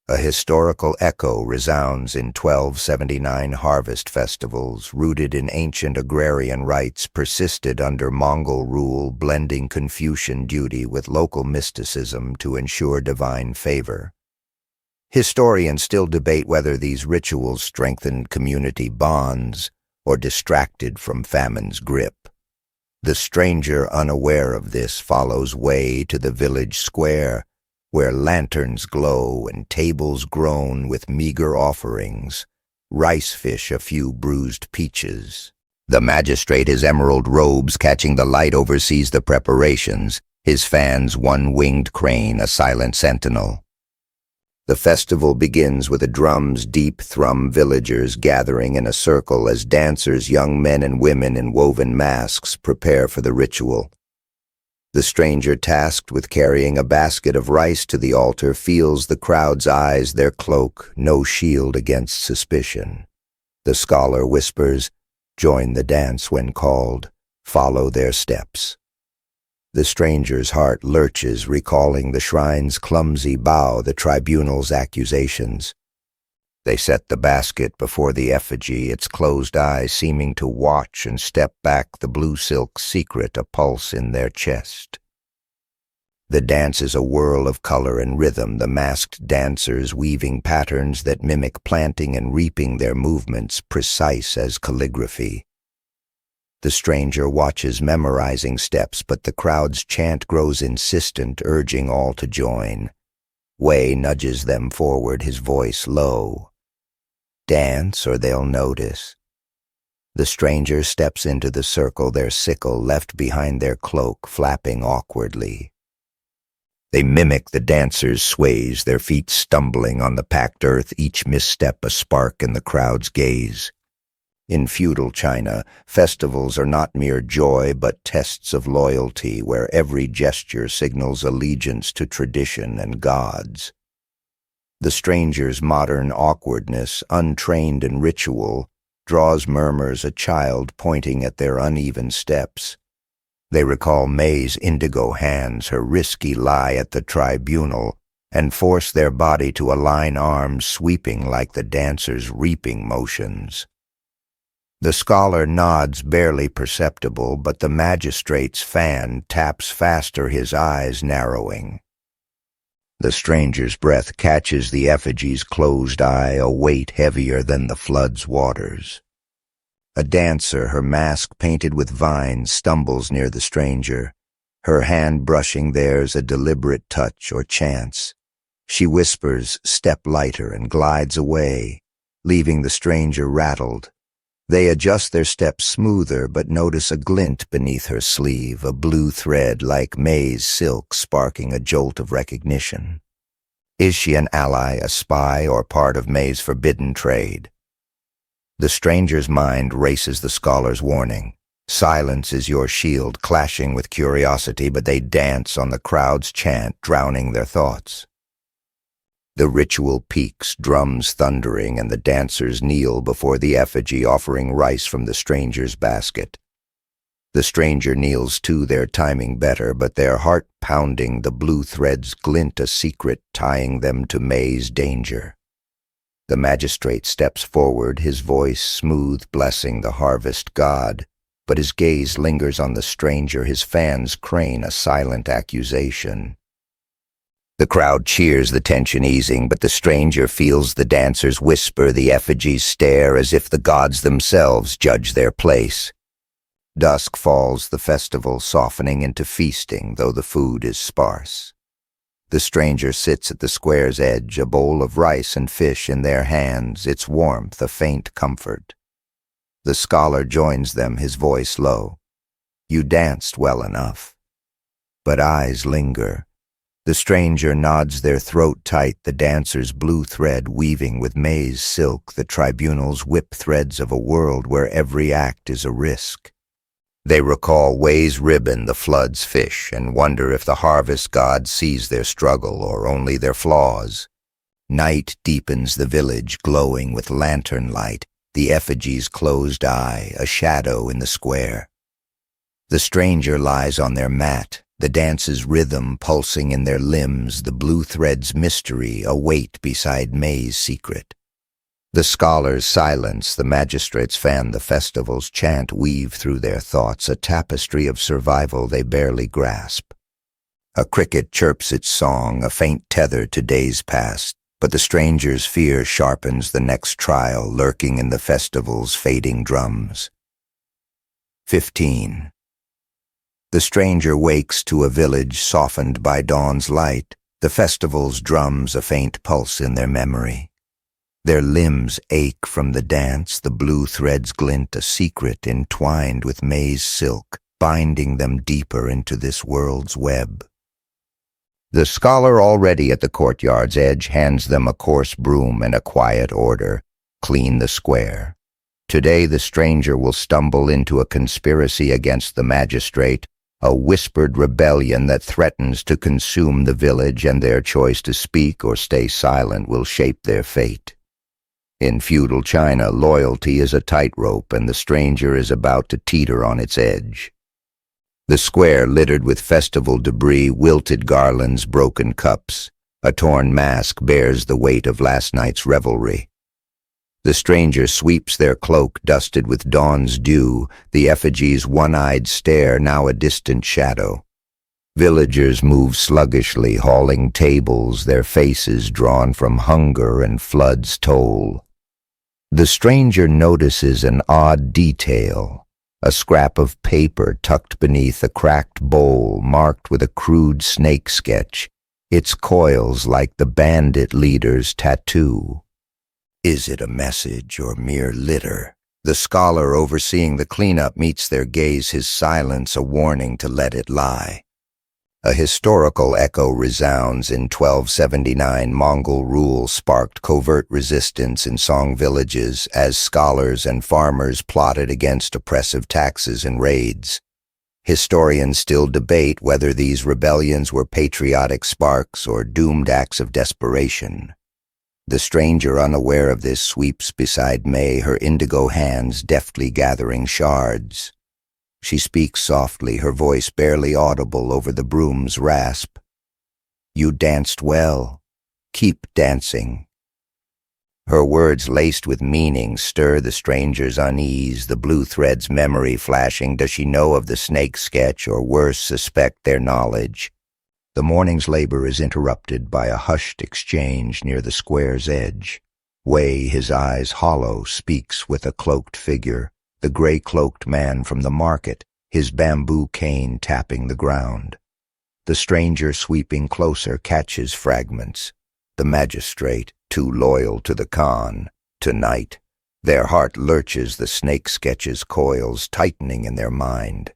A historical echo resounds in 1279 harvest festivals, rooted in ancient agrarian rites, persisted under Mongol rule, blending Confucian duty with local mysticism to ensure divine favor. Historians still debate whether these rituals strengthened community bonds or distracted from famine's grip. The stranger, unaware of this, follows Wei to the village square, where lanterns glow and tables groan with meager offerings, rice fish, a few bruised peaches. The magistrate, his emerald robes catching the light, oversees the preparations, his fans one winged crane, a silent sentinel. The festival begins with a drum's deep thrum, villagers gathering in a circle as dancers, young men and women in woven masks, prepare for the ritual. The stranger, tasked with carrying a basket of rice to the altar, feels the crowd's eyes, their cloak, no shield against suspicion. The scholar whispers, "Join the dance when called, follow their steps." The stranger's heart lurches, recalling the shrine's clumsy bow, the tribunal's accusations. They set the basket before the effigy, its closed eyes seeming to watch, and step back, the blue silk secret a pulse in their chest. The dance is a whirl of color and rhythm, the masked dancers weaving patterns that mimic planting and reaping, their movements precise as calligraphy. The stranger watches, memorizing steps, but the crowd's chant grows insistent, urging all to join. Wei nudges them forward, his voice low. "Dance or they'll notice." The stranger steps into the circle, their sickle left behind their cloak, flapping awkwardly. They mimic the dancers' sways, their feet stumbling on the packed earth, each misstep a spark in the crowd's gaze. In feudal China, festivals are not mere joy but tests of loyalty, where every gesture signals allegiance to tradition and gods. The stranger's modern awkwardness, untrained in ritual, draws murmurs, a child pointing at their uneven steps. They recall May's indigo hands, her risky lie at the tribunal, and force their body to align, arms sweeping like the dancer's reaping motions. The scholar nods, barely perceptible, but the magistrate's fan taps faster, his eyes narrowing. The stranger's breath catches the effigy's closed eye, a weight heavier than the flood's waters. A dancer, her mask painted with vines, stumbles near the stranger, her hand brushing theirs, a deliberate touch or chance. She whispers, "Step lighter," and glides away, leaving the stranger rattled. They adjust their steps smoother, but notice a glint beneath her sleeve, a blue thread like May's silk sparking a jolt of recognition. Is she an ally, a spy, or part of May's forbidden trade? The stranger's mind races the scholar's warning. Silence is your shield, clashing with curiosity, but they dance on the crowd's chant, drowning their thoughts. The ritual peaks, drums thundering, and the dancers kneel before the effigy, offering rice from the stranger's basket. The stranger kneels too, their timing better, but their heart pounding, the blue threads glint, a secret tying them to May's danger. The magistrate steps forward, his voice smooth, blessing the harvest god. but his gaze lingers on the stranger. His fans crane a silent accusation. The crowd cheers, the tension easing, but the stranger feels the dancers whisper, the effigies stare as if the gods themselves judge their place. Dusk falls, the festival softening into feasting, though the food is sparse. The stranger sits at the square's edge, a bowl of rice and fish in their hands, its warmth a faint comfort. The scholar joins them, his voice low. You danced well enough. But eyes linger. The stranger nods, their throat tight, the dancer's blue thread weaving with maize silk, the tribunal's whip threads of a world where every act is a risk. They recall Wei's ribbon, the flood's fish, and wonder if the harvest god sees their struggle or only their flaws. Night deepens the village, glowing with lantern light, the effigy's closed eye, a shadow in the square. The stranger lies on their mat, the dance's rhythm pulsing in their limbs, the blue thread's mystery, a weight beside May's secret. The scholars silence, the magistrates fan the festival's chant, weave through their thoughts a tapestry of survival they barely grasp. A cricket chirps its song, a faint tether to days past, but the stranger's fear sharpens the next trial, lurking in the festival's fading drums. 15. The stranger wakes to a village softened by dawn's light, the festival's drums a faint pulse in their memory. Their limbs ache from the dance, the blue threads glint, a secret entwined with May's silk, binding them deeper into this world's web. The scholar already at the courtyard's edge hands them a coarse broom and a quiet order, clean the square. Today the stranger will stumble into a conspiracy against the magistrate, a whispered rebellion that threatens to consume the village, and their choice to speak or stay silent will shape their fate. In feudal China, loyalty is a tightrope, and the stranger is about to teeter on its edge. The square littered with festival debris, wilted garlands, broken cups. A torn mask bears the weight of last night's revelry. The stranger sweeps their cloak dusted with dawn's dew, the effigy's one-eyed stare now a distant shadow. Villagers move sluggishly, hauling tables, their faces drawn from hunger and flood's toll. The stranger notices an odd detail, a scrap of paper tucked beneath a cracked bowl marked with a crude snake sketch, its coils like the bandit leader's tattoo. Is it a message or mere litter? The scholar overseeing the cleanup meets their gaze, his silence a warning to let it lie. A historical echo resounds. In 1279, Mongol rule sparked covert resistance in Song villages as scholars and farmers plotted against oppressive taxes and raids. Historians still debate whether these rebellions were patriotic sparks or doomed acts of desperation. The stranger, unaware of this, sweeps beside May, her indigo hands deftly gathering shards. She speaks softly, her voice barely audible over the broom's rasp. You danced well. Keep dancing. Her words, laced with meaning, stir the stranger's unease, the blue thread's memory flashing. Does she know of the snake sketch, or worse, suspect their knowledge? The morning's labor is interrupted by a hushed exchange near the square's edge. Wei, his eyes hollow, speaks with a cloaked figure, the gray-cloaked man from the market, his bamboo cane tapping the ground. The stranger, sweeping closer, catches fragments. The magistrate, too loyal to the Khan. Tonight, their heart lurches, the snake sketch's coils tightening in their mind.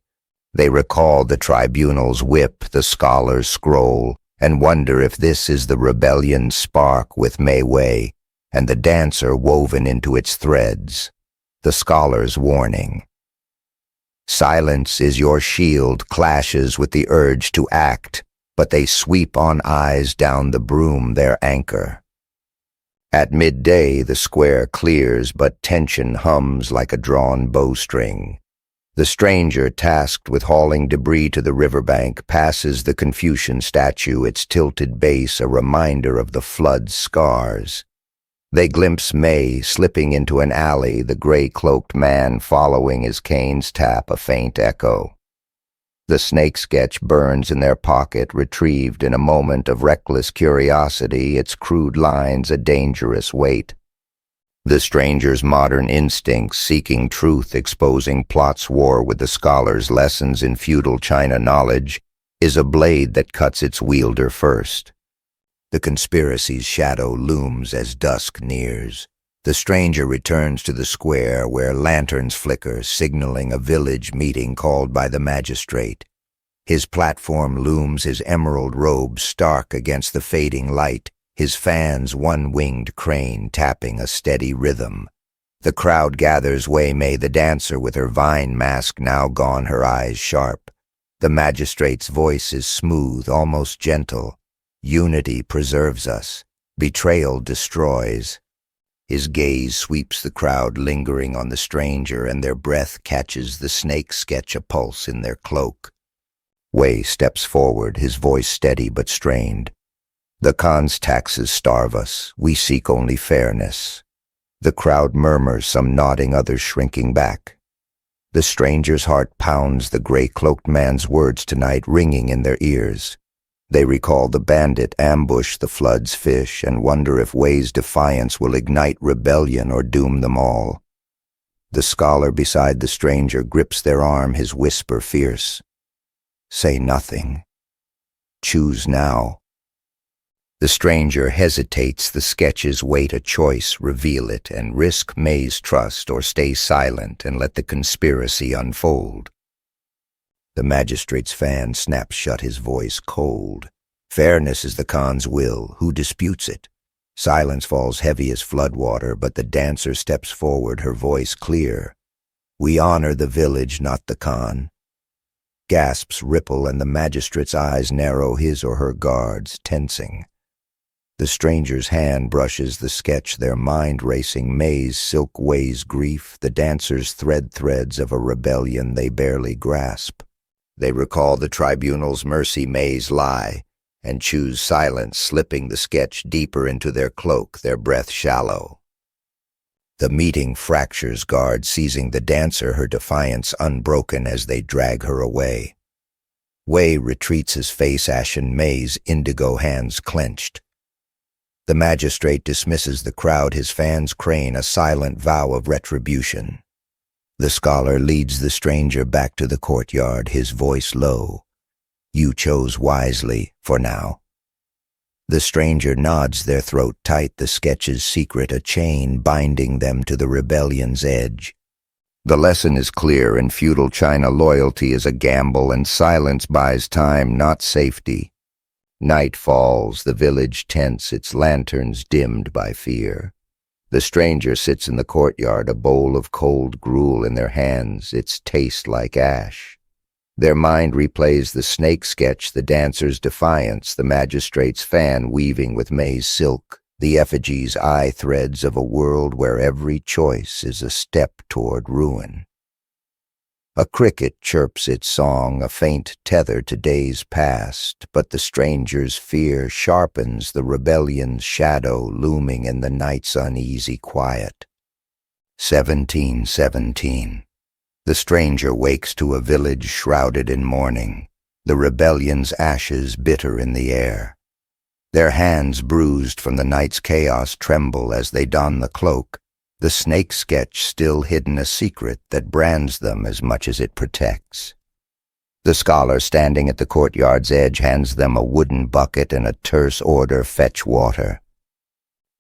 They recall the tribunal's whip, the scholar's scroll, and wonder if this is the rebellion's spark with Mei Wei, and the dancer woven into its threads. The scholar's warning. Silence is your shield clashes with the urge to act, but they sweep on eyes down the broom, their anchor. At midday the square clears, but tension hums like a drawn bowstring. The stranger, tasked with hauling debris to the riverbank, passes the Confucian statue, its tilted base a reminder of the flood's scars. They glimpse May slipping into an alley, the gray-cloaked man following his cane's tap, a faint echo. The snake sketch burns in their pocket, retrieved in a moment of reckless curiosity, its crude lines a dangerous weight. The stranger's modern instincts, seeking truth, exposing plot's war with the scholar's lessons in feudal China knowledge, is a blade that cuts its wielder first. The conspiracy's shadow looms as dusk nears. The stranger returns to the square where lanterns flicker, signaling a village meeting called by the magistrate. His platform looms, his emerald robe stark against the fading light, his fans one-winged crane tapping a steady rhythm. The crowd gathers Wei Mei the dancer with her vine mask now gone, her eyes sharp. The magistrate's voice is smooth, almost gentle. Unity preserves us. Betrayal destroys. His gaze sweeps the crowd lingering on the stranger, and their breath catches the snake sketch a pulse in their cloak. Wei steps forward, his voice steady but strained. The Khan's taxes starve us. We seek only fairness. The crowd murmurs, some nodding, others shrinking back. The stranger's heart pounds the gray-cloaked man's words tonight, ringing in their ears. They recall the bandit ambush the flood's fish and wonder if Wei's defiance will ignite rebellion or doom them all. The scholar beside the stranger grips their arm, his whisper fierce. Say nothing. Choose now. The stranger hesitates, the sketches wait a choice, reveal it, and risk May's trust or stay silent and let the conspiracy unfold. The magistrate's fan snaps shut, his voice cold. Fairness is the Khan's will. Who disputes it? Silence falls heavy as floodwater, but the dancer steps forward, her voice clear. We honor the village, not the Khan. Gasps ripple, and the magistrate's eyes narrow, his or her guards tensing. The stranger's hand brushes the sketch, their mind racing. May's silk Wei's grief, the dancer's threads of a rebellion they barely grasp. They recall the tribunal's mercy, May's lie, and choose silence, slipping the sketch deeper into their cloak, their breath shallow. The meeting fractures, guards seizing the dancer, her defiance unbroken as they drag her away. Wei retreats, his face ashen, May's indigo hands clenched. The magistrate dismisses the crowd, his fans crane, a silent vow of retribution. The scholar leads the stranger back to the courtyard, his voice low. You chose wisely, for now. The stranger nods, their throat tight, the sketch's secret a chain binding them to the rebellion's edge. The lesson is clear. In feudal China, loyalty is a gamble, and silence buys time, not safety. Night falls, the village tense, its lanterns dimmed by fear. The stranger sits in the courtyard, a bowl of cold gruel in their hands, its taste like ash. Their mind replays the snake sketch, the dancer's defiance, the magistrate's fan weaving with May's silk, the effigy's eye threads of a world where every choice is a step toward ruin. A cricket chirps its song, a faint tether to days past, but the stranger's fear sharpens the rebellion's shadow looming in the night's uneasy quiet. 1717. The stranger wakes to a village shrouded in mourning, the rebellion's ashes bitter in the air. Their hands, bruised from the night's chaos, tremble as they don the cloak, the snake sketch still hidden a secret that brands them as much as it protects. The scholar standing at the courtyard's edge hands them a wooden bucket and a terse order, fetch water.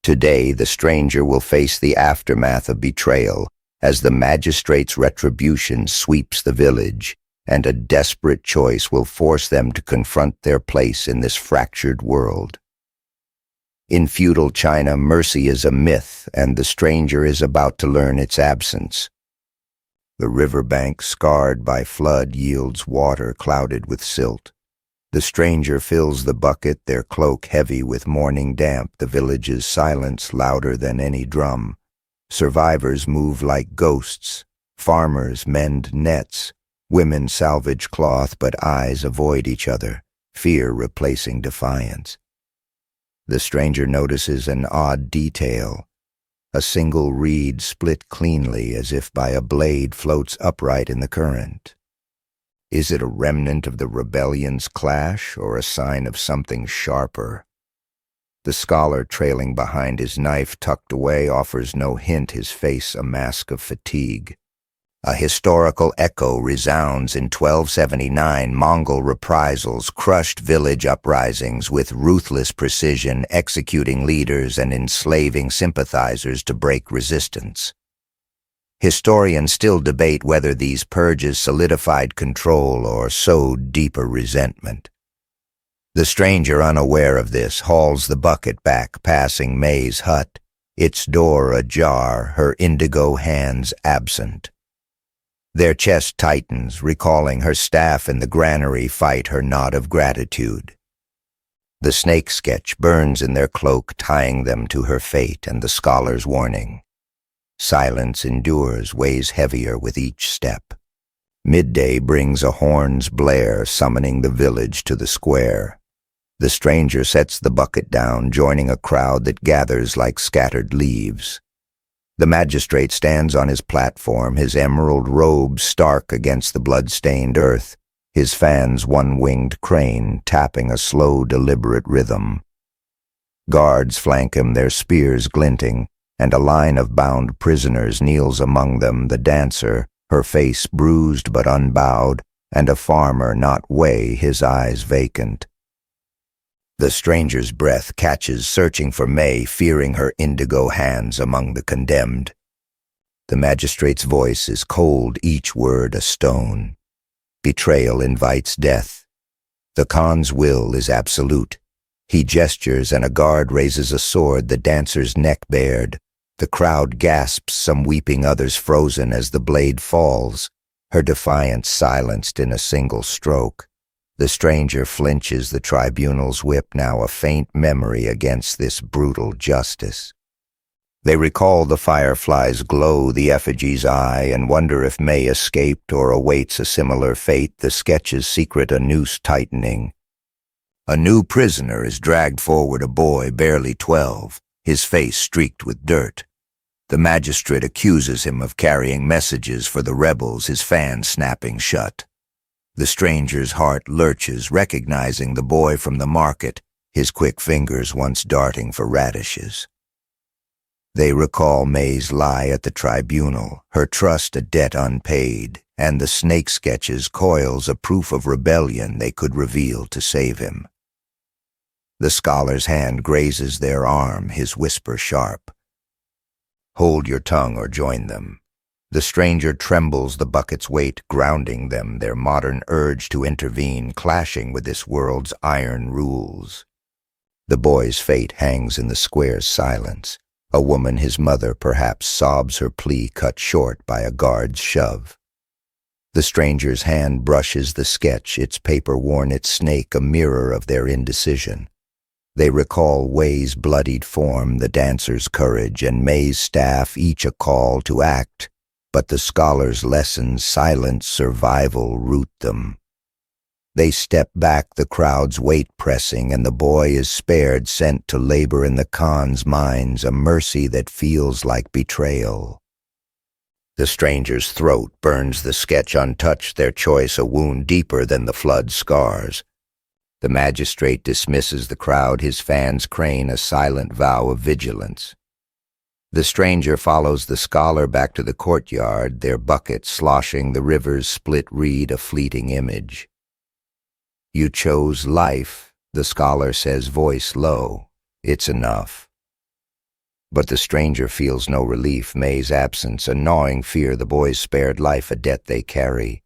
Today the stranger will face the aftermath of betrayal as the magistrate's retribution sweeps the village, and a desperate choice will force them to confront their place in this fractured world. In feudal China, mercy is a myth, and the stranger is about to learn its absence. The riverbank, scarred by flood, yields water clouded with silt. The stranger fills the bucket, their cloak heavy with morning damp, the village's silence louder than any drum. Survivors move like ghosts. Farmers mend nets. Women salvage cloth, but eyes avoid each other, fear replacing defiance. The stranger notices an odd detail. A single reed split cleanly as if by a blade floats upright in the current. Is it a remnant of the rebellion's clash or a sign of something sharper? The scholar, trailing behind his knife tucked away, offers no hint, his face a mask of fatigue. A historical echo resounds in 1279. Mongol reprisals crushed village uprisings with ruthless precision, executing leaders and enslaving sympathizers to break resistance. Historians still debate whether these purges solidified control or sowed deeper resentment. The stranger, unaware of this, hauls the bucket back, passing May's hut, its door ajar, her indigo hands absent. Their chest tightens, recalling her staff in the granary fight her nod of gratitude. The snake sketch burns in their cloak, tying them to her fate and the scholar's warning. Silence endures, weighs heavier with each step. Midday brings a horn's blare, summoning the village to the square. The stranger sets the bucket down, joining a crowd that gathers like scattered leaves. The magistrate stands on his platform, his emerald robe stark against the blood-stained earth, his fans one-winged crane, tapping a slow, deliberate rhythm. Guards flank him, their spears glinting, and a line of bound prisoners kneels among them, the dancer, her face bruised but unbowed, and a farmer not way, his eyes vacant. The stranger's breath catches, searching for May, fearing her indigo hands among the condemned. The magistrate's voice is cold, each word a stone. Betrayal invites death. The Khan's will is absolute. He gestures and a guard raises a sword, the dancer's neck bared. The crowd gasps, some weeping, others frozen as the blade falls, her defiance silenced in a single stroke. The stranger flinches, the tribunal's whip now a faint memory against this brutal justice. They recall the firefly's glow, the effigy's eye, and wonder if May escaped or awaits a similar fate, the sketch's secret a noose tightening. A new prisoner is dragged forward, a boy barely 12, his face streaked with dirt. The magistrate accuses him of carrying messages for the rebels, his fan snapping shut. The stranger's heart lurches, recognizing the boy from the market, his quick fingers once darting for radishes. They recall May's lie at the tribunal, her trust a debt unpaid, and the snake sketch's coils a proof of rebellion they could reveal to save him. The scholar's hand grazes their arm, his whisper sharp. Hold your tongue or join them. The stranger trembles, the bucket's weight grounding them, their modern urge to intervene clashing with this world's iron rules. The boy's fate hangs in the square's silence. A woman, his mother perhaps, sobs her plea cut short by a guard's shove. The stranger's hand brushes the sketch, its paper worn, its snake a mirror of their indecision. They recall Wei's bloodied form, the dancer's courage, and May's staff, each a call to act. But the scholar's lessons, silent survival, root them. They step back, the crowd's weight pressing, and the boy is spared, sent to labor in the Khan's mines, a mercy that feels like betrayal. The stranger's throat burns, the sketch untouched, their choice a wound deeper than the flood scars. The magistrate dismisses the crowd, his fans crane a silent vow of vigilance. The stranger follows the scholar back to the courtyard, their bucket sloshing the river's split reed a fleeting image. You chose life, the scholar says, voice low. It's enough. But the stranger feels no relief, May's absence, a gnawing fear, the boy's spared life a debt they carry.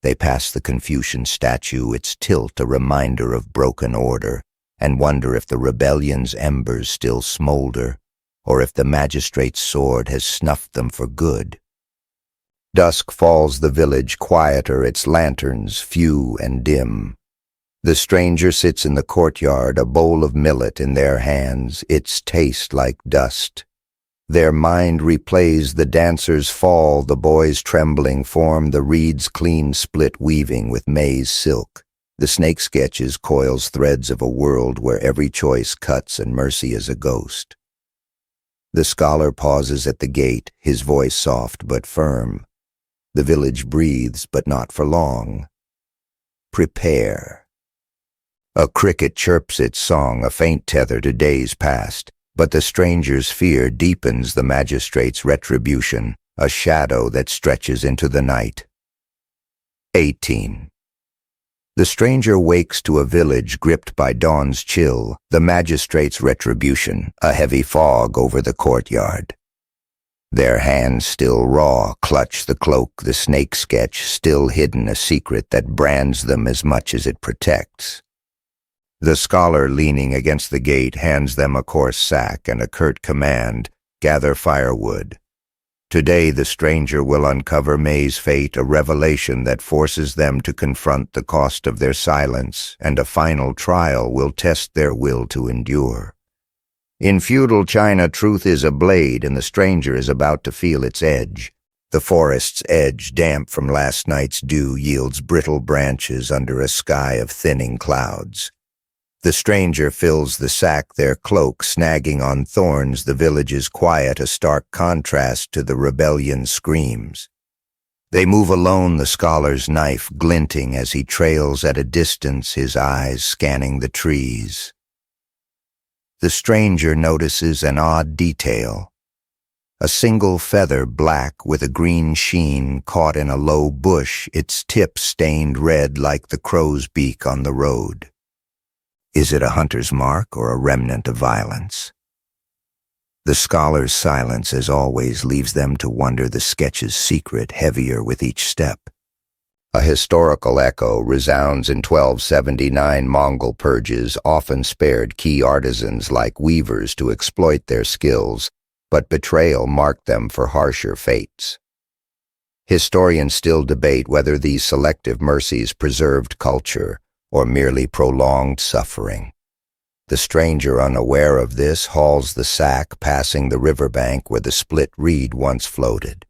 They pass the Confucian statue, its tilt a reminder of broken order, and wonder if the rebellion's embers still smolder, or if the magistrate's sword has snuffed them for good. Dusk falls, the village quieter, its lanterns few and dim. The stranger sits in the courtyard, a bowl of millet in their hands, its taste like dust. Their mind replays the dancer's fall, the boy's trembling form, the reed's clean split weaving with May's silk. The snake sketches coils threads of a world where every choice cuts and mercy is a ghost. The scholar pauses at the gate, his voice soft but firm. The village breathes, but not for long. Prepare. A cricket chirps its song, a faint tether to days past, but the stranger's fear deepens the magistrate's retribution, a shadow that stretches into the night. 18. The stranger wakes to a village gripped by dawn's chill, the magistrate's retribution, a heavy fog over the courtyard. Their hands still raw clutch the cloak, the snake sketch still hidden, a secret that brands them as much as it protects. The scholar leaning against the gate hands them a coarse sack and a curt command, gather firewood. Today the stranger will uncover May's fate, a revelation that forces them to confront the cost of their silence, and a final trial will test their will to endure. In feudal China, truth is a blade, and the stranger is about to feel its edge. The forest's edge, damp from last night's dew, yields brittle branches under a sky of thinning clouds. The stranger fills the sack, their cloak snagging on thorns. The village is quiet, a stark contrast to the rebellion's screams. They move alone, the scholar's knife glinting as he trails at a distance, his eyes scanning the trees. The stranger notices an odd detail. A single feather, black with a green sheen, caught in a low bush, its tip stained red like the crow's beak on the road. Is it a hunter's mark or a remnant of violence? The scholar's silence, as always, leaves them to wonder, the sketch's secret heavier with each step. A historical echo resounds in 1279. Mongol purges often spared key artisans like weavers to exploit their skills, but betrayal marked them for harsher fates. Historians still debate whether these selective mercies preserved culture or merely prolonged suffering. The stranger, unaware of this, hauls the sack, passing the riverbank where the split reed once floated.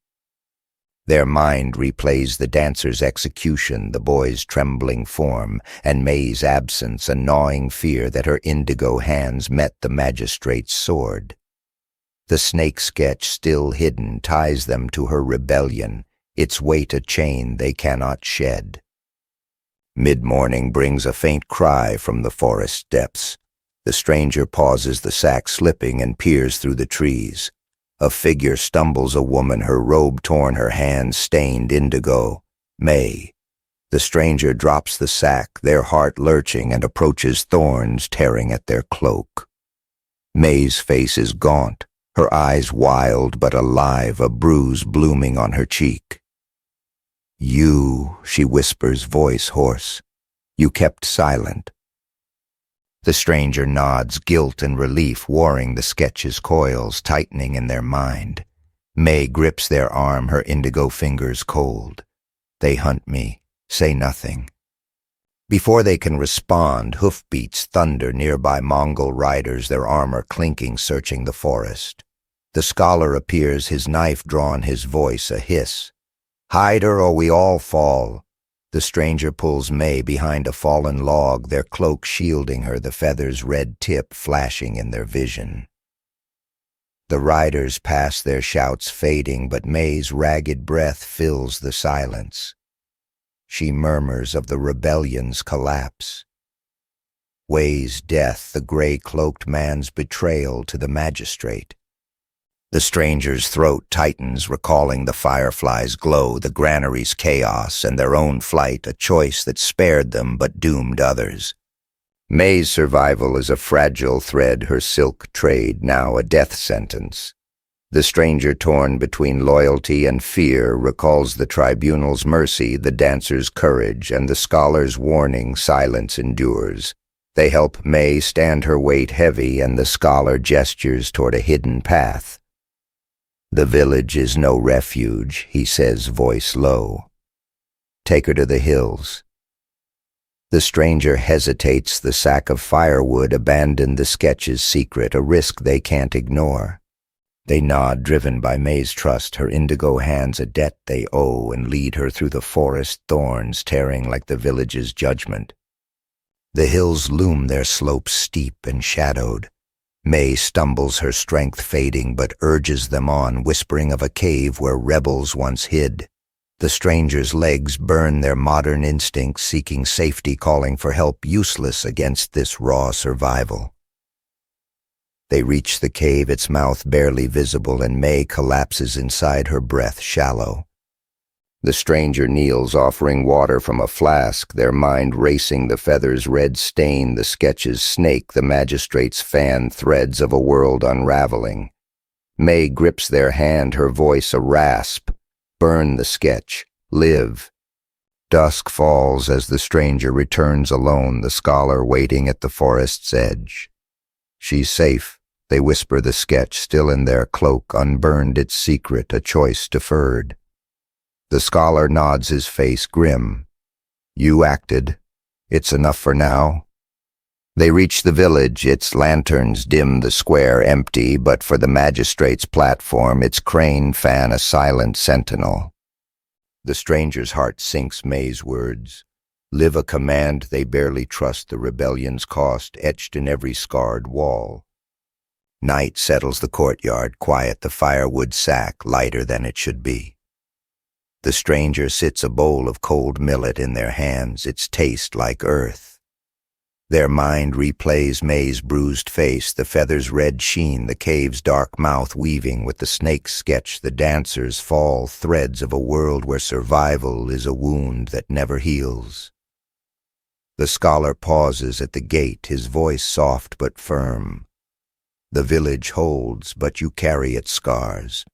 Their mind replays the dancer's execution, the boy's trembling form, and May's absence, a gnawing fear that her indigo hands met the magistrate's sword. The snake sketch, still hidden, ties them to her rebellion, its weight a chain they cannot shed. Mid-morning brings a faint cry from the forest depths. The stranger pauses, the sack slipping, and peers through the trees. A figure stumbles, a woman, her robe torn, her hands stained indigo. May. The stranger drops the sack, their heart lurching, and approaches, thorns tearing at their cloak. May's face is gaunt, her eyes wild but alive, a bruise blooming on her cheek. "You," she whispers, voice hoarse. "You kept silent." The stranger nods, guilt and relief warring the sketch's coils, tightening in their mind. May grips their arm, her indigo fingers cold. "They hunt me. Say nothing." Before they can respond, hoofbeats thunder, nearby Mongol riders, their armor clinking, searching the forest. The scholar appears, his knife drawn, his voice a hiss. "Hide her or we all fall." The stranger pulls May behind a fallen log, their cloak shielding her, the feather's red tip flashing in their vision. The riders pass, their shouts fading, but May's ragged breath fills the silence. She murmurs of the rebellion's collapse. Weighs death, the gray-cloaked man's betrayal to the magistrate. The stranger's throat tightens, recalling the firefly's glow, the granary's chaos, and their own flight, a choice that spared them but doomed others. May's survival is a fragile thread, her silk trade now a death sentence. The stranger, torn between loyalty and fear, recalls the tribunal's mercy, the dancer's courage, and the scholar's warning. Silence endures. They help May stand her weight heavy, and the scholar gestures toward a hidden path. "The village is no refuge," he says, voice low. "Take her to the hills." The stranger hesitates, the sack of firewood abandoned, the sketch's secret, a risk they can't ignore. They nod, driven by May's trust, her indigo hands a debt they owe, and lead her through the forest, thorns tearing like the village's judgment. The hills loom, their slopes steep and shadowed. May stumbles, her strength fading, but urges them on, whispering of a cave where rebels once hid. The stranger's legs burn their modern instincts, seeking safety, calling for help, useless against this raw survival. They reach the cave, its mouth barely visible, and May collapses inside, her breath shallow. The stranger kneels, offering water from a flask, their mind racing, the feathers red stain, the sketches snake, the magistrate's fan, threads of a world unraveling. May grips their hand, her voice a rasp. Burn the sketch. Live. Dusk falls as the stranger returns alone, the scholar waiting at the forest's edge. She's safe, they whisper, the sketch still in their cloak, unburned its secret, a choice deferred. The scholar nods, his face grim. You acted. It's enough for now. They reach the village, its lanterns dim the square empty, but for the magistrate's platform, its crane fan a silent sentinel. The stranger's heart sinks, May's words. Live a command they barely trust, the rebellion's cost etched in every scarred wall. Night settles the courtyard, quiet, the firewood sack lighter than it should be. The stranger sits, a bowl of cold millet in their hands, its taste like earth. Their mind replays May's bruised face, the feather's red sheen, the cave's dark mouth weaving with the snake's sketch, the dancers fall, threads of a world where survival is a wound that never heals. The scholar pauses at the gate, his voice soft but firm. The village holds, but you carry its scars.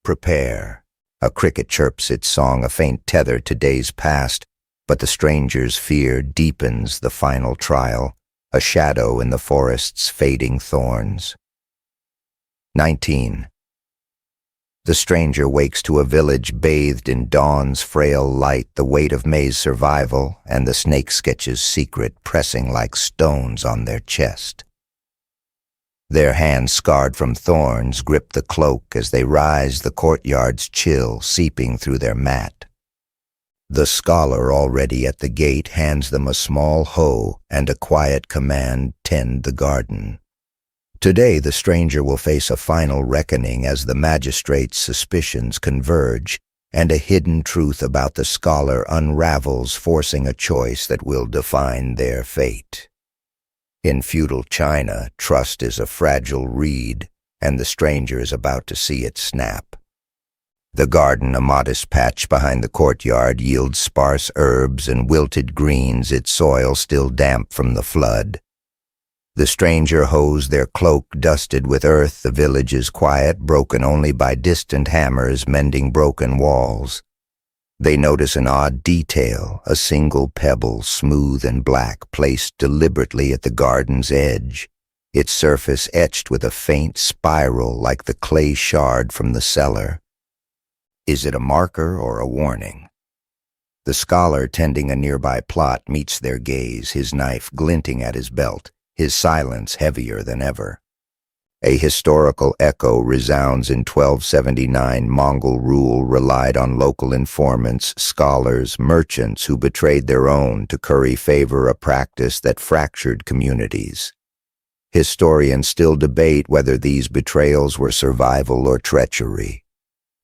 Prepare. A cricket chirps its song, a faint tether to days past, but the stranger's fear deepens the final trial, a shadow in the forest's fading thorns. 19. The stranger wakes to a village bathed in dawn's frail light, the weight of May's survival and the snake sketch's secret pressing like stones on their chest. Their hands, scarred from thorns, grip the cloak as they rise, the courtyard's chill seeping through their mat. The scholar, already at the gate, hands them a small hoe and a quiet command: tend the garden. Today the stranger will face a final reckoning as the magistrate's suspicions converge, and a hidden truth about the scholar unravels, forcing a choice that will define their fate. In feudal China, trust is a fragile reed, and the stranger is about to see it snap. The garden, a modest patch behind the courtyard, yields sparse herbs and wilted greens, its soil still damp from the flood. The stranger hoes their cloak dusted with earth, the village is quiet, broken only by distant hammers mending broken walls. They notice an odd detail, a single pebble, smooth and black, placed deliberately at the garden's edge, its surface etched with a faint spiral like the clay shard from the cellar. Is it a marker or a warning? The scholar, tending a nearby plot, meets their gaze, his knife glinting at his belt, his silence heavier than ever. A historical echo resounds in 1279. Mongol rule relied on local informants, scholars, merchants who betrayed their own to curry favor, a practice that fractured communities. Historians still debate whether these betrayals were survival or treachery.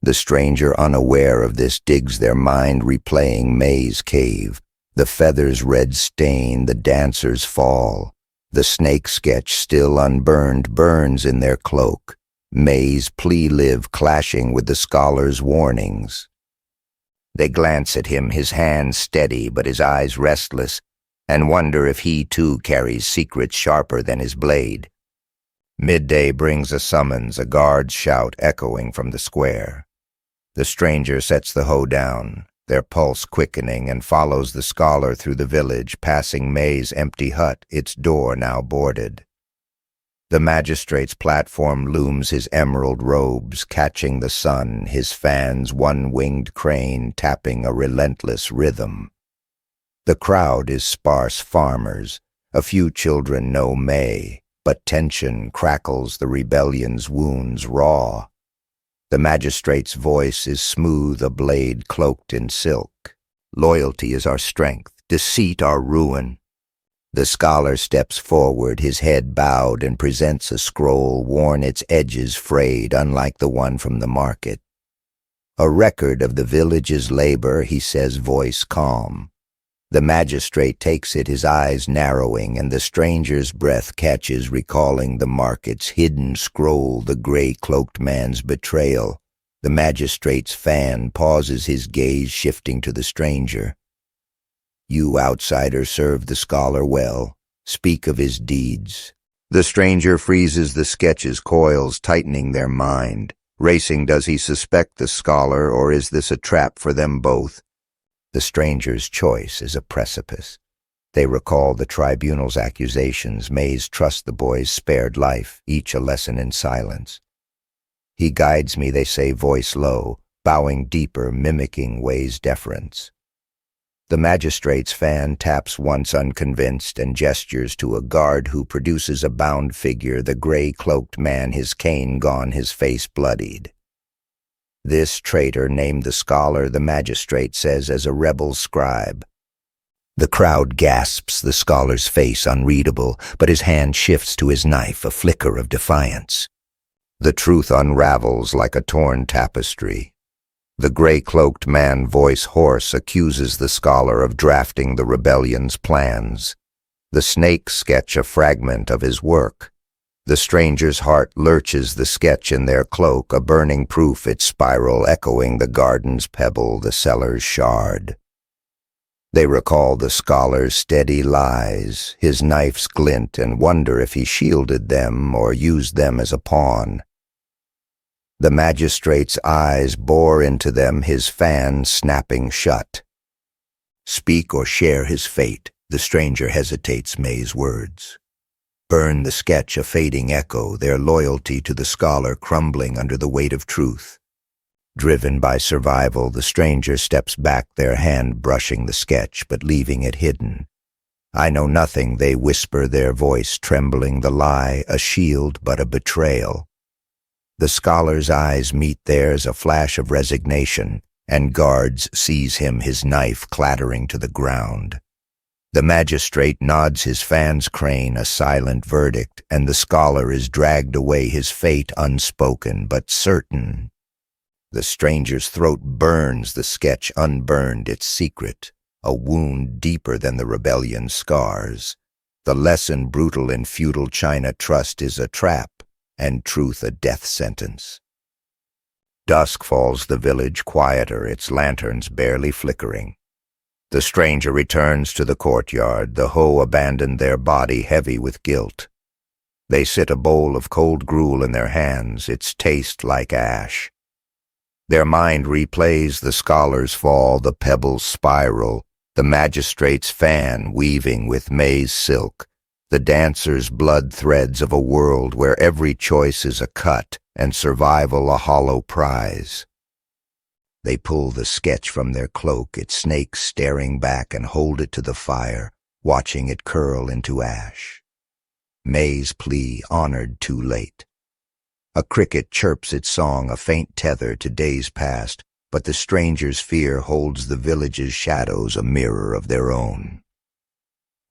The stranger, unaware of this, digs their mind, replaying May's cave, the feather's red stain, the dancer's fall. The snake sketch, still unburned, burns in their cloak, May's plea live clashing with the scholar's warnings. They glance at him, his hands steady but his eyes restless, and wonder if he too carries secrets sharper than his blade. Midday brings a summons, a guard's shout echoing from the square. The stranger sets the hoe down, their pulse quickening, and follows the scholar through the village, passing May's empty hut, its door now boarded. The magistrate's platform looms, his emerald robes catching the sun, his fan's one-winged crane tapping a relentless rhythm. The crowd is sparse farmers, a few children know May, but tension crackles the rebellion's wounds raw. The magistrate's voice is smooth, a blade cloaked in silk. Loyalty is our strength, deceit our ruin. The scholar steps forward, his head bowed, and presents a scroll worn, its edges frayed, unlike the one from the market. A record of the village's labor, he says, voice calm. The magistrate takes it, his eyes narrowing, and the stranger's breath catches, recalling the market's hidden scroll, the gray-cloaked man's betrayal. The magistrate's fan pauses, his gaze shifting to the stranger. You, outsider, serve the scholar well. Speak of his deeds. The stranger freezes, the sketch's coils tightening their mind. Racing, does he suspect the scholar, or is this a trap for them both? The stranger's choice is a precipice. They recall the tribunal's accusations. Mays trust the boy's spared life, each a lesson in silence. He guides me, they say, voice low, bowing deeper, mimicking Way's deference. The magistrate's fan taps once unconvinced and gestures to a guard who produces a bound figure, the gray-cloaked man, his cane gone, his face bloodied. This traitor, named the scholar, the magistrate says, as a rebel scribe. The crowd gasps, the scholar's face unreadable, but his hand shifts to his knife, a flicker of defiance. The truth unravels like a torn tapestry. The gray-cloaked man, voice hoarse, accuses the scholar of drafting the rebellion's plans. The snakes sketch a fragment of his work. The stranger's heart lurches, the sketch in their cloak, a burning proof, its spiral echoing the garden's pebble, the cellar's shard. They recall the scholar's steady lies, his knife's glint, and wonder if he shielded them or used them as a pawn. The magistrate's eyes bore into them, his fan snapping shut. Speak or share his fate, the stranger hesitates, May's words. Burn the sketch, a fading echo, their loyalty to the scholar crumbling under the weight of truth. Driven by survival, the stranger steps back, their hand brushing the sketch but leaving it hidden. I know nothing, they whisper, their voice trembling, the lie, a shield but a betrayal. The scholar's eyes meet theirs, a flash of resignation, and guards seize him, his knife clattering to the ground. The magistrate nods, his fan's crane, a silent verdict, and the scholar is dragged away, his fate unspoken but certain. The stranger's throat burns, the sketch unburned, its secret, a wound deeper than the rebellion's scars. The lesson brutal in feudal China, trust is a trap, and truth a death sentence. Dusk falls, the village quieter, its lanterns barely flickering. The stranger returns to the courtyard, the hoe abandoned their body heavy with guilt. They sit, a bowl of cold gruel in their hands, its taste like ash. Their mind replays the scholar's fall, the pebbles spiral, the magistrate's fan weaving with maize silk, the dancer's blood threads of a world where every choice is a cut and survival a hollow prize. They pull the sketch from their cloak, its snakes staring back, and hold it to the fire, watching it curl into ash. May's plea honored too late. A cricket chirps its song, a faint tether to days past, but the stranger's fear holds the village's shadows a mirror of their own.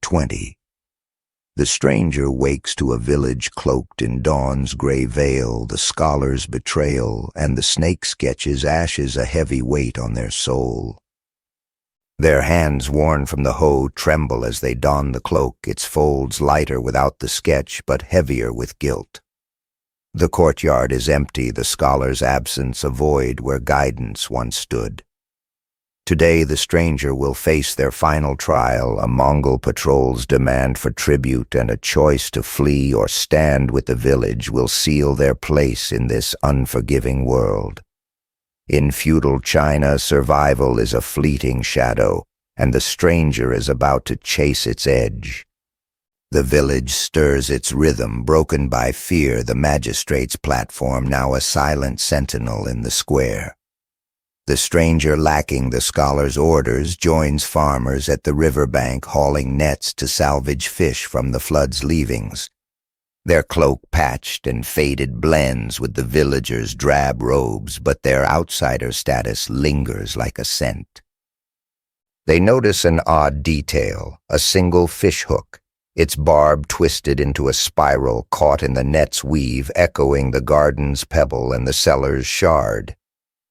20. The stranger wakes to a village cloaked in dawn's gray veil, the scholar's betrayal, and the snake sketch's ashes a heavy weight on their soul. Their hands, worn from the hoe, tremble as they don the cloak, its folds lighter without the sketch, but heavier with guilt. The courtyard is empty, the scholar's absence a void where guidance once stood. Today the stranger will face their final trial, a Mongol patrol's demand for tribute, and a choice to flee or stand with the village will seal their place in this unforgiving world. In feudal China, survival is a fleeting shadow, and the stranger is about to chase its edge. The village stirs its rhythm, broken by fear, the magistrate's platform now a silent sentinel in the square. The stranger, lacking the scholar's orders, joins farmers at the riverbank, hauling nets to salvage fish from the flood's leavings. Their cloak, patched and faded, blends with the villagers' drab robes, but their outsider status lingers like a scent. They notice an odd detail, a single fish hook, its barb twisted into a spiral caught in the net's weave, echoing the garden's pebble and the cellar's shard.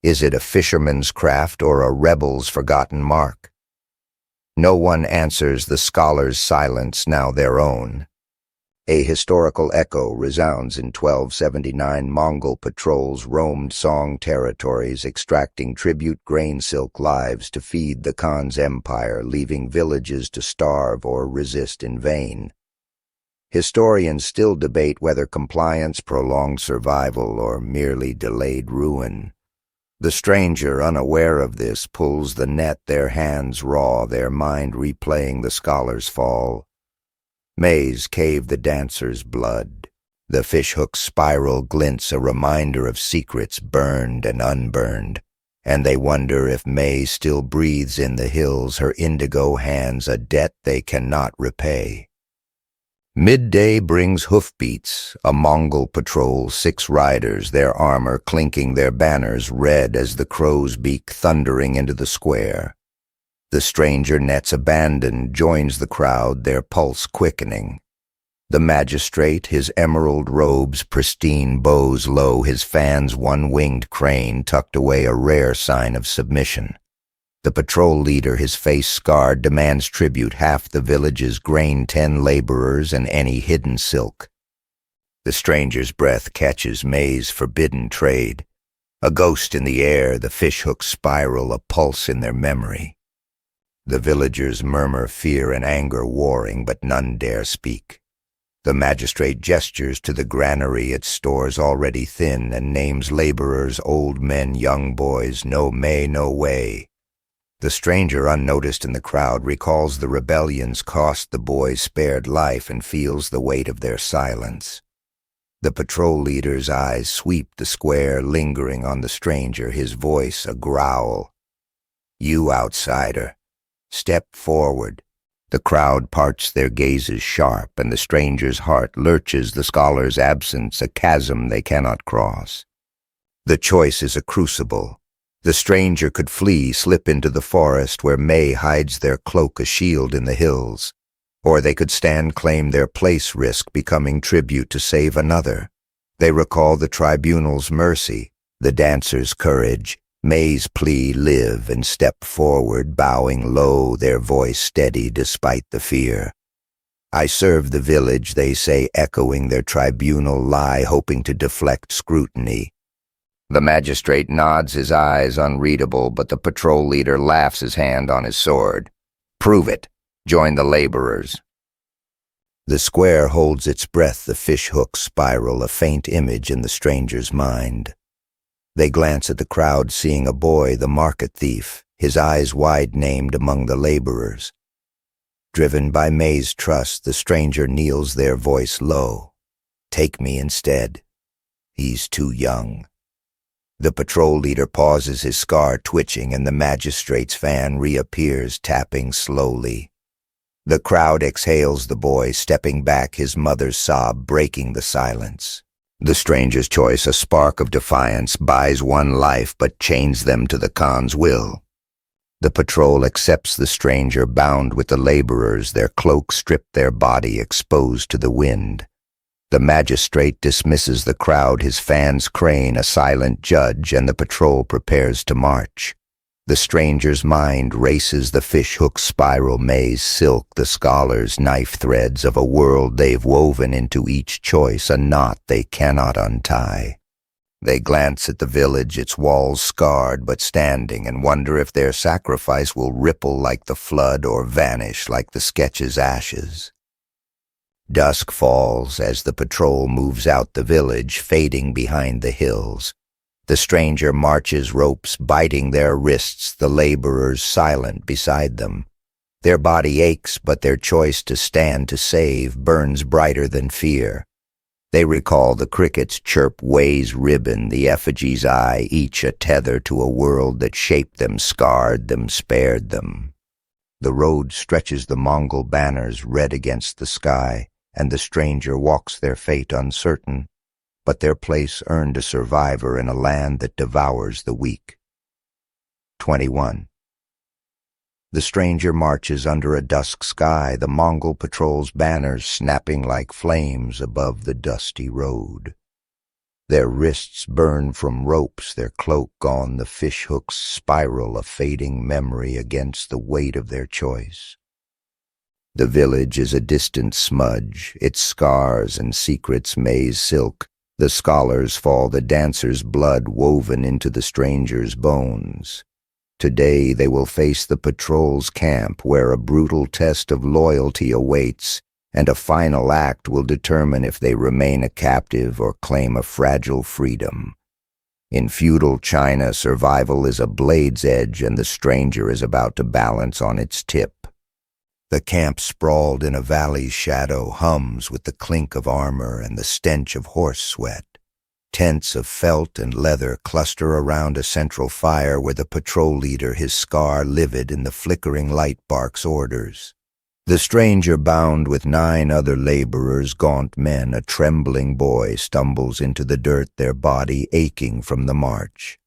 Is it a fisherman's craft or a rebel's forgotten mark? No one answers the scholar's silence, now their own. A historical echo resounds in 1279. Mongol patrols roamed Song territories, extracting tribute grain silk lives to feed the Khan's empire, leaving villages to starve or resist in vain. Historians still debate whether compliance prolonged survival or merely delayed ruin. The stranger, unaware of this, pulls the net, their hands raw, their mind replaying the scholar's fall. Maze cave the dancer's blood. The fishhook's spiral glints, a reminder of secrets burned and unburned, and they wonder if May still breathes in the hills, her indigo hands a debt they cannot repay. Midday brings hoofbeats, a Mongol patrol, 6 riders, their armor clinking, their banners red as the crow's beak thundering into the square. The stranger nets abandoned, joins the crowd, their pulse quickening. The magistrate, his emerald robes pristine, bows low, his fan's one-winged crane tucked away, a rare sign of submission. The patrol leader, his face scarred, demands tribute, half the village's grain, 10 laborers, and any hidden silk. The stranger's breath catches May's forbidden trade. A ghost in the air, the fishhook spiral, a pulse in their memory. The villagers murmur, fear and anger warring, but none dare speak. The magistrate gestures to the granary, its stores already thin, and names laborers, old men, young boys, no May, no way. The stranger, unnoticed in the crowd, recalls the rebellion's cost, the boys spared life, and feels the weight of their silence. The patrol leader's eyes sweep the square, lingering on the stranger, his voice a growl. You outsider, step forward. The crowd parts their gazes sharp, and the stranger's heart lurches, the scholar's absence, a chasm they cannot cross. The choice is a crucible. The stranger could flee, slip into the forest where May hides their cloak, a shield in the hills. Or they could stand, claim their place, risk becoming tribute to save another. They recall the tribunal's mercy, the dancer's courage, May's plea, live and step forward, bowing low, their voice steady despite the fear. I serve the village, they say, echoing their tribunal lie, hoping to deflect scrutiny. The magistrate nods, his eyes unreadable, but the patrol leader laughs, his hand on his sword. Prove it. Join the laborers. The square holds its breath, the fishhook spiral, a faint image in the stranger's mind. They glance at the crowd, seeing a boy, the market thief, his eyes wide-named among the laborers. Driven by May's trust, the stranger kneels, their voice low. Take me instead. He's too young. The patrol leader pauses, his scar twitching, and the magistrate's fan reappears, tapping slowly. The crowd exhales, the boy stepping back, his mother's sob breaking the silence. The stranger's choice, a spark of defiance, buys one life but chains them to the Khan's will. The patrol accepts the stranger, bound with the laborers, their cloaks stripped, their body exposed to the wind. The magistrate dismisses the crowd, his fans crane, a silent judge, and the patrol prepares to march. The stranger's mind races, the fishhook spiral maze, silk, the scholar's knife threads of a world they've woven into each choice, a knot they cannot untie. They glance at the village, its walls scarred but standing, and wonder if their sacrifice will ripple like the flood or vanish like the sketch's ashes. Dusk falls as the patrol moves out the village, fading behind the hills. The stranger marches, ropes biting their wrists, the laborers silent beside them. Their body aches, but their choice to stand to save burns brighter than fear. They recall the cricket's chirp weighs ribbon, the effigy's eye, each a tether to a world that shaped them, scarred them, spared them. The road stretches, the Mongol banners red against the sky, and the stranger walks their fate uncertain, but their place earned a survivor in a land that devours the weak. 21. The stranger marches under a dusk sky, the Mongol patrol's banners snapping like flames above the dusty road. Their wrists burn from ropes, their cloak on the fishhooks spiral a fading memory against the weight of their choice. The village is a distant smudge, its scars and secrets maize silk. The scholars fall, the dancers' blood woven into the stranger's bones. Today they will face the patrol's camp where a brutal test of loyalty awaits, and a final act will determine if they remain a captive or claim a fragile freedom. In feudal China, survival is a blade's edge and the stranger is about to balance on its tip. The camp sprawled in a valley's shadow hums with the clink of armor and the stench of horse sweat. Tents of felt and leather cluster around a central fire where the patrol leader, his scar livid in the flickering light, barks orders. The stranger, bound with 9 other laborers, gaunt men, a trembling boy, stumbles into the dirt, their body aching from the march.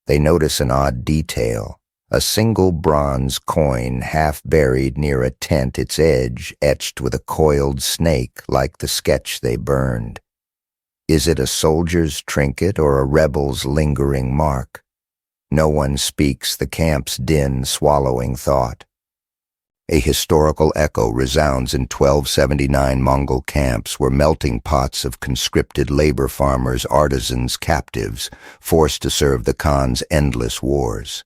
They notice an odd detail, a single bronze coin half buried near a tent, its edge etched with a coiled snake like the sketch they burned. Is it a soldier's trinket or a rebel's lingering mark? No one speaks, the camp's din swallowing thought. A historical echo resounds in 1279 Mongol camps where melting pots of conscripted labor farmers, artisans, captives, forced to serve the Khan's endless wars.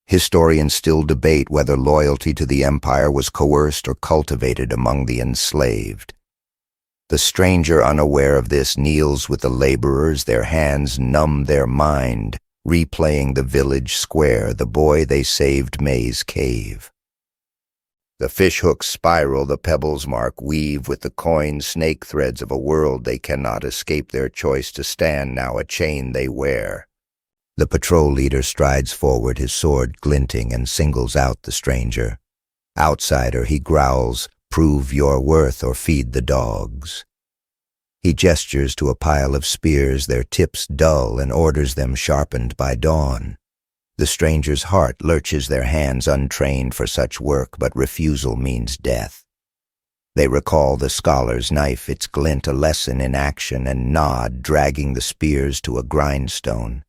Historians still debate whether loyalty to the empire was coerced or cultivated among the enslaved. The stranger, unaware of this, kneels with the laborers, their hands numb their mind, replaying the village square, the boy they saved May's cave. The fishhooks spiral, the pebbles mark weave with the coin snake threads of a world they cannot escape, their choice to stand now a chain they wear. The patrol leader strides forward, his sword glinting, and singles out the stranger. Outsider, he growls, prove your worth or feed the dogs. He gestures to a pile of spears, their tips dull, and orders them sharpened by dawn. The stranger's heart lurches, their hands untrained for such work, but refusal means death. They recall the scholar's knife, its glint a lesson in action, and nod, dragging the spears to a grindstone.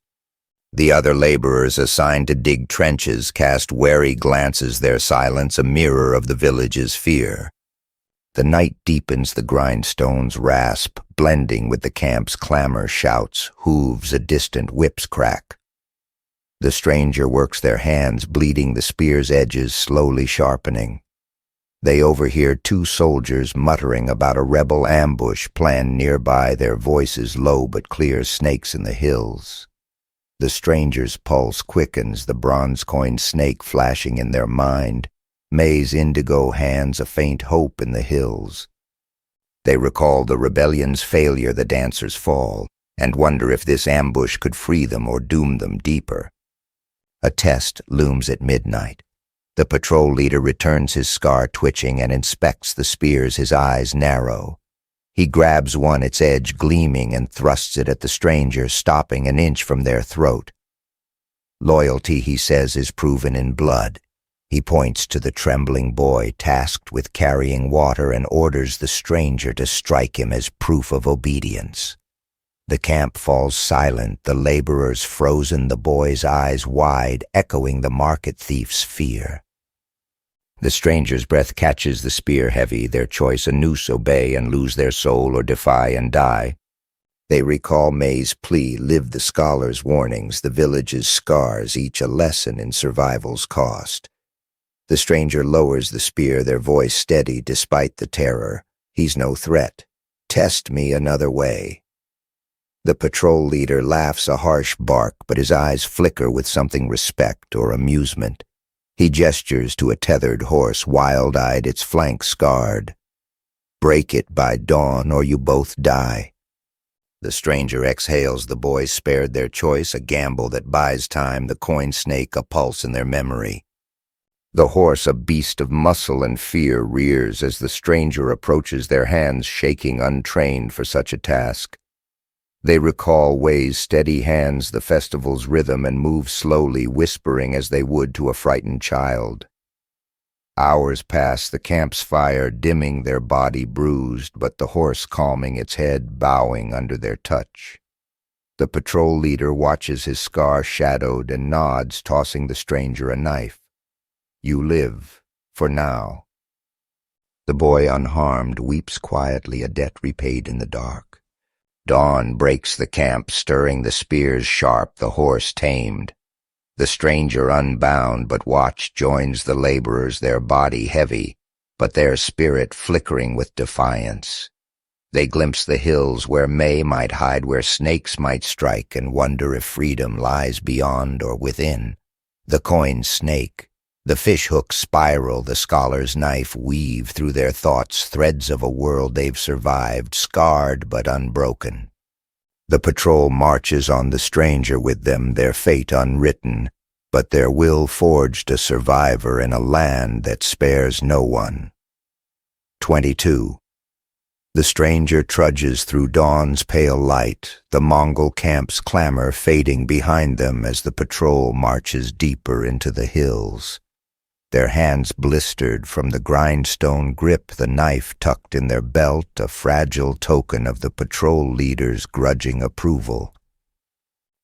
The other laborers assigned to dig trenches cast wary glances, their silence a mirror of the village's fear. The night deepens, the grindstones rasp, blending with the camp's clamor, shouts, hooves, a distant whip's crack. The stranger works their hands, bleeding, the spear's edges slowly sharpening. They overhear 2 soldiers muttering about a rebel ambush planned nearby, their voices low but clear, snakes in the hills. The stranger's pulse quickens, the bronze coin snake flashing in their mind. May's indigo hands a faint hope in the hills. They recall the rebellion's failure, the dancers fall, and wonder if this ambush could free them or doom them deeper. A test looms at midnight. The patrol leader returns, his scar twitching, and inspects the spears, his eyes narrow. He grabs one, its edge gleaming, and thrusts it at the stranger, stopping an inch from their throat. Loyalty, he says, is proven in blood. He points to the trembling boy tasked with carrying water and orders the stranger to strike him as proof of obedience. The camp falls silent, the laborers frozen, the boy's eyes wide, echoing the market thief's fear. The stranger's breath catches the spear heavy, their choice a noose obey and lose their soul or defy and die. They recall May's plea, live the scholar's warnings, the village's scars, each a lesson in survival's cost. The stranger lowers the spear, their voice steady despite the terror. He's no threat. Test me another way. The patrol leader laughs a harsh bark, but his eyes flicker with something respect or amusement. He gestures to a tethered horse, wild-eyed, its flank scarred. Break it by dawn, or you both die. The stranger exhales, the boys spared their choice, a gamble that buys time, the coin snake a pulse in their memory. The horse, a beast of muscle and fear, rears as the stranger approaches, their hands shaking, untrained for such a task. They recall Wei's steady hands, the festival's rhythm, and move slowly, whispering as they would to a frightened child. Hours pass, the camp's fire dimming, their body bruised, but the horse calming its head, bowing under their touch. The patrol leader watches his scar shadowed and nods, tossing the stranger a knife. You live, for now. The boy, unharmed, weeps quietly, a debt repaid in the dark. Dawn breaks the camp, stirring the spears sharp, the horse tamed. The stranger unbound, but watched, joins the laborers, their body heavy, but their spirit flickering with defiance. They glimpse the hills where May might hide, where snakes might strike, and wonder if freedom lies beyond or within. The coin snake, the fishhook spiral, the scholar's knife weave through their thoughts threads of a world they've survived, scarred but unbroken. The patrol marches on the stranger with them, their fate unwritten, but their will forged a survivor in a land that spares no one. 22. The stranger trudges through dawn's pale light, the Mongol camp's clamor fading behind them as the patrol marches deeper into the hills. Their hands blistered from the grindstone grip, the knife tucked in their belt, a fragile token of the patrol leader's grudging approval.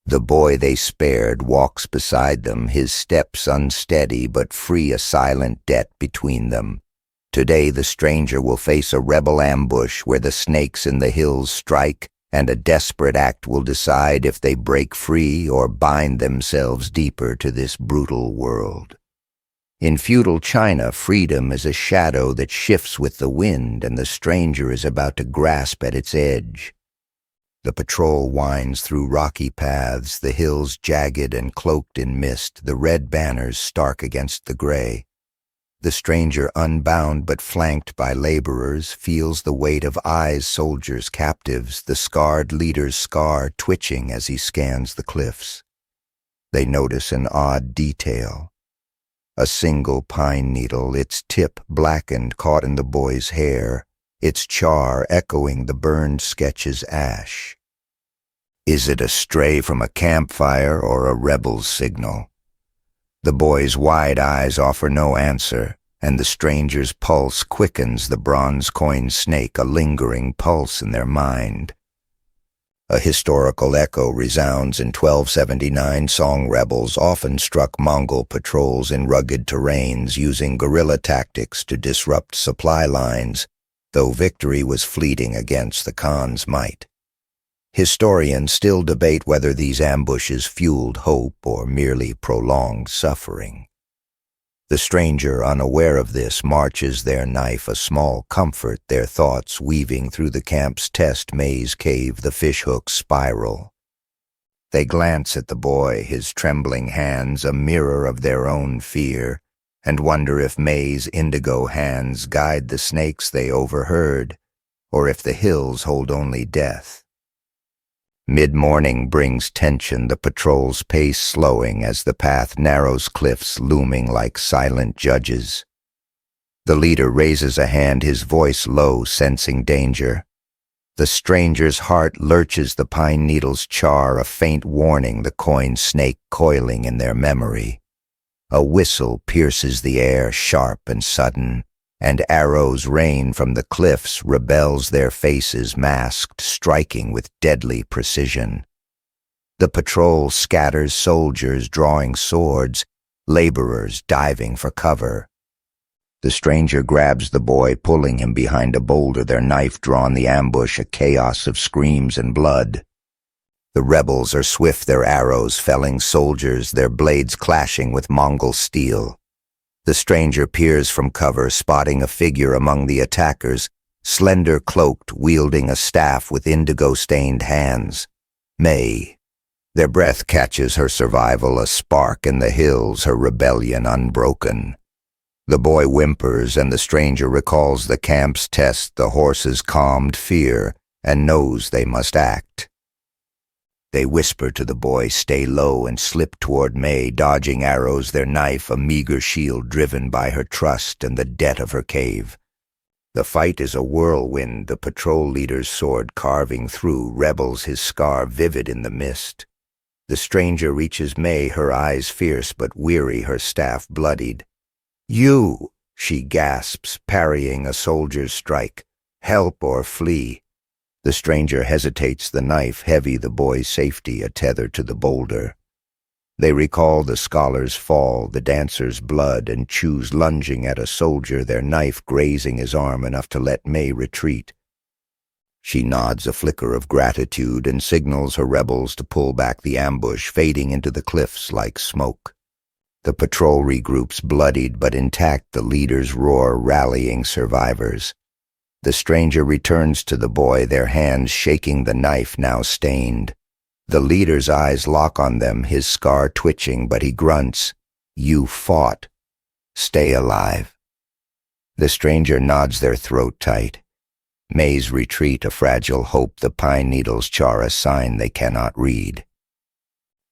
The boy they spared walks beside them, his steps unsteady but free, a silent debt between them. Today the stranger will face a rebel ambush where the snakes in the hills strike, and a desperate act will decide if they break free or bind themselves deeper to this brutal world. In feudal China, freedom is a shadow that shifts with the wind, and the stranger is about to grasp at its edge. The patrol winds through rocky paths, the hills jagged and cloaked in mist, the red banners stark against the gray. The stranger, unbound but flanked by laborers, feels the weight of eyes, soldiers, captives, the scarred leader's scar twitching as he scans the cliffs. They notice an odd detail. A single pine needle, its tip blackened, caught in the boy's hair, its char echoing the burned sketch's ash. Is it a stray from a campfire or a rebel's signal? The boy's wide eyes offer no answer, and the stranger's pulse quickens, the bronze coin snake a lingering pulse in their mind. A historical echo resounds in 1279. Song rebels often struck Mongol patrols in rugged terrains, using guerrilla tactics to disrupt supply lines, though victory was fleeting against the Khan's might. Historians still debate whether these ambushes fueled hope or merely prolonged suffering. The stranger, unaware of this, marches, their knife a small comfort, their thoughts weaving through the camp's test maze cave, the fishhook spiral. They glance at the boy, his trembling hands a mirror of their own fear, and wonder if May's indigo hands guide the snakes they overheard, or if the hills hold only death. Mid-morning brings tension, the patrol's pace slowing as the path narrows, cliffs looming like silent judges. The leader raises a hand, his voice low, sensing danger. The stranger's heart lurches, the pine needle's char a faint warning, the coin snake coiling in their memory. A whistle pierces the air, sharp and sudden, and arrows rain from the cliffs, rebels their faces masked, striking with deadly precision. The patrol scatters, soldiers drawing swords, laborers diving for cover. The stranger grabs the boy, pulling him behind a boulder, their knife drawn, the ambush a chaos of screams and blood. The rebels are swift, their arrows felling soldiers, their blades clashing with Mongol steel. The stranger peers from cover, spotting a figure among the attackers, slender, cloaked, wielding a staff with indigo-stained hands. May. Their breath catches her survival, a spark in the hills, her rebellion unbroken. The boy whimpers, and the stranger recalls the camp's test, the horse's calmed fear, and knows they must act. They whisper to the boy, stay low, and slip toward May, dodging arrows, their knife a meager shield driven by her trust and the debt of her cave. The fight is a whirlwind, the patrol leader's sword carving through rebels, his scar vivid in the mist. The stranger reaches May, her eyes fierce but weary, her staff bloodied. "You!" she gasps, parrying a soldier's strike. "Help or flee." The stranger hesitates, the knife heavy, the boy's safety a tether to the boulder. They recall the scholar's fall, the dancer's blood, and choose lunging at a soldier, their knife grazing his arm enough to let May retreat. She nods a flicker of gratitude and signals her rebels to pull back the ambush, fading into the cliffs like smoke. The patrol regroups, bloodied but intact, the leaders roar, rallying survivors. The stranger returns to the boy, their hands shaking, the knife now stained. The leader's eyes lock on them, his scar twitching, but he grunts, "You fought. Stay alive." The stranger nods, their throat tight. May's retreat a fragile hope, the pine needles char a sign they cannot read.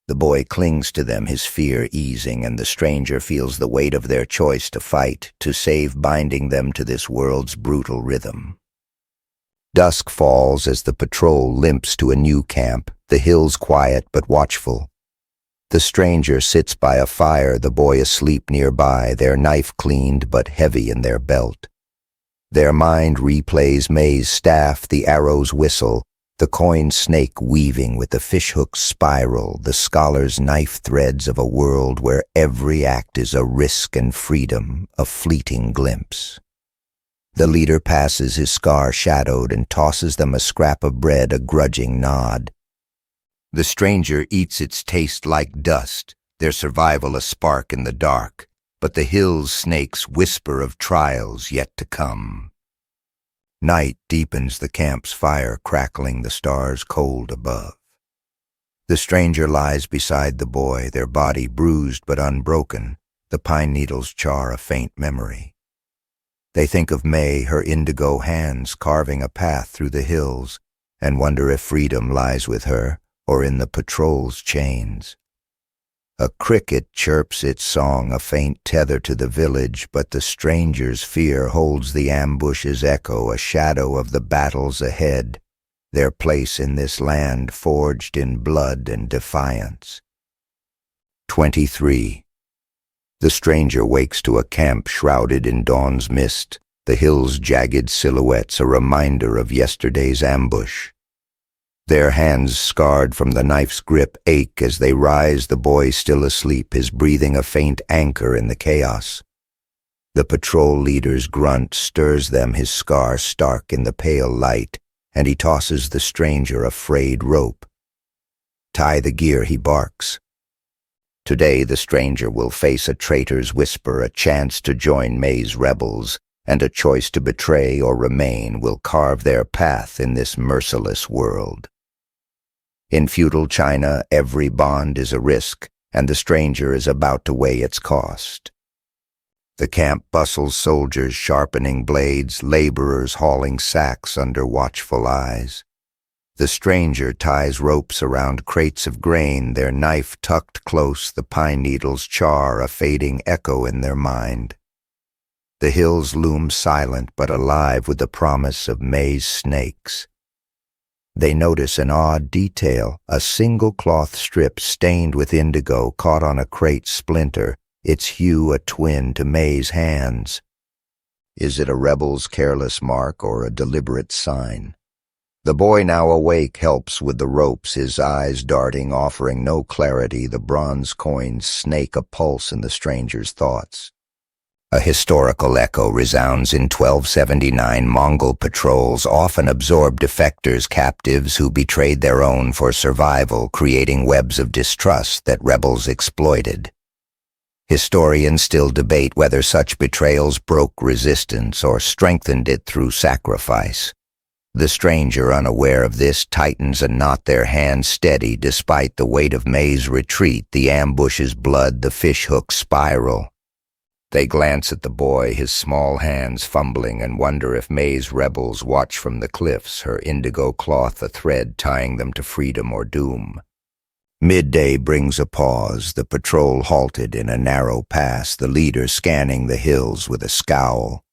The boy clings to them, his fear easing, and the stranger feels the weight of their choice to fight, to save, binding them to this world's brutal rhythm. Dusk falls as the patrol limps to a new camp, the hills quiet but watchful. The stranger sits by a fire, the boy asleep nearby, their knife cleaned but heavy in their belt. Their mind replays May's staff, the arrow's whistle, the coin snake weaving with the fishhook's spiral, the scholar's knife threads of a world where every act is a risk and freedom, a fleeting glimpse. The leader passes, his scar shadowed, and tosses them a scrap of bread, a grudging nod. The stranger eats its taste like dust, their survival a spark in the dark, but the hills' snakes whisper of trials yet to come. Night deepens, the camp's fire crackling, the stars cold above. The stranger lies beside the boy, their body bruised but unbroken, the pine needles char a faint memory. They think of May, her indigo hands carving a path through the hills, and wonder if freedom lies with her or in the patrol's chains. A cricket chirps its song, a faint tether to the village, but the stranger's fear holds the ambush's echo, a shadow of the battles ahead, their place in this land forged in blood and defiance. 23. The stranger wakes to a camp shrouded in dawn's mist, the hills' jagged silhouettes a reminder of yesterday's ambush. Their hands, scarred from the knife's grip, ache as they rise, the boy still asleep, his breathing a faint anchor in the chaos. The patrol leader's grunt stirs them, his scar stark in the pale light, and he tosses the stranger a frayed rope. "Tie the gear," he barks. Today the stranger will face a traitor's whisper, a chance to join May's rebels, and a choice to betray or remain will carve their path in this merciless world. In feudal China, every bond is a risk, and the stranger is about to weigh its cost. The camp bustles, soldiers sharpening blades, laborers hauling sacks under watchful eyes. The stranger ties ropes around crates of grain, their knife tucked close, the pine needles char a fading echo in their mind. The hills loom silent but alive with the promise of May's snakes. They notice an odd detail, a single cloth strip stained with indigo caught on a crate splinter, its hue a twin to May's hands. Is it a rebel's careless mark or a deliberate sign? The boy, now awake, helps with the ropes, his eyes darting, offering no clarity, the bronze coins snake a pulse in the stranger's thoughts. A historical echo resounds in 1279. Mongol patrols often absorbed defectors, captives who betrayed their own for survival, creating webs of distrust that rebels exploited. Historians still debate whether such betrayals broke resistance or strengthened it through sacrifice. The stranger, unaware of this, tightens a knot, their hands steady despite the weight of May's retreat, the ambush's blood, the fishhook spiral. They glance at the boy, his small hands fumbling, and wonder if May's rebels watch from the cliffs, her indigo cloth a thread tying them to freedom or doom. Midday brings a pause, the patrol halted in a narrow pass, the leader scanning the hills with a scowl.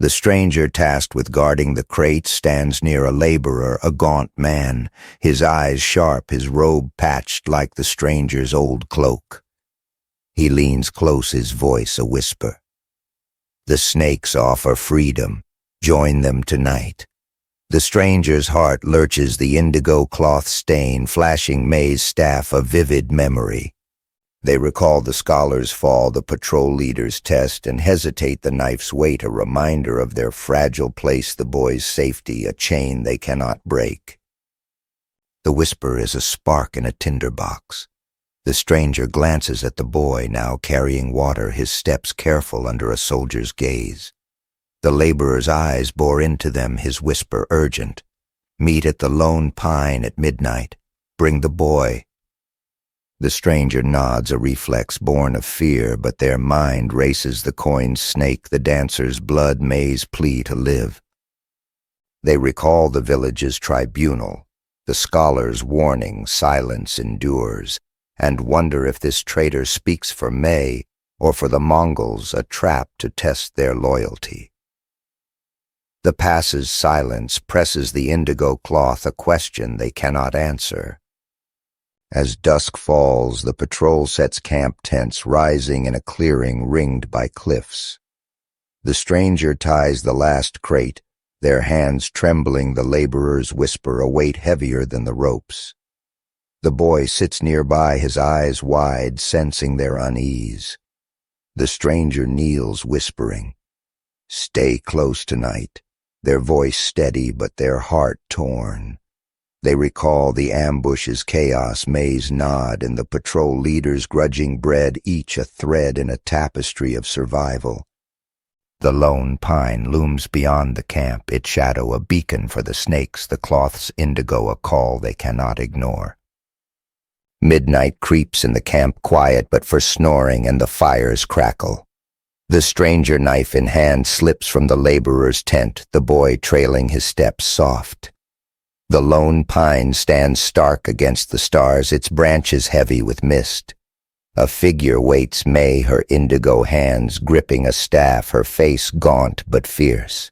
The stranger tasked with guarding the crate stands near a laborer, a gaunt man, his eyes sharp, his robe patched like the stranger's old cloak. He leans close, his voice a whisper. The snakes offer freedom. Join them tonight. The stranger's heart lurches, the indigo cloth stain, flashing May's staff a vivid memory. They recall the scholar's fall, the patrol leader's test, and hesitate, the knife's weight, a reminder of their fragile place, the boy's safety, a chain they cannot break. The whisper is a spark in a tinderbox. The stranger glances at the boy, now carrying water, his steps careful under a soldier's gaze. The laborer's eyes bore into them, his whisper urgent. Meet at the lone pine at midnight. Bring the boy. The stranger nods, a reflex born of fear, but their mind races the coin's snake, the dancer's blood, May's plea to live. They recall the village's tribunal, the scholar's warning, silence endures, and wonder if this traitor speaks for May or for the Mongols, a trap to test their loyalty. The pass's silence presses the indigo cloth, a question they cannot answer. As dusk falls, the patrol sets camp tents, rising in a clearing ringed by cliffs. The stranger ties the last crate, their hands trembling, the laborers whisper, a weight heavier than the ropes. The boy sits nearby, his eyes wide, sensing their unease. The stranger kneels, whispering, "Stay close tonight," their voice steady but their heart torn. They recall the ambush's chaos, May's nod, and the patrol leader's grudging bread, each a thread in a tapestry of survival. The lone pine looms beyond the camp, its shadow a beacon for the snakes, the cloth's indigo a call they cannot ignore. Midnight creeps in the camp, quiet but for snoring, and the fires crackle. The stranger, knife in hand, slips from the laborer's tent, the boy trailing his steps soft. The lone pine stands stark against the stars, its branches heavy with mist. A figure waits May, her indigo hands gripping a staff, her face gaunt but fierce.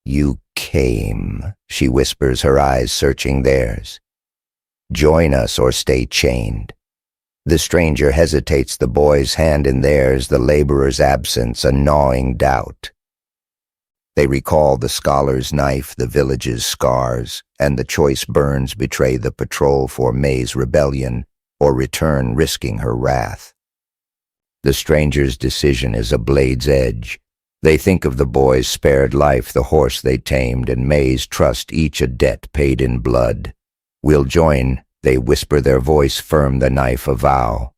"You came," she whispers, her eyes searching theirs. "Join us or stay chained." The stranger hesitates, the boy's hand in theirs, the laborer's absence, a gnawing doubt. They recall the scholar's knife, the village's scars, and the choice burns betray the patrol for May's rebellion, or return risking her wrath. The stranger's decision is a blade's edge. They think of the boy's spared life, the horse they tamed, and May's trust, each a debt paid in blood. "We'll join," they whisper, their voice firm, the knife a vow.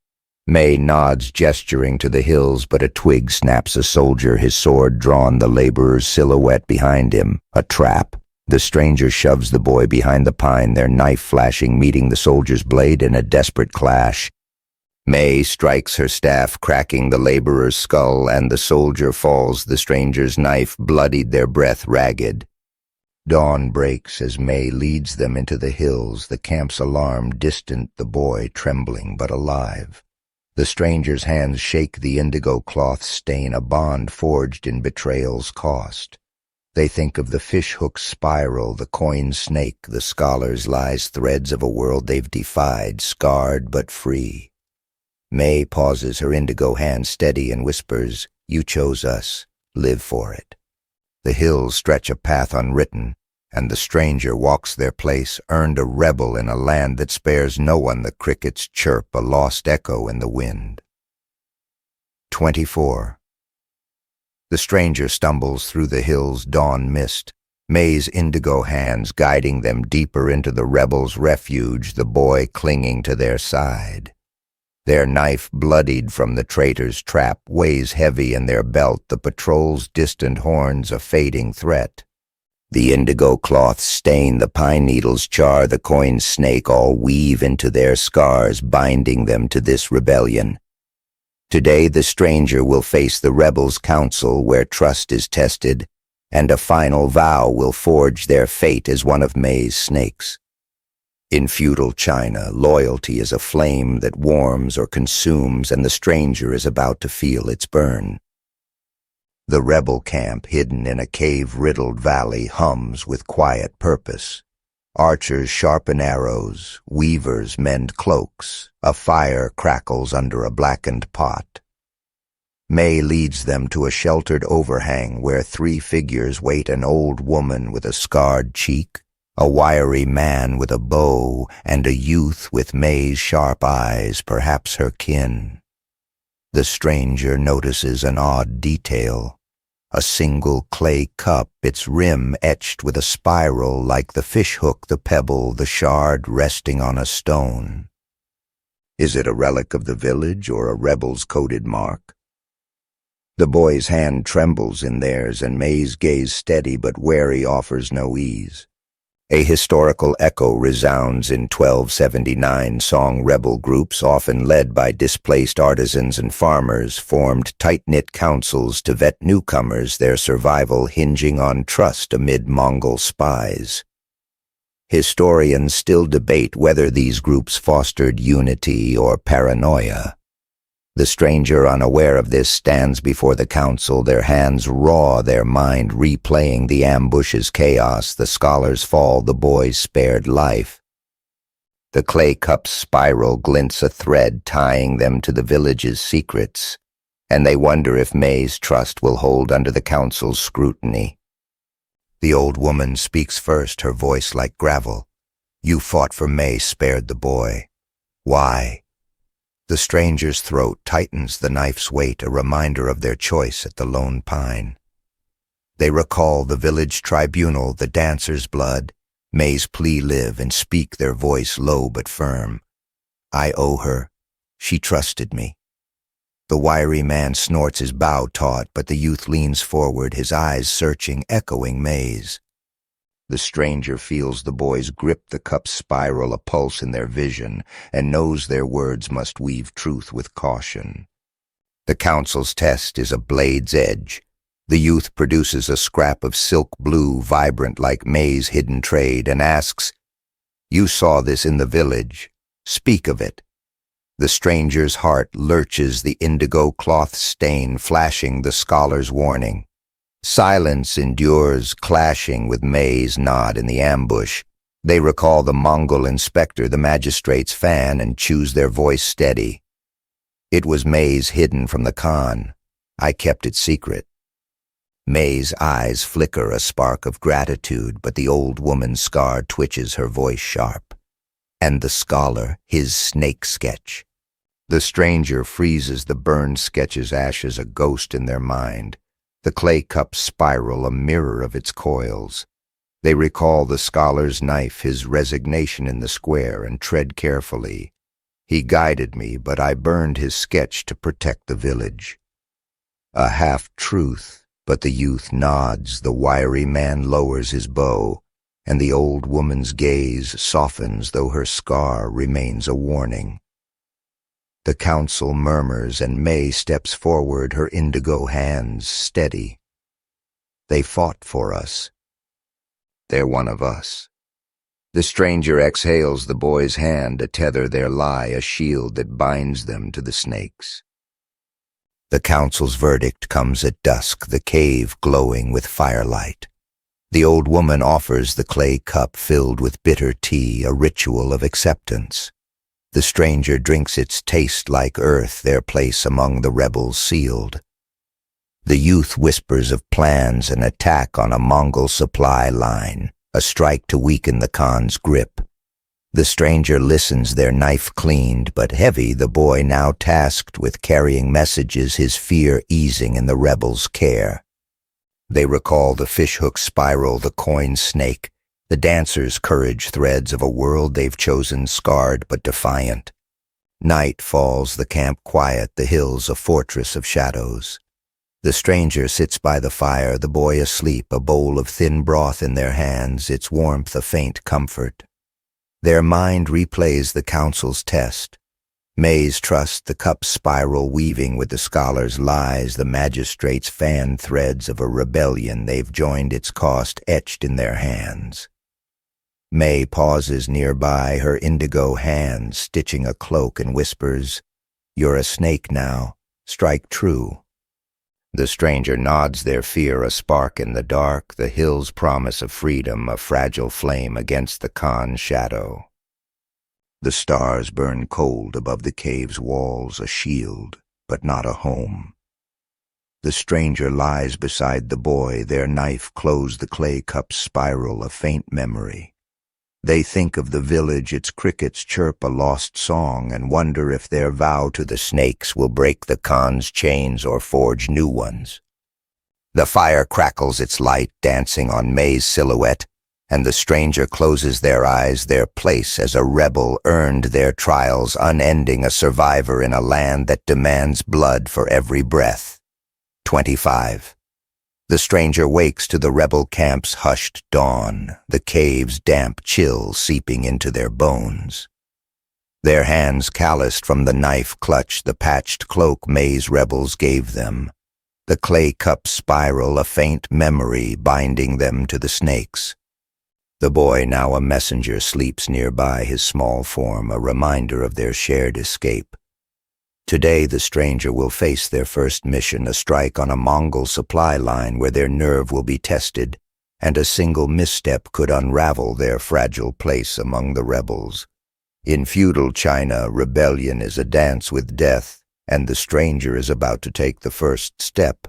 May nods, gesturing to the hills, but a twig snaps, a soldier, his sword drawn, the laborer's silhouette behind him. A trap. The stranger shoves the boy behind the pine, their knife flashing, meeting the soldier's blade in a desperate clash. May strikes her staff, cracking the laborer's skull, and the soldier falls, the stranger's knife bloodied, their breath ragged. Dawn breaks as May leads them into the hills, the camp's alarm distant, the boy trembling but alive. The stranger's hands shake the indigo cloth stain, a bond forged in betrayal's cost. They think of the fishhook spiral, the coin snake, the scholar's lies, threads of a world they've defied, scarred but free. May pauses, her indigo hand steady, and whispers, "You chose us. Live for it." The hills stretch a path unwritten, and the stranger walks their place, earned a rebel in a land that spares no one, the crickets chirp, a lost echo in the wind. 24. The stranger stumbles through the hills' dawn mist, May's indigo hands guiding them deeper into the rebels' refuge, the boy clinging to their side. Their knife, bloodied from the traitor's trap, weighs heavy in their belt, the patrol's distant horns a fading threat. The indigo cloth stain, the pine needles char, the coin snake all weave into their scars, binding them to this rebellion. Today the stranger will face the rebels' council where trust is tested, and a final vow will forge their fate as one of May's snakes. In feudal China, loyalty is a flame that warms or consumes, and the stranger is about to feel its burn. The rebel camp, hidden in a cave-riddled valley, hums with quiet purpose. Archers sharpen arrows, weavers mend cloaks, a fire crackles under a blackened pot. May leads them to a sheltered overhang where three figures wait: an old woman with a scarred cheek, a wiry man with a bow, and a youth with May's sharp eyes, perhaps her kin. The stranger notices an odd detail: a single clay cup, its rim etched with a spiral like the fishhook, the pebble, the shard resting on a stone. Is it a relic of the village or a rebel's coded mark? The boy's hand trembles in theirs, and May's gaze, steady but wary, offers no ease. A historical echo resounds in 1279. Song rebel groups, often led by displaced artisans and farmers, formed tight-knit councils to vet newcomers, their survival hinging on trust amid Mongol spies. Historians still debate whether these groups fostered unity or paranoia. The stranger, unaware of this, stands before the council, their hands raw, their mind replaying the ambush's chaos. The scholars fall, the boy's spared life. The clay cup's spiral glints a thread tying them to the village's secrets, and they wonder if May's trust will hold under the council's scrutiny. The old woman speaks first, her voice like gravel. You fought for May, spared the boy. Why? The stranger's throat tightens, the knife's weight, a reminder of their choice at the lone pine. They recall the village tribunal, the dancer's blood. May's plea live and speak, their voice low but firm. I owe her. She trusted me. The wiry man snorts, his bow taut, but the youth leans forward, his eyes searching, echoing May's. The stranger feels the boys grip the cup's spiral, a pulse in their vision, and knows their words must weave truth with caution. The council's test is a blade's edge. The youth produces a scrap of silk blue, vibrant like May's hidden trade, and asks, You saw this in the village. Speak of it. The stranger's heart lurches, the indigo cloth stain flashing the scholar's warning. Silence endures, clashing with May's nod in the ambush. They recall the Mongol inspector, the magistrate's fan, and choose their voice steady. It was May's hidden from the Khan. I kept it secret. May's eyes flicker, a spark of gratitude, but the old woman's scar twitches, her voice sharp. And the scholar, his snake sketch. The stranger freezes, the burned sketch's ashes a ghost in their mind. The clay cup's spiral, a mirror of its coils. They recall the scholar's knife, his resignation in the square, and tread carefully. He guided me, but I burned his sketch to protect the village. A half-truth, but the youth nods, the wiry man lowers his bow, and the old woman's gaze softens, though her scar remains a warning. The council murmurs, and May steps forward, her indigo hands steady. They fought for us. They're one of us. The stranger exhales the boy's hand, a tether their lie, a shield that binds them to the snakes. The council's verdict comes at dusk, the cave glowing with firelight. The old woman offers the clay cup filled with bitter tea, a ritual of acceptance. The stranger drinks its taste like earth, their place among the rebels sealed. The youth whispers of plans, an attack on a Mongol supply line, a strike to weaken the Khan's grip. The stranger listens, their knife cleaned, but heavy, the boy now tasked with carrying messages, his fear easing in the rebels' care. They recall the fishhook spiral, the coin snake, the dancer's courage, threads of a world they've chosen, scarred but defiant. Night falls, the camp quiet, the hills a fortress of shadows. The stranger sits by the fire, the boy asleep, a bowl of thin broth in their hands, its warmth a faint comfort. Their mind replays the council's test. May's trust, the cup's spiral weaving with the scholar's lies, the magistrate's fan threads of a rebellion they've joined its cost etched in their hands. May pauses nearby, her indigo hands stitching a cloak, and whispers, You're a snake now, strike true. The stranger nods their fear a spark in the dark, the hills promise of freedom, a fragile flame against the Khan's shadow. The stars burn cold above the cave's walls, a shield, but not a home. The stranger lies beside the boy, their knife closed the clay cup's spiral, a faint memory. They think of the village, its crickets chirp a lost song, and wonder if their vow to the snakes will break the Khan's chains or forge new ones. The fire crackles its light, dancing on May's silhouette, and the stranger closes their eyes. Their place as a rebel earned their trials, unending, a survivor in a land that demands blood for every breath. 25. The stranger wakes to the rebel camp's hushed dawn, the cave's damp chill seeping into their bones. Their hands calloused from the knife clutch, the patched cloak May's rebels gave them. The clay cup spiral, a faint memory binding them to the snakes. The boy, now a messenger, sleeps nearby, his small form a reminder of their shared escape. Today the stranger will face their first mission, a strike on a Mongol supply line where their nerve will be tested, and a single misstep could unravel their fragile place among the rebels. In feudal China, rebellion is a dance with death, and the stranger is about to take the first step.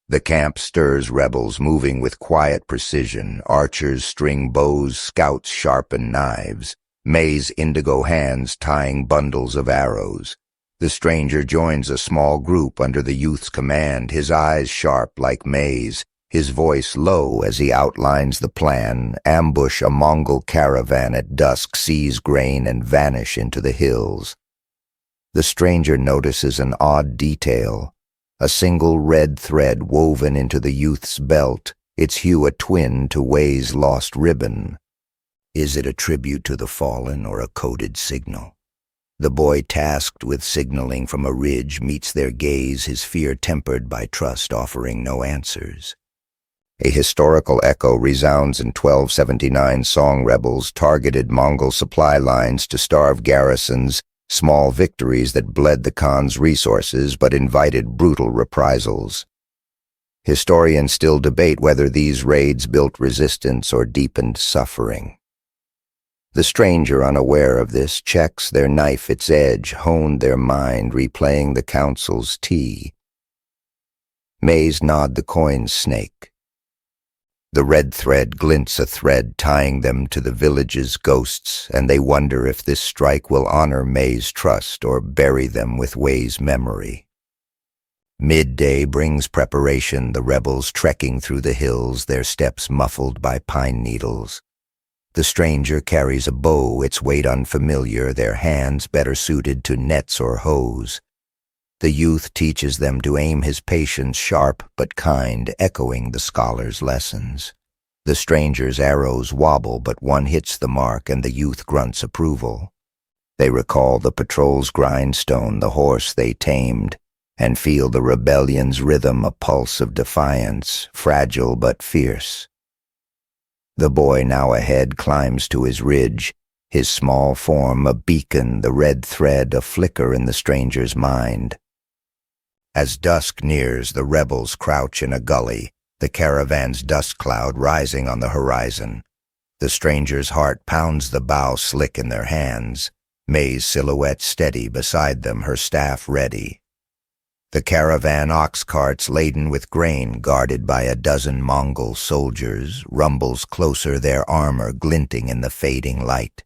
The camp stirs rebels moving with quiet precision. Archers string bows, scouts sharpen knives, May's indigo hands tying bundles of arrows. The stranger joins a small group under the youth's command, his eyes sharp like May's, his voice low as he outlines the plan: ambush a Mongol caravan at dusk, seize grain and vanish into the hills. The stranger notices an odd detail, a single red thread woven into the youth's belt, its hue a twin to Wei's lost ribbon. Is it a tribute to the fallen or a coded signal? The boy, tasked with signaling from a ridge, meets their gaze, his fear tempered by trust, offering no answers. A historical echo resounds in 1279. Song rebels targeted Mongol supply lines to starve garrisons, small victories that bled the Khan's resources but invited brutal reprisals. Historians still debate whether these raids built resistance or deepened suffering. The stranger, unaware of this, checks their knife, its edge honed their mind, replaying the council's tea. Mays nod the coin's snake. The red thread glints, a thread tying them to the village's ghosts, and they wonder if this strike will honor May's trust or bury them with Wei's memory. Midday brings preparation, the rebels trekking through the hills, their steps muffled by pine needles. The stranger carries a bow, its weight unfamiliar, their hands better suited to nets or hoes. The youth teaches them to aim, his patience sharp but kind, echoing the scholar's lessons. The stranger's arrows wobble, but one hits the mark, and the youth grunts approval. They recall the patrol's grindstone, the horse they tamed, and feel the rebellion's rhythm, a pulse of defiance, fragile but fierce. The boy, now ahead, climbs to his ridge, his small form a beacon, the red thread a flicker in the stranger's mind. As dusk nears, the rebels crouch in a gully, the caravan's dust cloud rising on the horizon. The stranger's heart pounds the bough slick in their hands, May's silhouette steady beside them, her staff ready. The caravan ox carts laden with grain, guarded by a dozen Mongol soldiers, rumbles closer, their armor glinting in the fading light.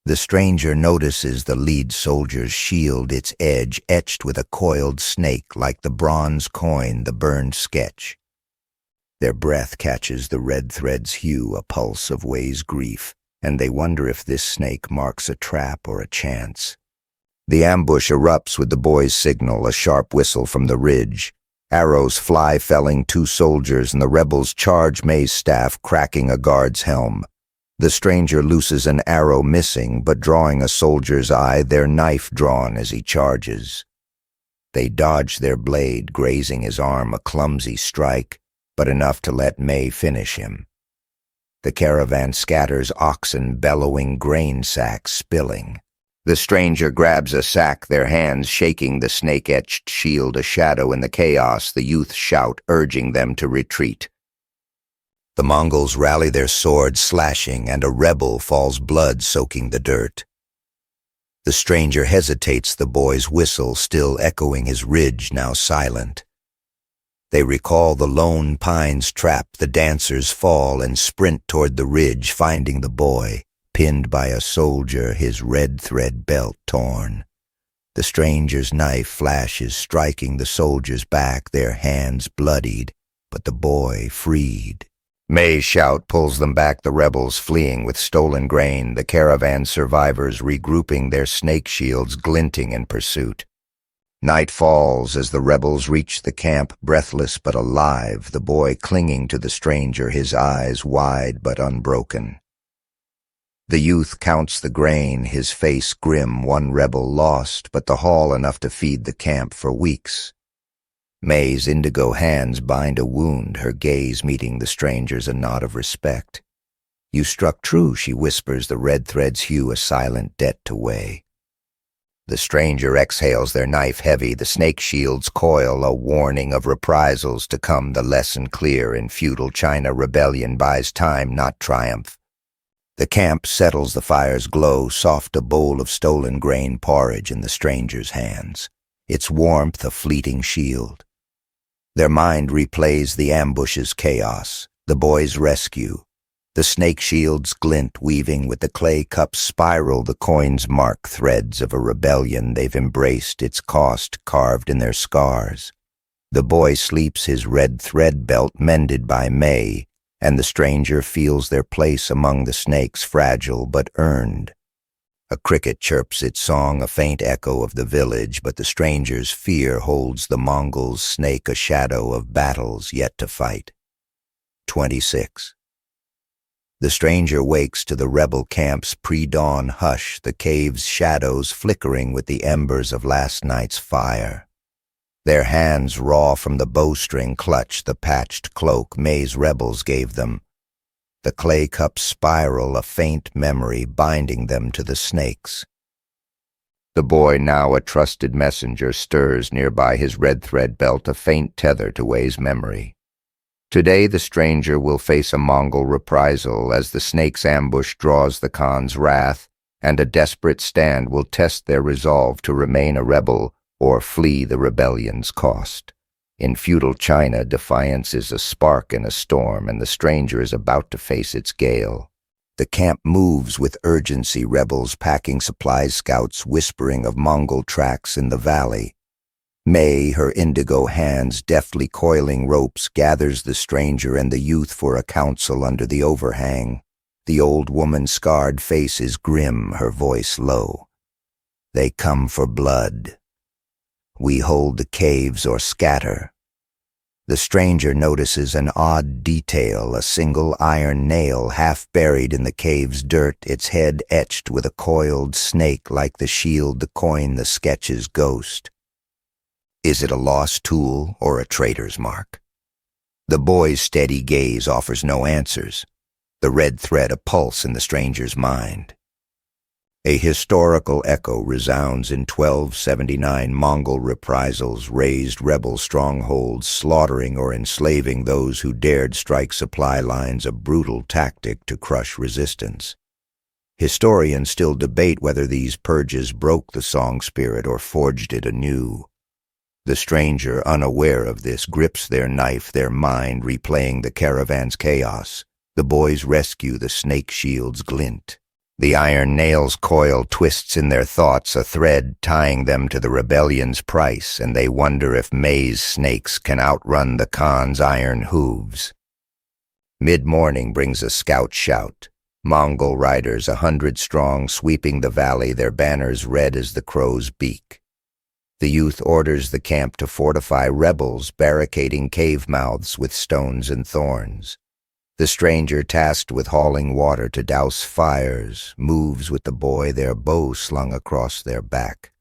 The stranger notices the lead soldier's shield, its edge etched with a coiled snake like the bronze coin, the burned sketch. Their breath catches the red thread's hue, a pulse of Wei's grief, and they wonder if this snake marks a trap or a chance. The ambush erupts with the boy's signal, a sharp whistle from the ridge. Arrows fly, felling two soldiers, and the rebels charge May's staff, cracking a guard's helm. The stranger looses an arrow, missing, but drawing a soldier's eye, their knife drawn as he charges. They dodge their blade, grazing his arm, a clumsy strike, but enough to let May finish him. The caravan scatters, oxen bellowing, grain sacks spilling. The stranger grabs a sack, their hands shaking the snake-etched shield a shadow in the chaos. The youth shout, urging them to retreat. The Mongols rally their swords slashing, and a rebel falls, blood soaking the dirt. The stranger hesitates, the boy's whistle still echoing his ridge, now silent. They recall the lone pine's trap. The dancers fall and sprint toward the ridge, finding the boy, pinned by a soldier, his red thread belt torn. The stranger's knife flashes, striking the soldier's back, their hands bloodied, but the boy freed. May's shout pulls them back, the rebels fleeing with stolen grain, the caravan survivors regrouping, their snake shields glinting in pursuit. Night falls as the rebels reach the camp, breathless but alive, the boy clinging to the stranger, his eyes wide but unbroken. The youth counts the grain, his face grim, one rebel lost, but the haul enough to feed the camp for weeks. May's indigo hands bind a wound, her gaze meeting the stranger's, a nod of respect. "You struck true," she whispers, the red thread's hue a silent debt to weigh. The stranger exhales, their knife heavy, the snake shields coil, a warning of reprisals to come, the lesson clear. In feudal China, rebellion buys time, not triumph. The camp settles, the fire's glow, soft a bowl of stolen grain porridge in the stranger's hands, its warmth a fleeting shield. Their mind replays the ambush's chaos, the boy's rescue. The snake shields glint, weaving with the clay cup's spiral, the coins mark threads of a rebellion they've embraced, its cost carved in their scars. The boy sleeps, his red thread belt mended by May, and the stranger feels their place among the snakes, fragile but earned. A cricket chirps its song, a faint echo of the village, but the stranger's fear holds the Mongol's snake, a shadow of battles yet to fight. 26. The stranger wakes to the rebel camp's pre-dawn hush, the cave's shadows flickering with the embers of last night's fire. Their hands raw from the bowstring clutch the patched cloak May's rebels gave them. The clay cup spiral, a faint memory binding them to the snakes. The boy, now a trusted messenger, stirs nearby, his red thread belt a faint tether to Wei's memory. Today the stranger will face a Mongol reprisal as the snake's ambush draws the Khan's wrath, and a desperate stand will test their resolve to remain a rebel or flee the rebellion's cost. In feudal China, defiance is a spark in a storm, and the stranger is about to face its gale. The camp moves with urgency, rebels packing supplies, scouts whispering of Mongol tracks in the valley. May, her indigo hands deftly coiling ropes, gathers the stranger and the youth for a council under the overhang. The old woman's scarred face is grim, her voice low. "They come for blood. We hold the caves or scatter." The stranger notices an odd detail, a single iron nail half buried in the cave's dirt, its head etched with a coiled snake like the shield, the coin, the sketch's ghost. Is it a lost tool or a traitor's mark? The boy's steady gaze offers no answers, the red thread a pulse in the stranger's mind. A historical echo resounds in 1279. Mongol reprisals razed rebel strongholds, slaughtering or enslaving those who dared strike supply lines, a brutal tactic to crush resistance. Historians still debate whether these purges broke the song spirit or forged it anew. The stranger, unaware of this, grips their knife, their mind replaying the caravan's chaos. The boy's rescue, the snake shields glint. The iron nail's coil twists in their thoughts, a thread tying them to the rebellion's price, and they wonder if May's snakes can outrun the Khan's iron hooves. Mid-morning brings a scout shout. Mongol riders, 100 strong, sweeping the valley, their banners red as the crow's beak. The youth orders the camp to fortify, rebels barricading cave mouths with stones and thorns. The stranger, tasked with hauling water to douse fires, moves with the boy, their bow slung across their back.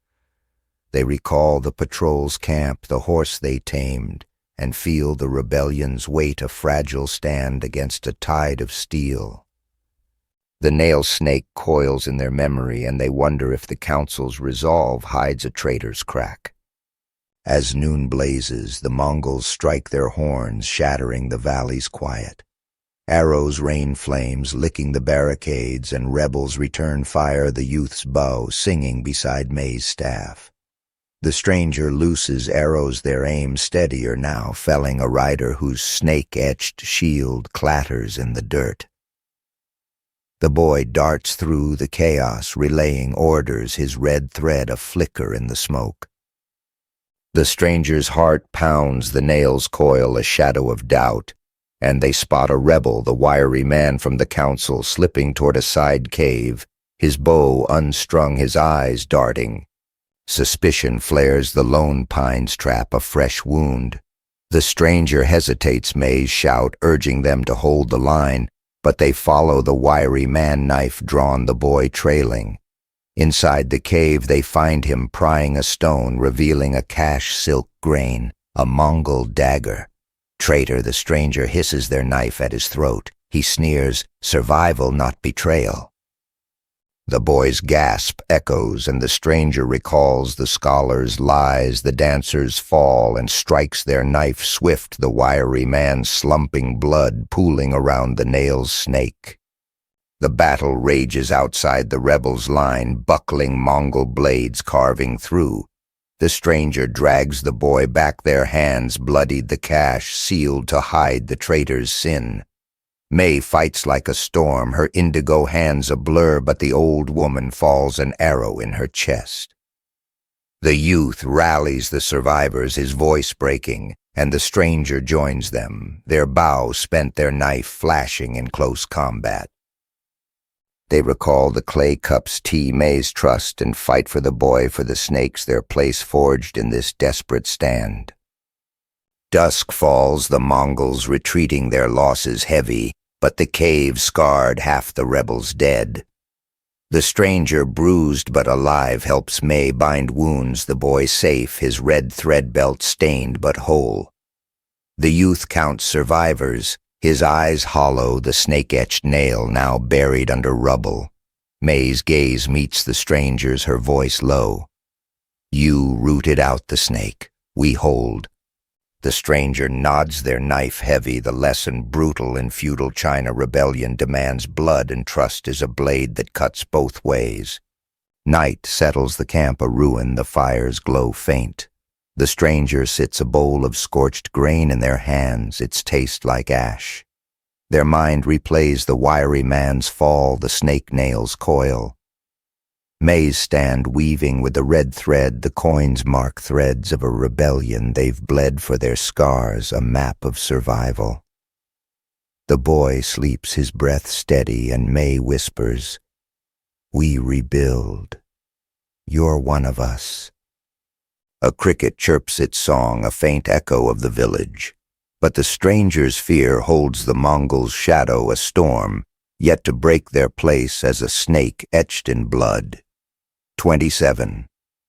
They recall the patrol's camp, the horse they tamed, and feel the rebellion's weight, a fragile stand against a tide of steel. The nail snake coils in their memory, and they wonder if the council's resolve hides a traitor's crack. As noon blazes, the Mongols strike their horns, shattering the valley's quiet. Arrows rain flames, licking the barricades, and rebels return fire the youth's bow, singing beside May's staff. The stranger looses arrows, their aim steadier now, felling a rider whose snake-etched shield clatters in the dirt. The boy darts through the chaos, relaying orders, his red thread a flicker in the smoke. The stranger's heart pounds, the nails coil a shadow of doubt, and they spot a rebel, the wiry man from the council, slipping toward a side cave, his bow unstrung, his eyes darting. Suspicion flares the lone pine's trap, a fresh wound. The stranger hesitates May's shout, urging them to hold the line, but they follow the wiry man, knife drawn, the boy trailing. Inside the cave they find him prying a stone, revealing a cash silk grain, a Mongol dagger. Traitor, the stranger hisses their knife at his throat. He sneers, survival, not betrayal. The boy's gasp echoes, and the stranger recalls the scholar's lies. The dancer's fall and strikes their knife swift, the wiry man slumping, blood pooling around the nail's snake. The battle rages outside the rebels' line, buckling Mongol blades carving through. The stranger drags the boy back, their hands bloodied, the cash sealed to hide the traitor's sin. May fights like a storm, her indigo hands a blur, but the old woman falls, an arrow in her chest. The youth rallies the survivors, his voice breaking, and the stranger joins them, their bow spent, their knife flashing in close combat. They recall the clay cup's tea, May's trust, and fight for the boy, for the snakes, their place forged in this desperate stand. Dusk falls, the Mongols retreating, their losses heavy, but the cave scarred, half the rebels dead. The stranger, bruised but alive, helps May bind wounds, the boy safe, his red thread belt stained but whole. The youth counts survivors, his eyes hollow, the snake-etched nail now buried under rubble. May's gaze meets the stranger's, her voice low. You rooted out the snake, we hold. The stranger nods, their knife heavy, the lesson brutal in feudal China. Rebellion demands blood, and trust is a blade that cuts both ways. Night settles the camp, a ruin, the fire's glow faint. The stranger sits, a bowl of scorched grain in their hands, its taste like ash. Their mind replays the wiry man's fall, the snake nails coil. Mays stand weaving with the red thread, the coins mark threads of a rebellion. They've bled for their scars, a map of survival. The boy sleeps, his breath steady, and May whispers, we rebuild. You're one of us. A cricket chirps its song, a faint echo of the village. But the stranger's fear holds the Mongols' shadow, a storm, yet to break their place as a snake etched in blood. 27.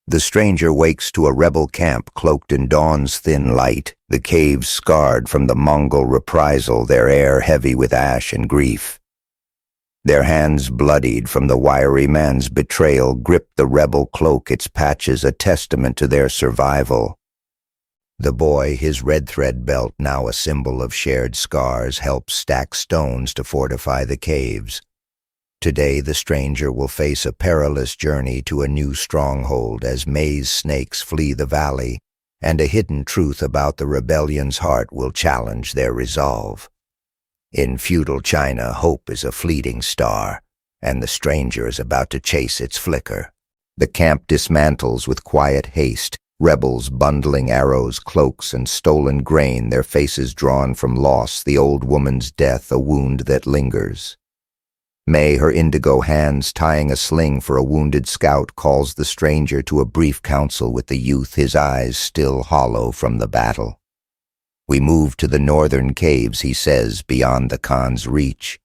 The stranger wakes to a rebel camp cloaked in dawn's thin light, the caves scarred from the Mongol reprisal, their air heavy with ash and grief. Their hands bloodied from the wiry man's betrayal grip the rebel cloak, its patches a testament to their survival. The boy, his red thread belt now a symbol of shared scars, helps stack stones to fortify the caves. Today the stranger will face a perilous journey to a new stronghold as May's snakes flee the valley, and a hidden truth about the rebellion's heart will challenge their resolve. In feudal China, hope is a fleeting star, and the stranger is about to chase its flicker. The camp dismantles with quiet haste, rebels bundling arrows, cloaks, and stolen grain, their faces drawn from loss, the old woman's death, a wound that lingers. May, her indigo hands tying a sling for a wounded scout, calls the stranger to a brief council with the youth, his eyes still hollow from the battle. We move to the northern caves, he says, beyond the Khan's reach.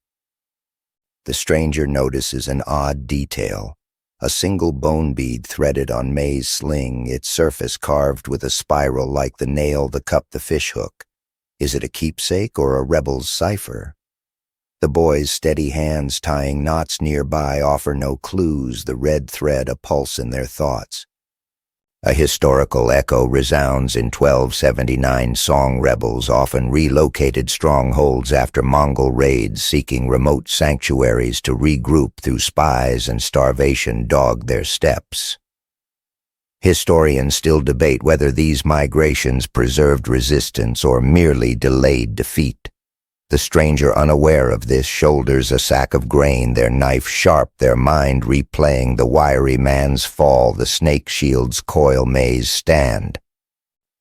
The stranger notices an odd detail, a single bone bead threaded on May's sling, its surface carved with a spiral like the nail, the cup, the fishhook. Is it a keepsake or a rebel's cipher? The boy's steady hands tying knots nearby offer no clues, the red thread a pulse in their thoughts. A historical echo resounds in 1279. Song rebels often relocated strongholds after Mongol raids, seeking remote sanctuaries to regroup through spies and starvation dogged their steps. Historians still debate whether these migrations preserved resistance or merely delayed defeat. The stranger, unaware of this, shoulders a sack of grain, their knife sharp, their mind replaying the wiry man's fall, the snake shield's coil maze stand.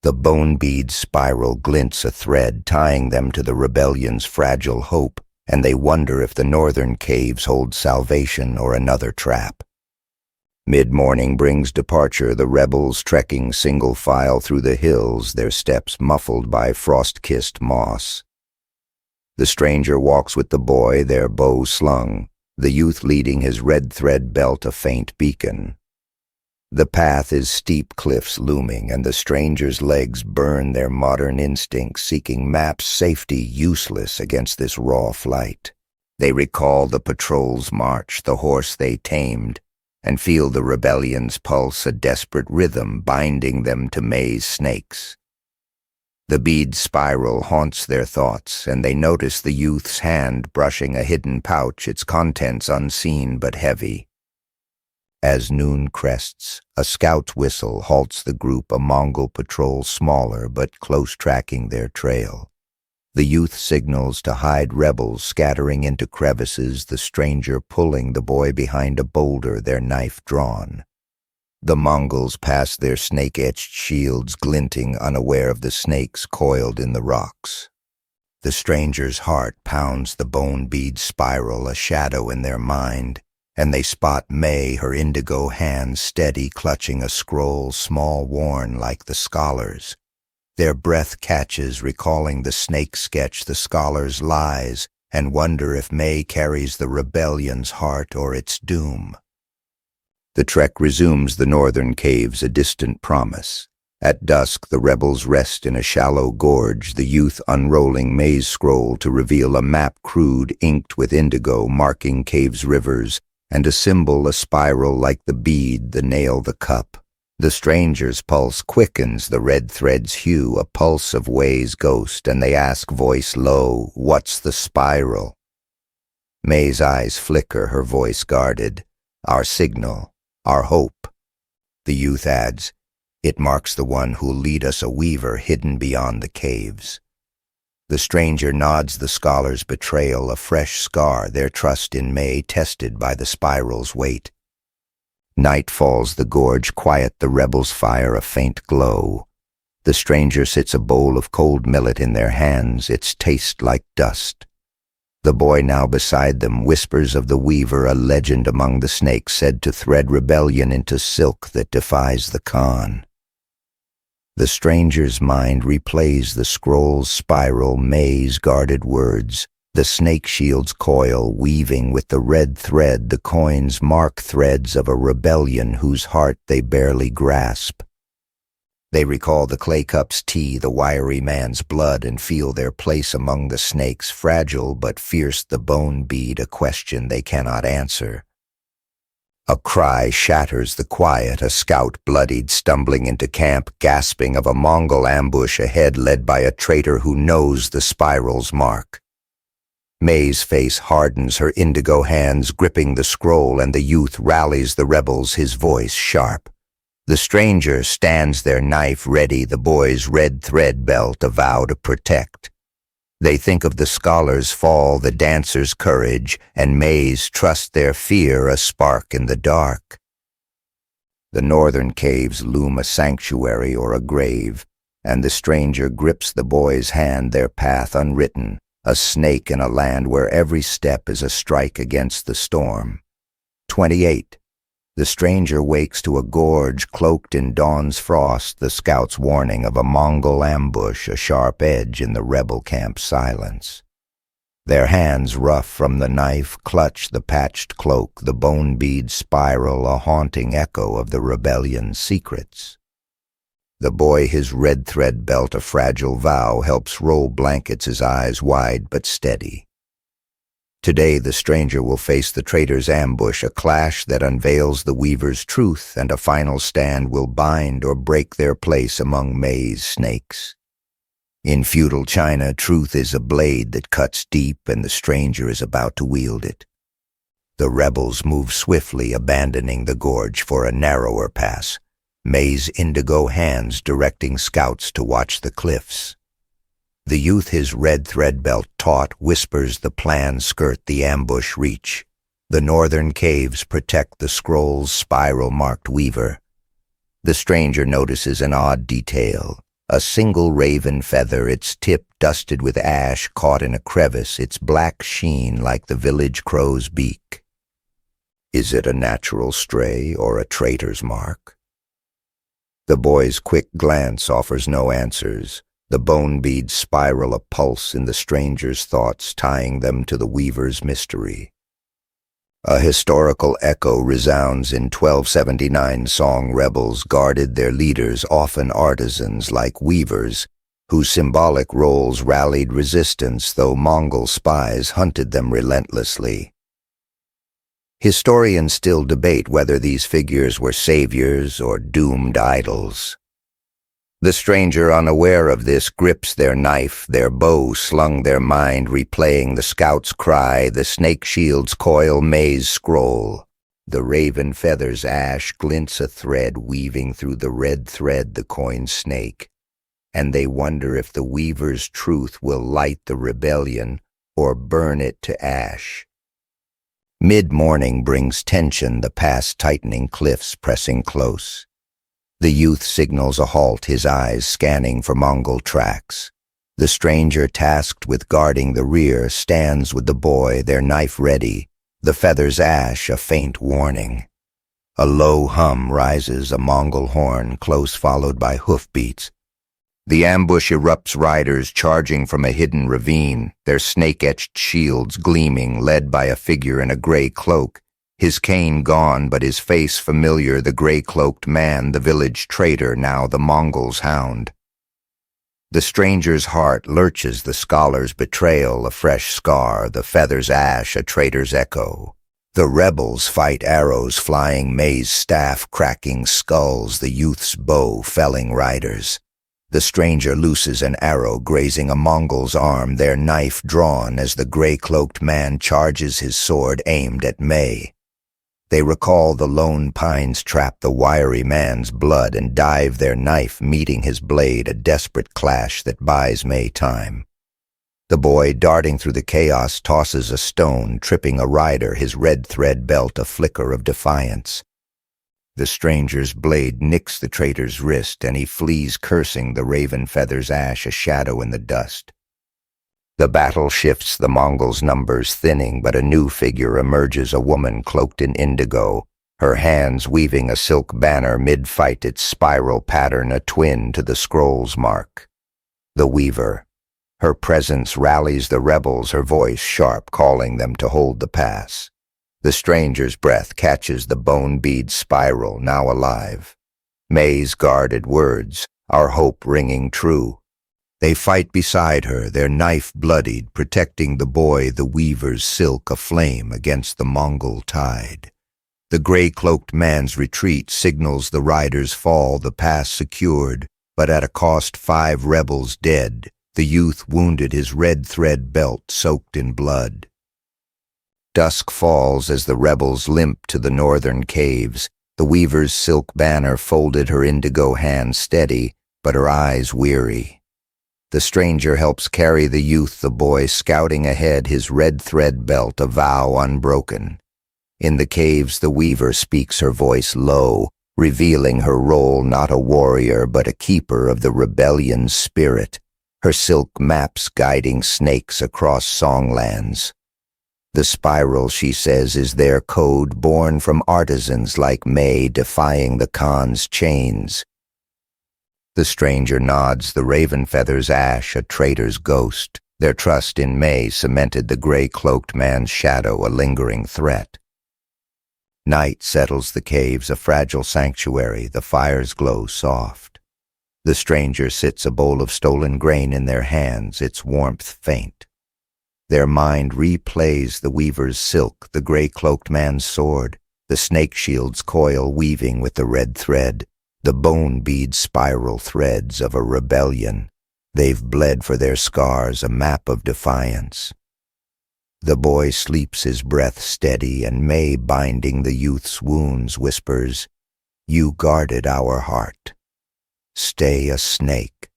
The bone bead spiral glints a thread, tying them to the rebellion's fragile hope, and they wonder if the northern caves hold salvation or another trap. Mid-morning brings departure, the rebels trekking single file through the hills, their steps muffled by frost-kissed moss. The stranger walks with the boy, their bow slung, the youth leading his red thread belt a faint beacon. The path is steep cliffs looming, and the stranger's legs burn their modern instincts, seeking maps, safety useless against this raw flight. They recall the patrol's march, the horse they tamed, and feel the rebellion's pulse, a desperate rhythm binding them to maze snakes. The bead spiral haunts their thoughts, and they notice the youth's hand brushing a hidden pouch, its contents unseen but heavy. As noon crests, a scout's whistle halts the group, a Mongol patrol smaller but close tracking their trail. The youth signals to hide rebels scattering into crevices, the stranger pulling the boy behind a boulder, their knife drawn. The Mongols pass their snake-etched shields glinting, unaware of the snakes coiled in the rocks. The stranger's heart pounds the bone bead spiral, a shadow in their mind, and they spot May, her indigo hands steady clutching a scroll, small worn like the scholar's. Their breath catches, recalling the snake sketch, the scholar's lies, and wonder if May carries the rebellion's heart or its doom. The trek resumes the northern caves, a distant promise. At dusk, the rebels rest in a shallow gorge, the youth unrolling May's scroll to reveal a map crude, inked with indigo, marking caves' rivers, and a symbol, a spiral like the bead, the nail, the cup. The stranger's pulse quickens, the red thread's hue, a pulse of Way's ghost, and they ask, voice low, "What's the spiral?" May's eyes flicker, her voice guarded. "Our signal. Our hope." The youth adds, "It marks the one who'll lead us, a weaver hidden beyond the caves." The stranger nods, the scholar's betrayal, a fresh scar, their trust in May tested by the spiral's weight. Night falls, the gorge quiet, the rebels fire a faint glow. The stranger sits, a bowl of cold millet in their hands, its taste like dust. The boy now beside them whispers of the weaver, a legend among the snakes said to thread rebellion into silk that defies the Khan. The stranger's mind replays the scroll's spiral, May's guarded words, the snake shield's coil weaving with the red thread, the coins mark threads of a rebellion whose heart they barely grasp. They recall the clay cup's tea, the wiry man's blood, and feel their place among the snakes, fragile but fierce, the bone bead, a question they cannot answer. A cry shatters the quiet, a scout bloodied, stumbling into camp, gasping of a Mongol ambush ahead led by a traitor who knows the spiral's mark. May's face hardens, her indigo hands gripping the scroll, and the youth rallies the rebels, his voice sharp. The stranger stands, their knife ready, the boy's red thread belt a vow to protect. They think of the scholar's fall, the dancer's courage, and May's trust, their fear a spark in the dark. The northern caves loom a sanctuary or a grave, and the stranger grips the boy's hand, their path unwritten, a snake in a land where every step is a strike against the storm. 28. The stranger wakes to a gorge cloaked in dawn's frost, the scout's warning of a Mongol ambush, a sharp edge in the rebel camp's silence. Their hands, rough from the knife, clutch the patched cloak, the bone bead spiral, a haunting echo of the rebellion's secrets. The boy, his red thread belt a fragile vow, helps roll blankets, his eyes wide but steady. Today the stranger will face the traitor's ambush, a clash that unveils the weaver's truth, and a final stand will bind or break their place among May's snakes. In feudal China, truth is a blade that cuts deep, and the stranger is about to wield it. The rebels move swiftly, abandoning the gorge for a narrower pass, May's indigo hands directing scouts to watch the cliffs. The youth, his red thread belt taut, whispers the plan skirt the ambush reach. The northern caves protect the scroll's spiral-marked weaver. The stranger notices an odd detail. A single raven feather, its tip dusted with ash, caught in a crevice, its black sheen like the village crow's beak. Is it a natural stray or a traitor's mark? The boy's quick glance offers no answers. The bone beads spiral a pulse in the stranger's thoughts, tying them to the weaver's mystery. A historical echo resounds in 1279 song. Rebels guarded their leaders, often artisans like weavers, whose symbolic roles rallied resistance, though Mongol spies hunted them relentlessly. Historians still debate whether these figures were saviors or doomed idols. The stranger, unaware of this, grips their knife, their bow slung their mind, replaying the scout's cry, the snake shield's coil, May's scroll. The raven feather's ash glints a thread, weaving through the red thread the coined snake. And they wonder if the weaver's truth will light the rebellion or burn it to ash. Mid-morning brings tension, the past tightening cliffs pressing close. The youth signals a halt, his eyes scanning for Mongol tracks. The stranger, tasked with guarding the rear, stands with the boy, their knife ready, the feather's ash a faint warning. A low hum rises, a Mongol horn, close followed by hoofbeats. The ambush erupts, riders charging from a hidden ravine, their snake-etched shields gleaming, led by a figure in a gray cloak. His cane gone, but his face familiar, the gray-cloaked man, the village traitor, now the Mongol's hound. The stranger's heart lurches, the scholar's betrayal, a fresh scar, the feather's ash, a traitor's echo. The rebels fight, arrows flying, May's staff cracking skulls, the youth's bow felling riders. The stranger looses an arrow, grazing a Mongol's arm, their knife drawn as the gray-cloaked man charges, his sword aimed at May. They recall the lone pines trap, the wiry man's blood, and dive their knife, meeting his blade, a desperate clash that buys May time. The boy, darting through the chaos, tosses a stone, tripping a rider, his red thread belt a flicker of defiance. The stranger's blade nicks the traitor's wrist, and he flees cursing, the raven feather's ash a shadow in the dust. The battle shifts, the Mongols' numbers thinning, but a new figure emerges, a woman cloaked in indigo, her hands weaving a silk banner, mid-fight its spiral pattern a twin to the scroll's mark. The weaver. Her presence rallies the rebels, her voice sharp, calling them to hold the pass. The stranger's breath catches the bone bead spiral, now alive. May's guarded words, our hope ringing true. They fight beside her, their knife bloodied, protecting the boy, the weaver's silk aflame against the Mongol tide. The gray-cloaked man's retreat signals the rider's fall, the pass secured, but at a cost, 5 rebels dead, the youth wounded, his red thread belt soaked in blood. Dusk falls as the rebels limp to the northern caves. The weaver's silk banner folded, her indigo hand steady, but her eyes weary. The stranger helps carry the youth, the boy scouting ahead, his red thread belt a vow unbroken. In the caves the weaver speaks, her voice low, revealing her role, not a warrior but a keeper of the rebellion's spirit, her silk maps guiding snakes across songlands. The spiral, she says, is their code, born from artisans like May, defying the Khan's chains. The stranger nods, the raven feather's ash a traitor's ghost. Their trust in May cemented the gray-cloaked man's shadow, a lingering threat. Night settles the caves, a fragile sanctuary, the fire's glow soft. The stranger sits, a bowl of stolen grain in their hands, its warmth faint. Their mind replays the weaver's silk, the gray-cloaked man's sword, the snake shield's coil weaving with the red thread, the bone bead spiral threads of a rebellion. They've bled for their scars, a map of defiance. The boy sleeps, his breath steady, and May, binding the youth's wounds, whispers, "You guarded our heart. Stay a snake."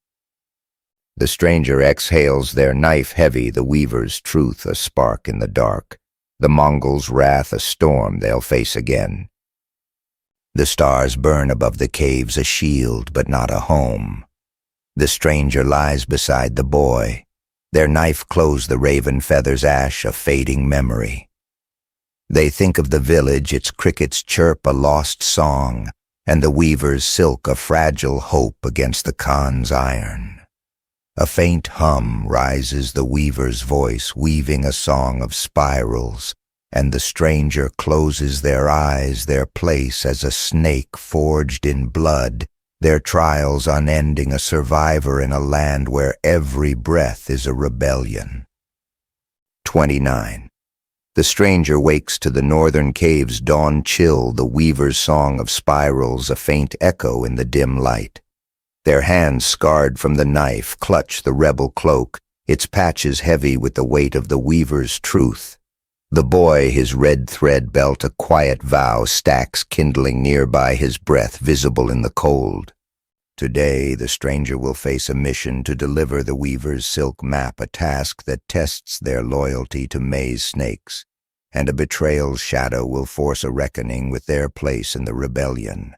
The stranger exhales, their knife heavy, the weaver's truth a spark in the dark, the Mongol's wrath a storm they'll face again. The stars burn above the caves, a shield but not a home. The stranger lies beside the boy. Their knife closed the raven feather's ash, a fading memory. They think of the village, its crickets chirp a lost song, and the weaver's silk a fragile hope against the Khan's iron. A faint hum rises, the weaver's voice weaving a song of spirals, and the stranger closes their eyes, their place as a snake forged in blood, their trials unending, a survivor in a land where every breath is a rebellion. 29. The stranger wakes to the northern cave's dawn chill, the weaver's song of spirals a faint echo in the dim light. Their hands, scarred from the knife, clutch the rebel cloak, its patches heavy with the weight of the weaver's truth. The boy, his red thread belt a quiet vow, stacks kindling nearby, his breath visible in the cold. Today, the stranger will face a mission to deliver the weaver's silk map, a task that tests their loyalty to May's snakes, and a betrayal's shadow will force a reckoning with their place in the rebellion.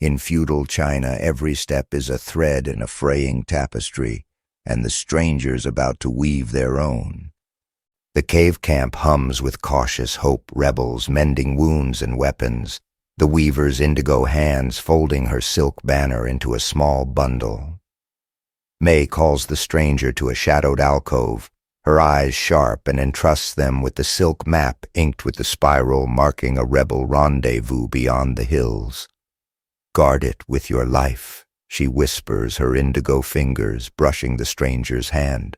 In feudal China, every step is a thread in a fraying tapestry, and the stranger's about to weave their own. The cave camp hums with cautious hope, rebels mending wounds and weapons, the weaver's indigo hands folding her silk banner into a small bundle. May calls the stranger to a shadowed alcove, her eyes sharp, and entrusts them with the silk map inked with the spiral marking a rebel rendezvous beyond the hills. "Guard it with your life," she whispers, her indigo fingers brushing the stranger's hand.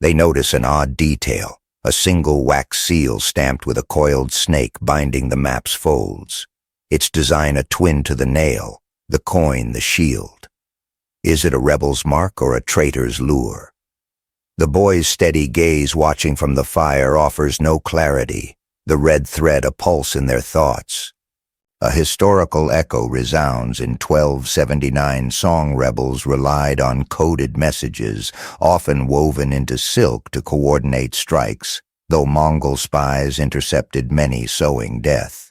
They notice an odd detail, a single wax seal stamped with a coiled snake binding the map's folds. Its design a twin to the nail, the coin the shield. Is it a rebel's mark or a traitor's lure? The boy's steady gaze watching from the fire offers no clarity, the red thread a pulse in their thoughts. A historical echo resounds. In 1279, song rebels relied on coded messages, often woven into silk to coordinate strikes, though Mongol spies intercepted many sowing death.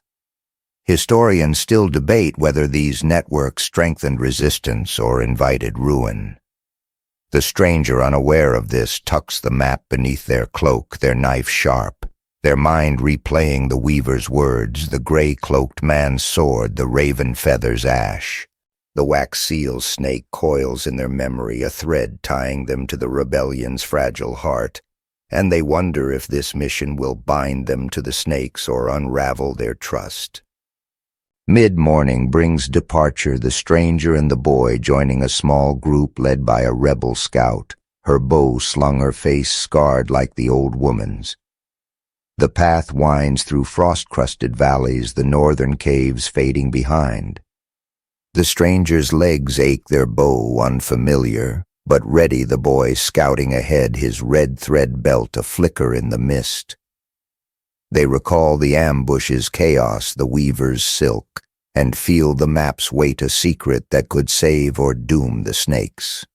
Historians still debate whether these networks strengthened resistance or invited ruin. The stranger, unaware of this, tucks the map beneath their cloak, their knife sharp, their mind replaying the weaver's words, the gray-cloaked man's sword, the raven feather's ash. The wax seal's snake coils in their memory, a thread tying them to the rebellion's fragile heart, and they wonder if this mission will bind them to the snakes or unravel their trust. Mid-morning brings departure, the stranger and the boy joining a small group led by a rebel scout, her bow slung, her face scarred like the old woman's. The path winds through frost-crusted valleys, the northern caves fading behind. The stranger's legs ache, their bow unfamiliar, but ready the boy scouting ahead, his red thread belt a flicker in the mist. They recall the ambush's chaos, the weaver's silk, and feel the map's weight, a secret that could save or doom the snakes.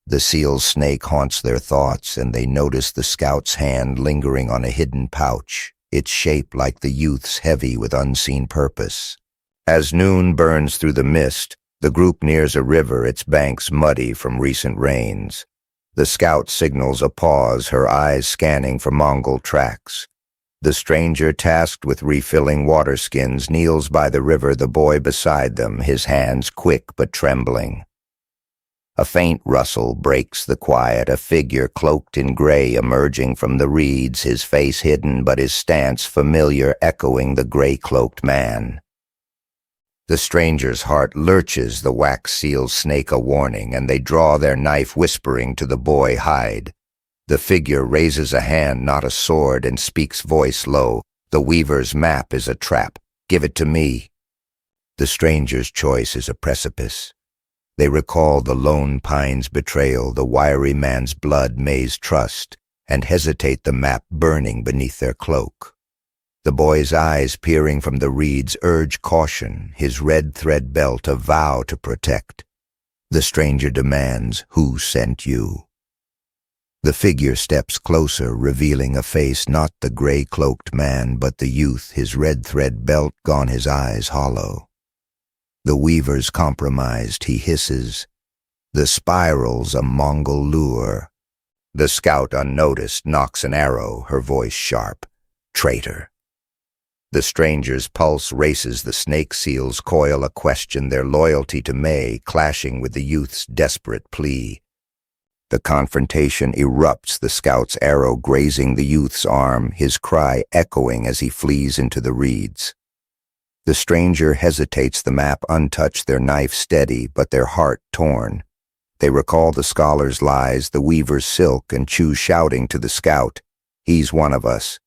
The seal's snake haunts their thoughts, and they notice the scout's hand lingering on a hidden pouch, its shape like the youth's heavy with unseen purpose. As noon burns through the mist, the group nears a river, its banks muddy from recent rains. The scout signals a pause, her eyes scanning for Mongol tracks. The stranger, tasked with refilling water skins, kneels by the river, the boy beside them, his hands quick but trembling. A faint rustle breaks the quiet, a figure cloaked in gray emerging from the reeds, his face hidden but his stance familiar, echoing the gray-cloaked man. The stranger's heart lurches, the wax seal's snake a warning, and they draw their knife whispering to the boy, "Hide." The figure raises a hand, not a sword, and speaks voice low. The weaver's map is a trap. Give it to me. The stranger's choice is a precipice. They recall the lone pine's betrayal, the wiry man's blood May's trust, and hesitate, the map burning beneath their cloak. The boy's eyes peering from the reeds urge caution, his red thread belt a vow to protect. The stranger demands, "Who sent you?" The figure steps closer, revealing a face not the gray-cloaked man, but the youth, his red thread belt gone, his eyes hollow. The weaver's compromised, he hisses, "The spiral's a Mongol lure." The scout, unnoticed, knocks an arrow, her voice sharp, "Traitor." The stranger's pulse races, the snake seals coil a question, their loyalty to May clashing with the youth's desperate plea. The confrontation erupts, the scout's arrow grazing the youth's arm, his cry echoing as he flees into the reeds. The stranger hesitates, the map untouched, their knife steady, but their heart torn. They recall the scholar's lies, the weaver's silk, and choose shouting to the scout, "He's one of us."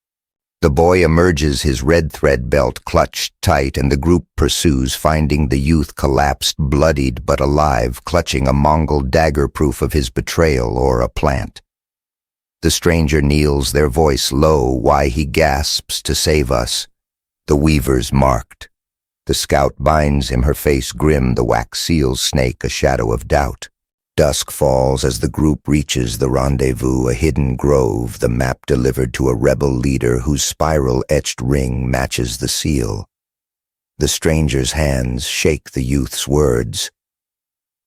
The boy emerges, his red thread belt clutched tight, and the group pursues, finding the youth collapsed, bloodied but alive, clutching a Mongol dagger, proof of his betrayal, or a plant. The stranger kneels, their voice low, why he gasps, "To save us." The weaver's marked. The scout binds him, her face grim, the wax seals snake a shadow of doubt. Dusk falls as the group reaches the rendezvous, a hidden grove, the map delivered to a rebel leader whose spiral-etched ring matches the seal. The stranger's hands shake the youth's words.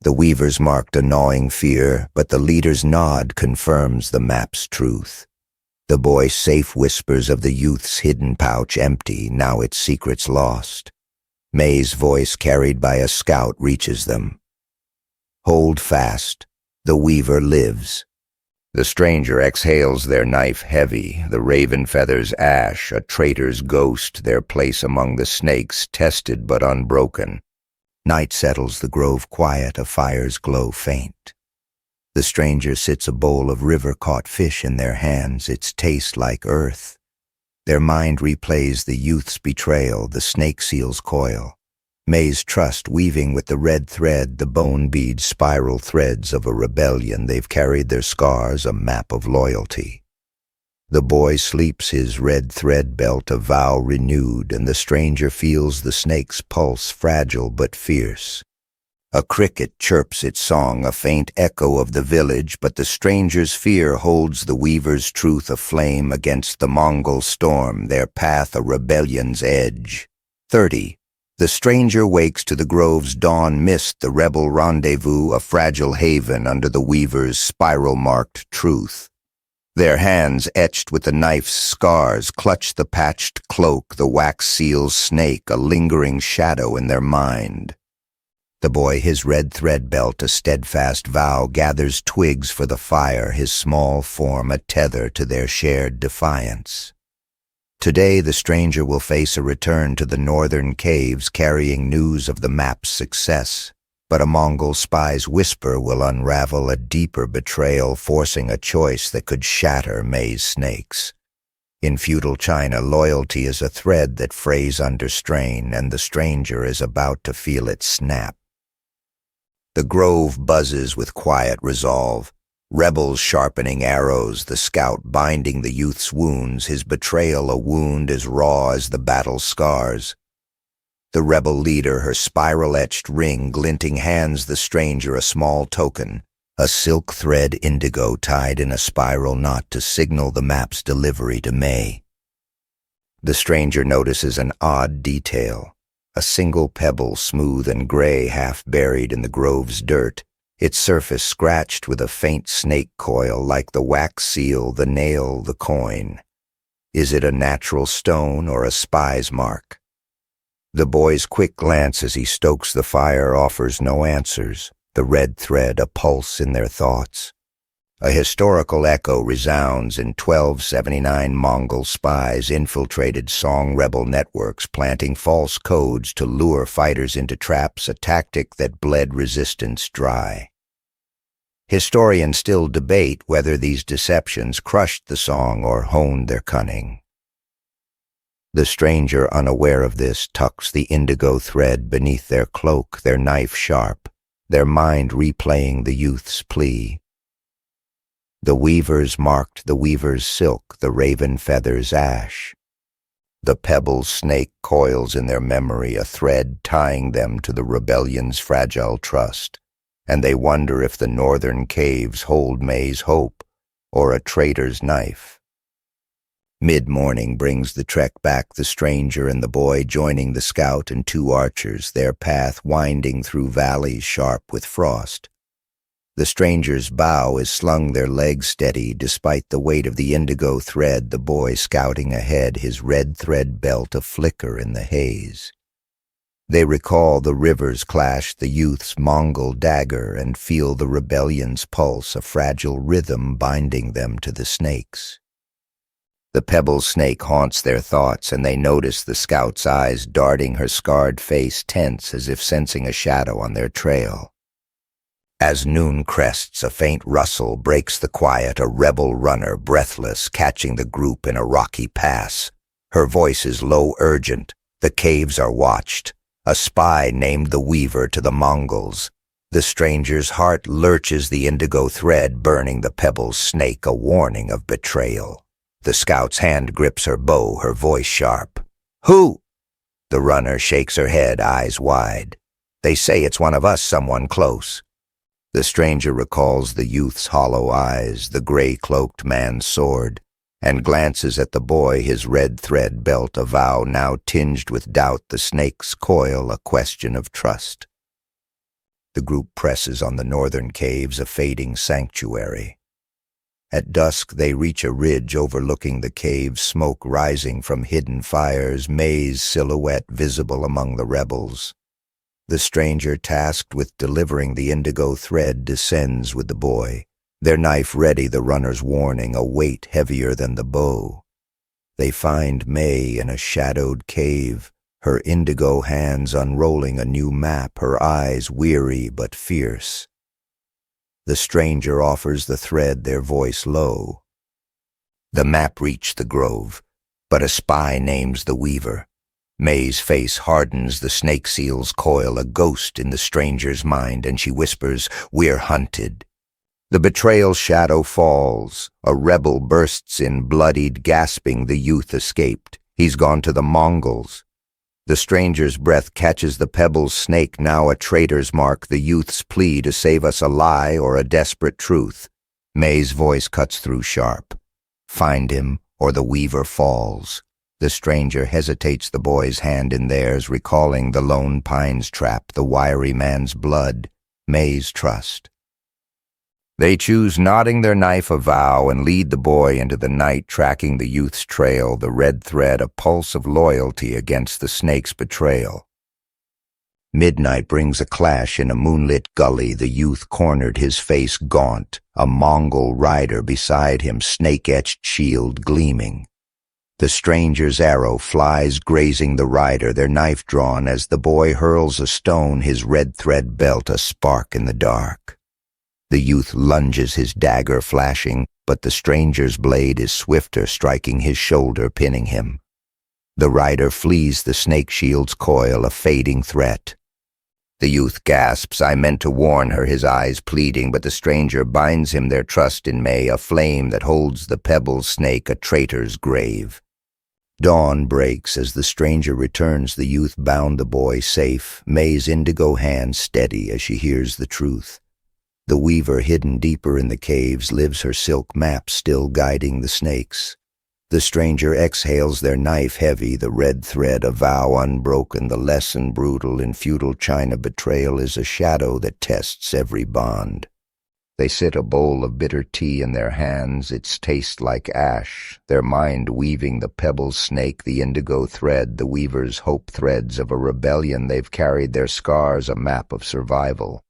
The weaver's marked a gnawing fear, but the leader's nod confirms the map's truth. The boy safe whispers of the youth's hidden pouch empty, now its secret's lost. May's voice, carried by a scout, reaches them. "Hold fast. The weaver lives." The stranger exhales, their knife heavy, the raven feathers ash, a traitor's ghost, their place among the snakes, tested but unbroken. Night settles, the grove quiet, a fire's glow faint. The stranger sits, a bowl of river-caught fish in their hands, its taste like earth. Their mind replays the youth's betrayal, the snake seal's coil. May's trust weaving with the red thread, the bone bead spiral threads of a rebellion. They've carried their scars, a map of loyalty. The boy sleeps, his red thread belt a vow renewed, and the stranger feels the snake's pulse, fragile but fierce. A cricket chirps its song, a faint echo of the village, but the stranger's fear holds the weaver's truth aflame against the Mongol storm, their path a rebellion's edge. 30. The stranger wakes to the grove's dawn mist, the rebel rendezvous, a fragile haven under the weaver's spiral-marked truth. Their hands, etched with the knife's scars, clutch the patched cloak, the wax seal's snake, a lingering shadow in their mind. The boy, his red thread belt a steadfast vow, gathers twigs for the fire, his small form a tether to their shared defiance. Today the stranger will face a return to the northern caves, carrying news of the map's success. But a Mongol spy's whisper will unravel a deeper betrayal, forcing a choice that could shatter May's snakes. In feudal China, loyalty is a thread that frays under strain, and the stranger is about to feel it snap. The grove buzzes with quiet resolve. Rebels sharpening arrows, the scout binding the youth's wounds, his betrayal a wound as raw as the battle's scars. The rebel leader, her spiral-etched ring glinting, hands the stranger a small token, a silk thread indigo tied in a spiral knot to signal the map's delivery to May. The stranger notices an odd detail, a single pebble, smooth and gray, half buried in the grove's dirt, its surface scratched with a faint snake coil like the wax seal, the nail, the coin. Is it a natural stone or a spy's mark? The boy's quick glance as he stokes the fire offers no answers, the red thread a pulse in their thoughts. A historical echo resounds. In 1279, Mongol spies infiltrated Song rebel networks, planting false codes to lure fighters into traps, a tactic that bled resistance dry. Historians still debate whether these deceptions crushed the song or honed their cunning. The stranger, unaware of this, tucks the indigo thread beneath their cloak, their knife sharp, their mind replaying the youth's plea. The weavers marked the weaver's silk, the raven feathers ash. The pebble snake coils in their memory, a thread tying them to the rebellion's fragile trust, and they wonder if the northern caves hold May's hope or a traitor's knife. Mid-morning brings the trek back, the stranger and the boy joining the scout and two archers, their path winding through valleys sharp with frost. The stranger's bow is slung, their legs steady, despite the weight of the indigo thread, the boy scouting ahead, his red thread belt a flicker in the haze. They recall the river's clash, the youth's Mongol dagger, and feel the rebellion's pulse, a fragile rhythm binding them to the snakes. The pebble snake haunts their thoughts, and they notice the scout's eyes darting, her scarred face tense as if sensing a shadow on their trail. As noon crests, a faint rustle breaks the quiet, a rebel runner, breathless, catching the group in a rocky pass. Her voice is low, urgent. The caves are watched. A spy named the Weaver to the Mongols. The stranger's heart lurches, the indigo thread burning the pebble snake, a warning of betrayal. The scout's hand grips her bow, her voice sharp. "Who?" The runner shakes her head, eyes wide. "They say it's one of us, someone close." The stranger recalls the youth's hollow eyes, the gray-cloaked man's sword, and glances at the boy, his red thread belt a vow now tinged with doubt, the snake's coil a question of trust. The group presses on the northern caves, a fading sanctuary. At dusk they reach a ridge overlooking the cave, smoke rising from hidden fires, May's silhouette visible among the rebels. The stranger tasked with delivering the indigo thread descends with the boy, their knife ready, the runner's warning, a weight heavier than the bow. They find May in a shadowed cave, her indigo hands unrolling a new map, her eyes weary but fierce. The stranger offers the thread, their voice low. The map reached the grove, but a spy names the Weaver. May's face hardens, the snake seals coil, a ghost in the stranger's mind, and she whispers, "We're hunted." The betrayal shadow falls. A rebel bursts in, bloodied, gasping, the youth escaped. He's gone to the Mongols. The stranger's breath catches the pebble's snake, now a traitor's mark, the youth's plea to save us, a lie or a desperate truth. May's voice cuts through sharp. Find him, or the Weaver falls. The stranger hesitates, the boy's hand in theirs, recalling the lone pine's trap, the wiry man's blood, May's trust. They choose, nodding their knife a vow, and lead the boy into the night, tracking the youth's trail, the red thread a pulse of loyalty against the snake's betrayal. Midnight brings a clash in a moonlit gully, the youth cornered, his face gaunt, a Mongol rider beside him, snake-etched shield gleaming. The stranger's arrow flies, grazing the rider, their knife drawn as the boy hurls a stone, his red thread belt a spark in the dark. The youth lunges, his dagger flashing, but the stranger's blade is swifter, striking his shoulder, pinning him. The rider flees, the snake shield's coil, a fading threat. The youth gasps, "I meant to warn her," his eyes pleading, but the stranger binds him, their trust in May, a flame that holds the pebble snake, a traitor's grave. Dawn breaks as the stranger returns, the youth bound the boy safe, May's indigo hand steady as she hears the truth. The Weaver, hidden deeper in the caves, lives, her silk map still guiding the snakes. The stranger exhales, their knife heavy, the red thread a vow unbroken, the lesson brutal in feudal China. Betrayal is a shadow that tests every bond. They sit, a bowl of bitter tea in their hands, its taste like ash, their mind weaving the pebble snake, the indigo thread, the Weaver's hope threads of a rebellion they've carried, their scars a map of survival.